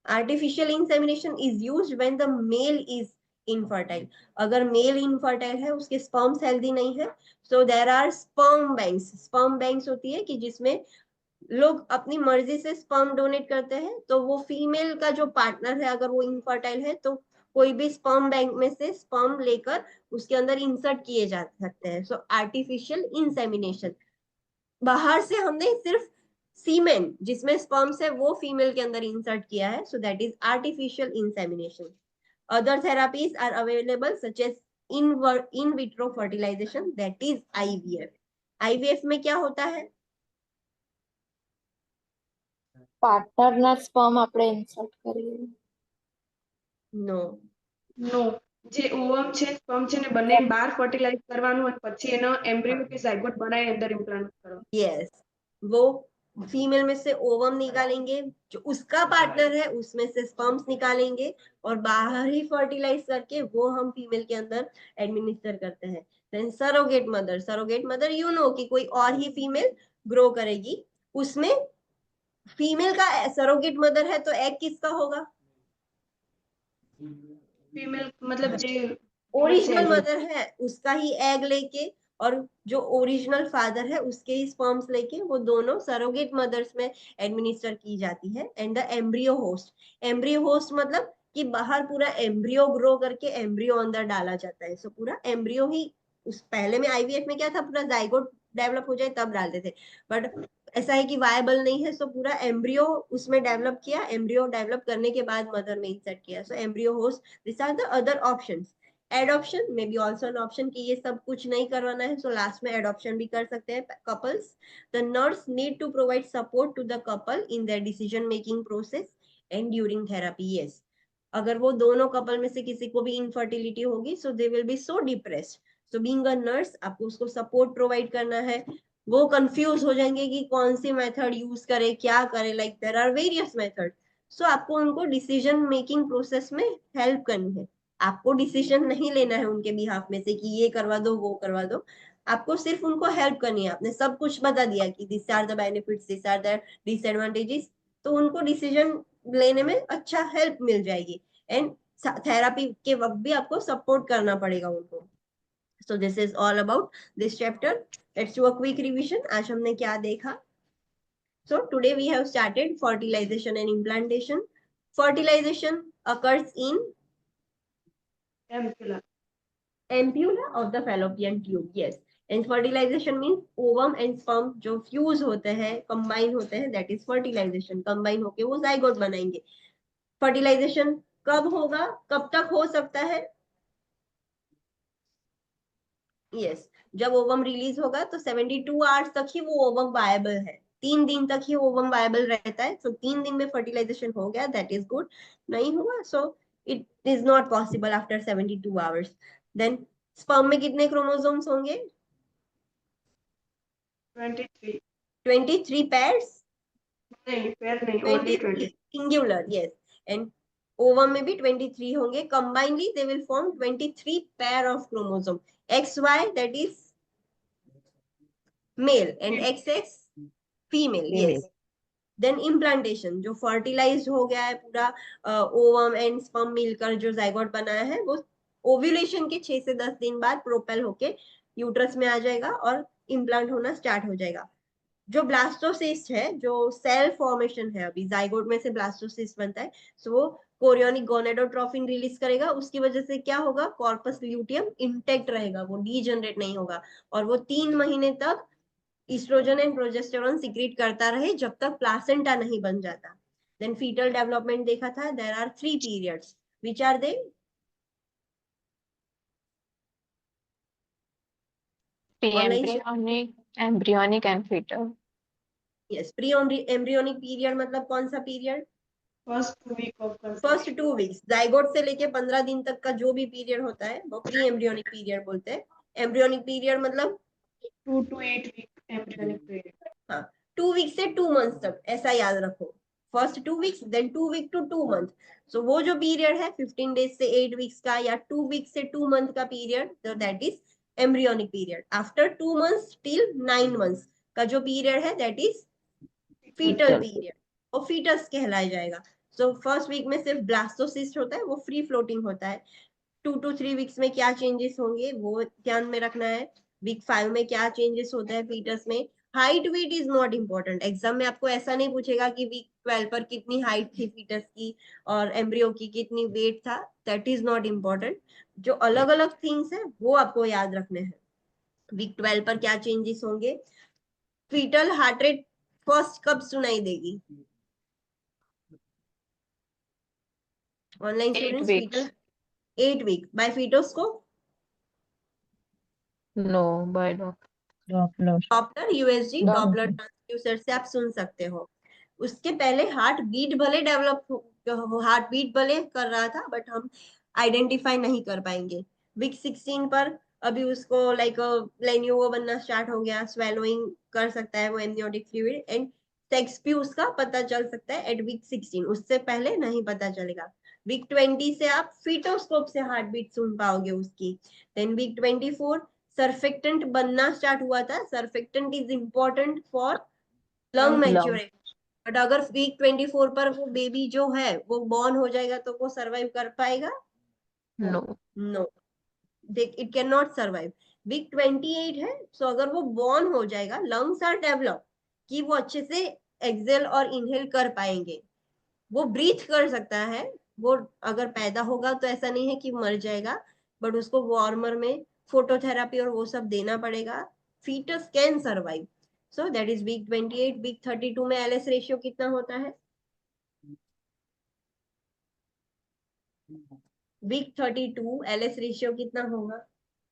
Speaker 1: Artificial insemination is used when the male is infertile. अगर मेल इनफर्टाइल है, उसके स्पर्म्स हेल्दी नहीं है, so there are sperm banks. Sperm banks होती है कि जिसमें लोग अपनी मर्जी से स्पर्म डोनेट करते हैं, तो वो फीमेल का जो पार्टनर है अगर वो इनफर्टाइल है तो कोई भी स्पर्म बैंक में से स्पर्म लेकर उसके अंदर इंसर्ट किए जा सकते हैं। सो आर्टिफिशियल इंसेमिनेशन, बाहर से हमने सिर्फ सीमेन जिसमें स्पर्म्स है वो फीमेल के अंदर इंसर्ट किया है, so that is artificial insemination. Other therapies are available such as in vitro fertilisation, that is IVF। IVF में क्या होता है?
Speaker 5: પાર્ટનરના સ્પર્મ આપણે ઇન્સર્ટ કરીએ.
Speaker 1: नो,
Speaker 3: નો, જે ઓવમ છે, સ્પર્મ છે ને બંને બહાર ફર્ટિલાઇઝ કરવાનું અને પછી એનો એમ્બ્રિયો કે ઝાયગોટ બનાવી અંદર ઇમ્પ્લાન્ટ કરવાનું.
Speaker 1: यस, वो फीमेल में से ओवम निकालेंगे, जो उसका पार्टनर है उसमें से स्पर्म्स निकालेंगे और बाहर ही फर्टिलाइज करके वो हम फीमेल के अंदर एडमिनिस्टर करते हैं। Then surrogate mother you know कि कोई और ही फीमेल ग्रो करेगी, उसमें फीमेल का सरोगेट मदर है तो एग किसका होगा?
Speaker 3: फीमेल मतलब जे
Speaker 1: ओरिजिनल मदर है उसका ही एग लेके और जो ओरिजिनल फादर है उसके ही स्पर्म्स लेके वो दोनों सरोगेट मदर्स में एडमिनिस्टर की जाती है। एंड द एम्ब्रियो होस्ट मतलब कि बाहर पूरा एम्ब्रियो ग्रो करके एम्ब्रियो अंदर डाला जाता है। सो पूरा एम्ब्रियो ही, उस पहले में आईवीएफ में क्या था, पूरा जाइगोट डेवलप हो जाए तब डालते थे, बट ऐसा है कि वायबल नहीं है, सो पूरा एम्ब्रियो उसमें डेवलप किया, एम्ब्रियो डेवलप करने के बाद मदर में इंसर्ट किया। So embryo host, this are the other options. Adoption may be also an option कि ये सब कुछ नहीं करवाना है, सो लास्ट में एडॉप्शन भी कर सकते हैं couples. The nurse need to provide support to the couple in their decision making process and during therapy. Yes, अगर वो दोनों कपल में से किसी को भी इनफर्टिलिटी होगी, so they will be so depressed. So being a nurse आपको उसको सपोर्ट प्रोवाइड करना है। वो कंफ्यूज हो जाएंगे कि कौन सी मेथड यूज करे, क्या करे, like there are various method. So आपको उनको डिसीजन मेकिंग प्रोसेस में हेल्प करनी है। आपको डिसीजन नहीं लेना है उनके बिहाफ में से कि ये करवा दो वो करवा दो, आपको सिर्फ उनको हेल्प करनी है। आपने सब कुछ बता दिया कि this are the benefits, this are the disadvantages, तो उनको डिसीजन लेने में अच्छा हेल्प मिल जाएगी। एंड थेरापी के वक्त भी आपको सपोर्ट करना पड़ेगा उनको। सो this is all about this chapter. Let's do a quick revision. आज हमने क्या देखा? So today we have started fertilization and implantation. Fertilization occurs in ampulla of the fallopian tube. Yes. And fertilization means ovum and sperm जो fuse होते हैं, combine होते हैं, that is fertilization. combine होके वो zygote बनाएंगे। fertilization कब होगा, कब तक हो सकता है? यस, जब ओवम रिलीज होगा तो 72 आवर्स तक ही वो ओवम वायबल है। 3 दिन तक ही ओवम वायबल रहता है। सो 3 दिन में फर्टिलाइजेशन हो गया, दैट इज गुड। नहीं हुआ so it is not possible after 72 hours. Then sperm में कितने क्रोमोसोम्स होंगे?
Speaker 3: 23
Speaker 1: 23 पेयर्स?
Speaker 3: नहीं, पेयर नहीं, only
Speaker 1: 23
Speaker 3: 20।
Speaker 1: Singular. Yes, and ovum में भी 23 होंगे। Combinedly they will form 23 pair of chromosome. XY that is male and XX female. Yes, then implantation, जो fertilise हो गया है पूरा ओवम एंड स्पर्म मिलकर जो जाइगोट बनाया है, वो ओव्यूलेशन के 6 से 10 दिन बाद प्रोपेल होके यूट्रस में आ जाएगा और इम्प्लांट होना स्टार्ट हो जाएगा। जो ब्लास्टोसिस्ट है, जो सेल फॉर्मेशन है, अभी जाइगोट में से ब्लास्टोसिस्ट बनता है, सो वो कोरियोनिक गोनेडोट्रोफिन रिलीज करेगा। उसकी वजह से क्या होगा, कॉर्पस ल्यूटियम इंटेक्ट रहेगा, वो डीजनरेट नहीं होगा और वो 3 महीने तक ईस्ट्रोजन एंड प्रोजेस्टेरोन सिक्रीट करता रहे जब तक प्लासेंटा नहीं बन जाता। देन फीटल डेवलपमेंट देखा था, there are 3 periods, which are they?
Speaker 2: embryonic and fetal.
Speaker 1: Yes, pre embryonic period मतलब कौन सा period?
Speaker 3: First week of
Speaker 1: first 2 weeks, zygote से लेके 15 दिन तक का जो भी पीरियड होता है वो प्री एम्ब्रियोनिक पीरियड बोलते हैं। एम्ब्रियोनिक पीरियड मतलब
Speaker 3: 2 to 8 वीक एम्ब्रियोनिक पीरियड।
Speaker 1: हाँ, 2 वीक से 2 मंथ तक, ऐसा याद रखो। First 2 weeks, then 2 week to 2 month. So वो जो पीरियड है 15 डेज से 8 वीक्स का या 2 वीक से 2 मंथ का पीरियड, तो that is embryonic period. After 2 months till 9 months का जो पीरियड है, दैट इज फीटल पीरियड, और फीटस कहलाया जाएगा। सो फर्स्ट वीक में सिर्फ ब्लास्टोसिस्ट होता है, वो फ्री फ्लोटिंग होता है। 2 to 3 वीक्स में क्या चेंजेस होंगे वो ध्यान में रखना है। वीक 5 में क्या चेंजेस होता है फीटस में। Height weight is not important. Exam में आपको ऐसा नहीं पूछेगा कि वीक 12 पर कितनी हाइट थी फीटस की और एम्ब्रियो की कितनी वेट था, दैट इज नॉट इम्पोर्टेंट। जो अलग अलग थिंग्स है वो आपको याद रखने हैं। वीक 12 पर क्या चेंजेस होंगे, फीटल हार्ट रेट फर्स्ट कब सुनाई देगी? Online
Speaker 2: 8
Speaker 1: students,
Speaker 2: weeks.
Speaker 1: Foetal 8 week by foetoscope,
Speaker 2: No, by Doppler.
Speaker 1: Doppler USG,
Speaker 2: Doppler.
Speaker 1: Doppler transducer से आप सुन सकते हो। उसके पहले हार्ट बीट भले हार्ट बीट भले कर रहा था, बट हम आइडेंटिफाई नहीं कर पाएंगे। वीक 16 पर अभी उसको लाइक लेन्यूवो बनना स्टार्ट हो गया, स्वेलोइंग कर सकता है वो एमनियोटिक फ्लूइड। एंड सेक्स भी उसका पता चल सकता है एट वीक 16, उससे पहले नहीं पता चलेगा। वीक 20 से आप फीटोस्कोप से हार्ट बीट सुन पाओगे उसकी। देन वीक 24 सर्फेक्टेंट बनना स्टार्ट हुआ था। Surfactant is important for lung maturity, but अगर वीक 24 पर वो बेबी जो है वो बॉर्न हो जाएगा तो वो सर्वाइव कर पाएगा?
Speaker 2: No.
Speaker 1: No, it can not survive. Week 28 है, सो अगर वो बॉर्न हो जाएगा, लंग्स आर डेवलप कि वो अच्छे से एक्सेल और इनहेल कर पाएंगे, वो ब्रीथ कर सकता है। वो अगर पैदा होगा तो ऐसा नहीं है कि मर जाएगा, बट उसको वार्मर में फोटोथेरापी और वो सब देना पड़ेगा। Fetus can survive, so that is week 28। Week 32 में एलएस रेशियो कितना होता है? वीक 32 एलएस रेशियो कितना होगा?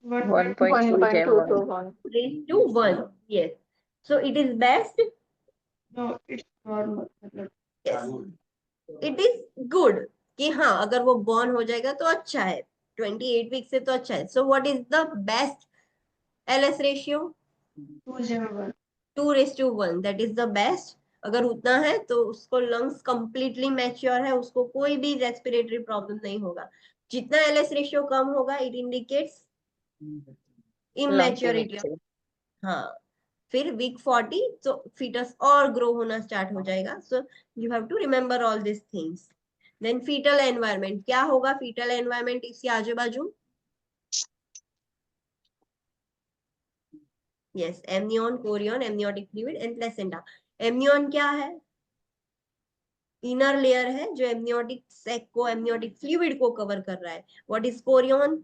Speaker 2: 1.2
Speaker 5: 1.2 to
Speaker 2: 1.
Speaker 5: 1.
Speaker 1: Raised to 1, yes. So it is best,
Speaker 3: no it's normal मतलब
Speaker 1: yes, it is good कि हाँ अगर वो बॉर्न हो जाएगा तो अच्छा है, 28 वीक से तो अच्छा है। So what is the best LS ratio?
Speaker 3: 2:1.
Speaker 1: 2:1, that is the best. अगर उतना है तो उसको लंग्स कंप्लीटली मैच्योर है, उसको कोई भी रेस्पिरेटरी प्रॉब्लम नहीं होगा। जितना एलएस रेशियो कम होगा, it indicates
Speaker 2: Lung
Speaker 1: immaturity.
Speaker 2: immature.
Speaker 1: हाँ, फिर वीक 40 तो फीटस और ग्रो होना स्टार्ट हो जाएगा। So you have to remember all this things. Then fetal environment क्या होगा? फीटल एनवायरनमेंट इसके आजू बाजू, yes, amnion, chorion, amniotic fluid and placenta. Amnion क्या है? इनर लेयर है जो एमनियोटिक सैक को, एमनियोटिक फ्लूइड को कवर कर रहा है। What is chorion?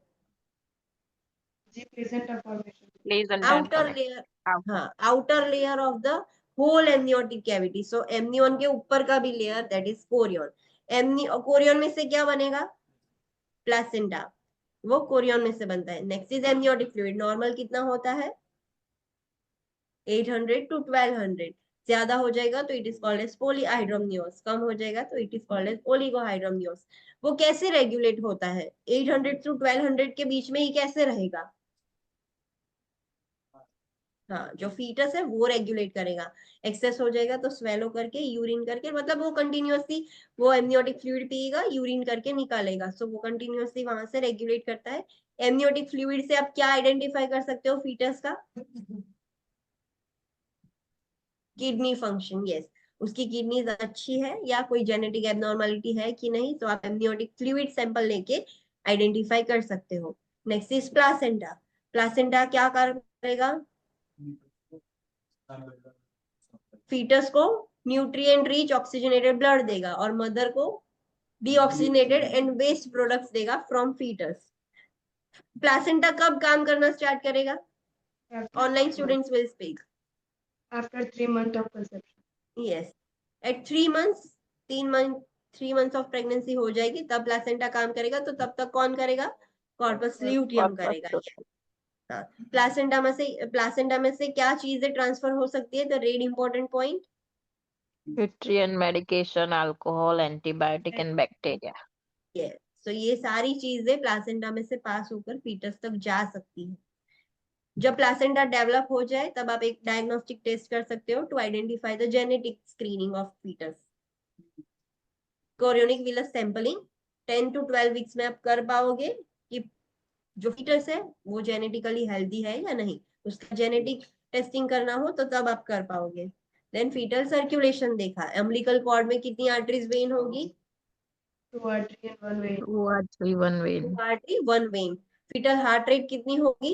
Speaker 3: जी placenta formation.
Speaker 2: Please and
Speaker 1: outer
Speaker 2: connect.
Speaker 1: Layer,
Speaker 2: Out.
Speaker 1: हाँ, outer layer of the whole amniotic cavity. So amnion के ऊपर का भी लेयर, दैट इज कोरियन। एमनी कोरियन में से क्या बनेगा? प्लेसेंटा, वो कोरियन में से बनता है। Next is amniotic fluid. Normal कितना होता है? 800 to 1200। ज्यादा हो जाएगा तो इट इज कॉल्ड एज पॉलीहाइड्रोमनियोस, कम हो जाएगा तो इट इज कॉल्ड एज ओलिगोहाइड्रोमनियोस। वो कैसे रेगुलेट होता है? 800 to 1200 के बीच में ही कैसे रहेगा? हाँ, जो फीटस है वो रेगुलेट करेगा। एक्सेस हो जाएगा तो स्वेलो करके, यूरिन करके, मतलब वो कंटिन्यूअसली वो एमनियोटिक फ्लूइड पिएगा, यूरिन करके निकालेगा। सो वो कंटिन्यूअसली वहां से रेगुलेट करता है। एमनियोटिक फ्लूइड से आप क्या आइडेंटिफाई कर सकते हो फीटस का? किडनी फंक्शन, यस, उसकी किडनीज अच्छी है या कोई जेनेटिक एबनॉर्मलिटी है कि नहीं, तो आप एमनियोटिक फ्लूइड सैंपल लेके आइडेंटिफाई कर सकते हो। Next is placenta. प्लासेंटा क्या करेगा? फीटस को न्यूट्रिएंट रिच ऑक्सीजनेटेड ब्लड देगा और मदर को डीऑक्सीजनेटेड एंड वेस्ट प्रोडक्ट्स देगा फ्रॉम फीटस। प्लासेंटा कब काम करना स्टार्ट करेगा? Online students will speak.
Speaker 3: After 3 months of conception.
Speaker 1: यस, at 3 months, 3 month, 3 months of pregnancy हो जाएगी तब प्लासेंटा काम करेगा। तो तब तक कौन करेगा? कॉर्पस ल्यूटियम करेगा। हाँ, प्लासेंटा में से क्या चीजें ट्रांसफर हो सकती है? The red important point,
Speaker 2: Nutrient, medication, alcohol, antibiotic and bacteria.
Speaker 1: ये सो ये सारी चीजें प्लासेंटा में से पास होकर फीटस तक जा सकती है। जब प्लासेंटा डेवलप हो जाए तब आप एक डायग्नोस्टिक टेस्ट कर सकते हो to identify the genetic screening of fetus. Chorionic villus sampling 10 to 12 weeks में आप कर पाओगे कि जो फीटस है वो जेनेटिकली हेल्दी है या नहीं। उसका जेनेटिक टेस्टिंग करना हो तो तब आप कर पाओगे। देन फीटल सर्कुलेशन देखा, अम्बिलिकल कॉर्ड में कितनी आर्टरीज वेन होगी?
Speaker 3: 2 artery and 1 vein.
Speaker 2: 2 artery, 1 vein.
Speaker 1: 2 artery 1 vein. Fetal heart rate कितनी होगी?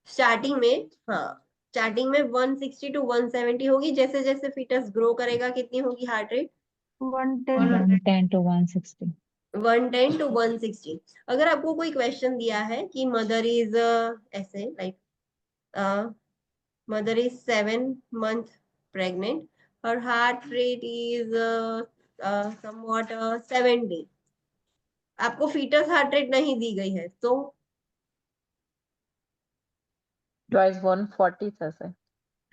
Speaker 1: स्टार्टिंग में हाँ, स्टार्टिंग में 160 to 170 होगी। जैसे जैसे फीटस ग्रो करेगा कितनी होगी हार्ट रेट?
Speaker 8: 110 to 160.
Speaker 1: 110 to 160। अगर आपको कोई क्वेश्चन दिया है कि मदर इज ऐसे like mother is 7 month pregnant, her heart rate is somewhat 70, आपको फीटस हार्ट रेट नहीं दी गई है तो
Speaker 2: Twice 140 थैसे.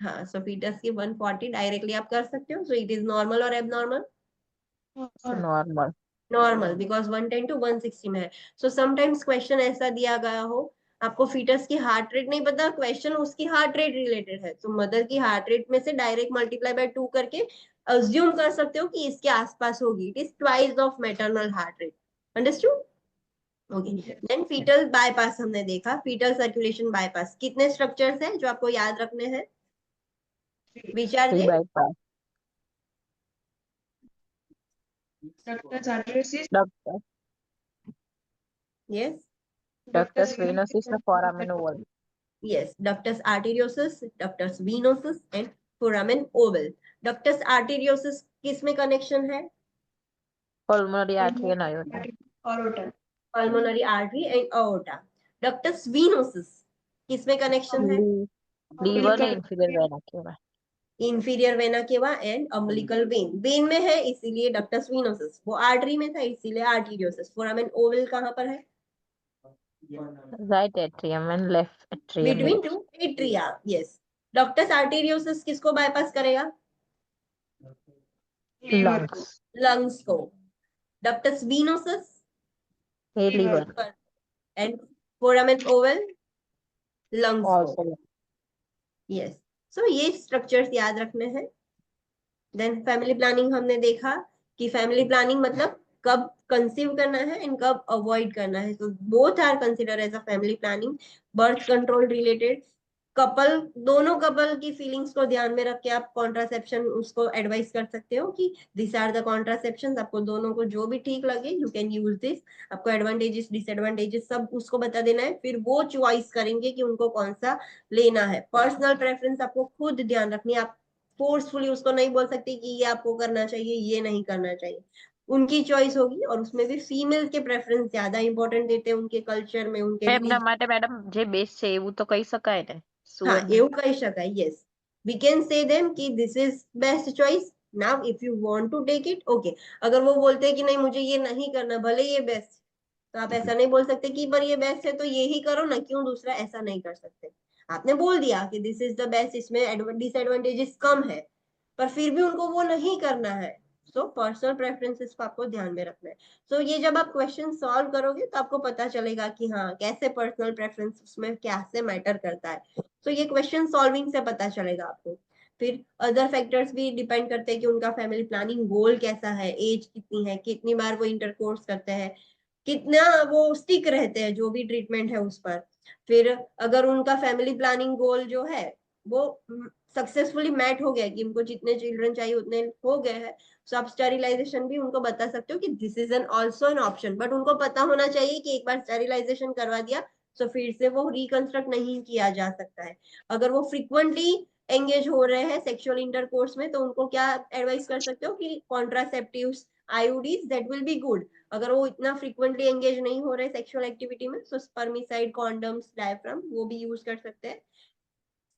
Speaker 1: हाँ, सो फीटस की 140 डायरेक्टली आप कर सकते हो। सो इट इज नॉर्मल और abnormal?
Speaker 2: So normal.
Speaker 1: Normal, because 110 to 160 में है। सो समटाइम्स क्वेश्चन ऐसा दिया गया हो, आपको फीटस की हार्ट रेट नहीं पता, क्वेश्चन उसकी हार्ट रेट रिलेटेड है, तो मदर की हार्ट रेट में से डायरेक्ट मल्टीप्लाई बाय 2 करके अज्यूम कर सकते हो कि इसके आसपास होगी। It is twice of maternal heart rate. Understood? Okay. Then foetal bypass हमने देखा, फीटल सर्कुलेशन बाईपास। कितने स्ट्रक्चर्स हैं जो आपको याद रखने हैं? विचार
Speaker 2: थ्री
Speaker 1: दे।
Speaker 2: Bypass.
Speaker 3: Ductus arteriosus,
Speaker 2: ductus
Speaker 1: yes,
Speaker 2: ductus venosus और foramen oval.
Speaker 1: yes, ductus arteriosus, ductus venosus and foramen oval. ductus arteriosus किस में कनेक्शन है?
Speaker 2: pulmonary artery and aorta.
Speaker 3: aorta,
Speaker 1: pulmonary artery and aorta. ductus venosus किस में connection है?
Speaker 2: Liver ने inferior vena केवा।
Speaker 1: inferior vena cava and umbilical vein. vein में है इसीलिए ductus venosus, वो artery में था इसीलिए arteriosus. foramen oval कहाँ पर है?
Speaker 2: Right atrium and left atrium
Speaker 1: between two atria. yes. ductus arteriosus किसको बाईपास करेगा?
Speaker 2: लंग्स।
Speaker 1: lungs को. ductus venosus
Speaker 2: हे liver
Speaker 1: and foramen oval lungs को.
Speaker 2: ऑल्सो।
Speaker 1: yes. so ये स्ट्रक्चर्स याद रखने हैं। देन फैमिली प्लानिंग हमने देखा कि फैमिली प्लानिंग मतलब कब कंसीव करना है एंड कब अवॉइड करना है। तो both are consider as a family planning. Birth control related, couple, दोनों कपल की फीलिंग्स को ध्यान में रख के आप कॉन्ट्रासेप्शन उसको एडवाइस कर सकते हो कि दिस आर द कॉन्ट्रासेप्शन। आपको दोनों को जो भी ठीक लगे यू कैन यूज दिस। आपको एडवांटेजेस डिसएडवांटेजेस सब उसको बता देना है, फिर वो चॉइस करेंगे कि उनको कौन सा लेना है। पर्सनल प्रेफरेंस आपको खुद ध्यान रखनी है। आप फोर्सफुली उसको नहीं बोल सकते कि ये आपको करना चाहिए, ये नहीं करना चाहिए। उनकी चॉइस होगी, और उसमें भी फीमेल के प्रेफरेंस ज्यादा इंपॉर्टेंट देते हैं उनके कल्चर में, उनके
Speaker 2: એમના માટે મેડમ જે બેસ્ટ છે એવું તો કહી શકાય ને?
Speaker 1: हाँ,
Speaker 2: સુવર્ણ
Speaker 1: એવું કહી શકાય. yes, we can say them कि this is best choice. now if you want to take it, okay. अगर वो बोलते हैं कि नहीं मुझे ये नहीं करना भले ये बेस्ट, तो आप ऐसा नहीं बोल सकते कि पर ये बेस्ट है तो ये ही करो ना, क्यों दूसरा, ऐसा नहीं कर सकते। आपने बोल दिया कि दिस इज द बेस्ट, इसमें डिसएडवांटेजेस कम है, पर फिर भी उनको वो नहीं करना है। सो पर्सनल प्रेफरेंसेस को आपको ध्यान में रखना है। सो ये जब आप क्वेश्चन सॉल्व करोगे तो आपको पता चलेगा कि हाँ कैसे पर्सनल प्रेफरेंस उसमें कैसे मैटर करता है। तो ये क्वेश्चन सॉल्विंग से पता चलेगा आपको। फिर अदर फैक्टर्स भी डिपेंड करते हैं कि उनका फैमिली प्लानिंग गोल कैसा है, एज कितनी है, कितनी बार वो इंटरकोर्स करते हैं, कितना वो स्टिक रहते हैं जो भी ट्रीटमेंट है उस पर। फिर अगर उनका फैमिली प्लानिंग गोल जो है वो सक्सेसफुली मैट हो गया कि उनको जितने चिल्ड्रन चाहिए उतने हो गए हैं, सो आप स्टेरिलाइजेशन भी उनको बता सकते हो कि this is an also an option. But उनको पता होना चाहिए कि एक बार स्टेरिलाइजेशन करवा दिया तो फिर से वो रिकंस्ट्रक्ट नहीं किया जा सकता है। अगर वो फ्रिक्वेंटली एंगेज हो रहे हैं सेक्सुअल इंटरकोर्स में, तो उनको क्या एडवाइस कर सकते हो कि contraceptives, IUDs, that will be good. अगर वो इतना फ्रिक्वेंटली एंगेज नहीं हो रहे सेक्सुअल एक्टिविटी में, तो स्पर्मिसाइड, कॉन्डम्स, डायफ्राम वो भी यूज कर सकते हैं।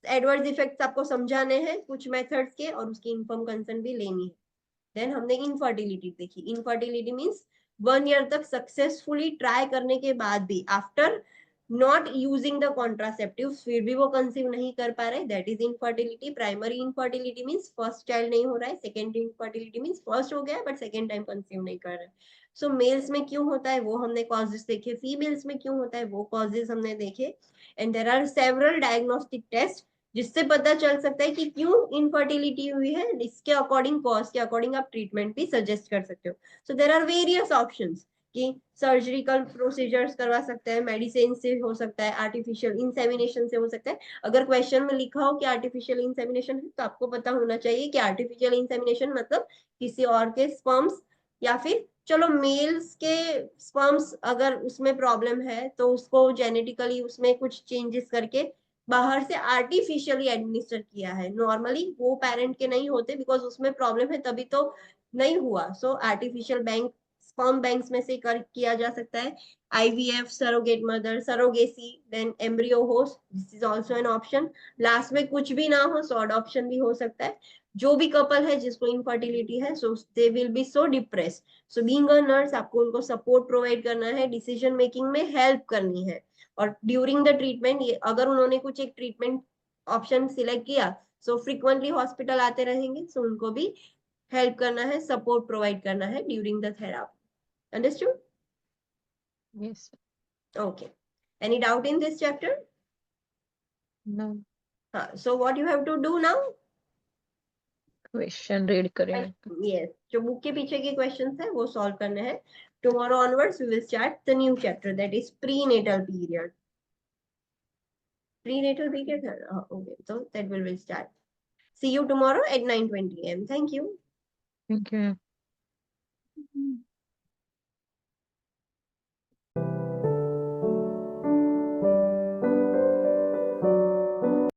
Speaker 1: एडवर्स इफेक्ट्स आपको समझाने हैं कुछ मेथड्स के, और उसकी इन्फॉर्म कंसेंट भी लेनी है। देन हमने इनफर्टिलिटी देखी। इनफर्टिलिटी मीन्स 1 ईयर तक सक्सेसफुली ट्राई करने के बाद भी after not using the contraceptive फिर भी वो कंसीव नहीं कर पा रहे, that is infertility. Primary infertility means first child नहीं हो रहा है। सेकेंडरी इनफर्टिलिटी मीन्स फर्स्ट हो गया है बट सेकेंड टाइम कंसीव नहीं कर रहे। सो मेल्स में क्यों होता है वो हमने कॉजेस देखे, फीमेल्स में क्यों होता है वो कॉजेस हमने देखे। And there are several diagnostic test जिससे पता चल सकता है कि क्यों इनफर्टिलिटी हुई है। इसके अकॉर्डिंग, कॉज के अकॉर्डिंग आप ट्रीटमेंट भी सजेस्ट कर सकते हो। So there are various options कि सर्जिकल प्रोसीजर्स करवा सकते हैं, मेडिसिन से हो सकता है, आर्टिफिशियल इंसेमिनेशन से हो सकता है। अगर क्वेश्चन में लिखा हो कि आर्टिफिशियल इंसेमिनेशन है तो आपको पता होना चाहिए कि आर्टिफिशियल इंसेमिनेशन मतलब किसी और के स्पर्म्स, या फिर चलो मेल्स के स्पर्म्स अगर उसमें प्रॉब्लम है तो उसको जेनेटिकली उसमें कुछ चेंजेस करके बाहर से आर्टिफिशियली एडमिनिस्टर किया है। नॉर्मली वो पेरेंट के नहीं होते बिकॉज उसमें प्रॉब्लम है तभी तो नहीं हुआ। So artificial bank, sperm banks में से किया जा सकता है। IVF, surrogate mother, surrogacy, then embryo host, this is also an option. Last में कुछ भी ना हो सो अडॉप्शन भी हो सकता है। जो भी कपल है जिसको इनफर्टिलिटी है so they will be so depressed. So being a nurse आपको उनको सपोर्ट प्रोवाइड करना है, डिसीजन मेकिंग में हेल्प करनी है। और ड्यूरिंग द ट्रीटमेंट अगर उन्होंने कुछ एक ट्रीटमेंट ऑप्शन सिलेक्ट किया सो फ्रिक्वेंटली हॉस्पिटल आते रहेंगे, सो उनको भी हेल्प करना है, सपोर्ट प्रोवाइड करना है during the therapy. Understood?
Speaker 2: Yes.
Speaker 1: Okay. Any doubt in this chapter?
Speaker 2: No.
Speaker 1: So what you have to do now?
Speaker 2: Question read करेंगे.
Speaker 1: Yes, जो बुक के पीछे के क्वेश्चंस है वो सॉल्व करने हैं. Tomorrow onwards we will start the new chapter, that is prenatal period. Prenatal period. Okay, so that will start. See you tomorrow at 9:20 AM. Thank you.
Speaker 2: Thank you.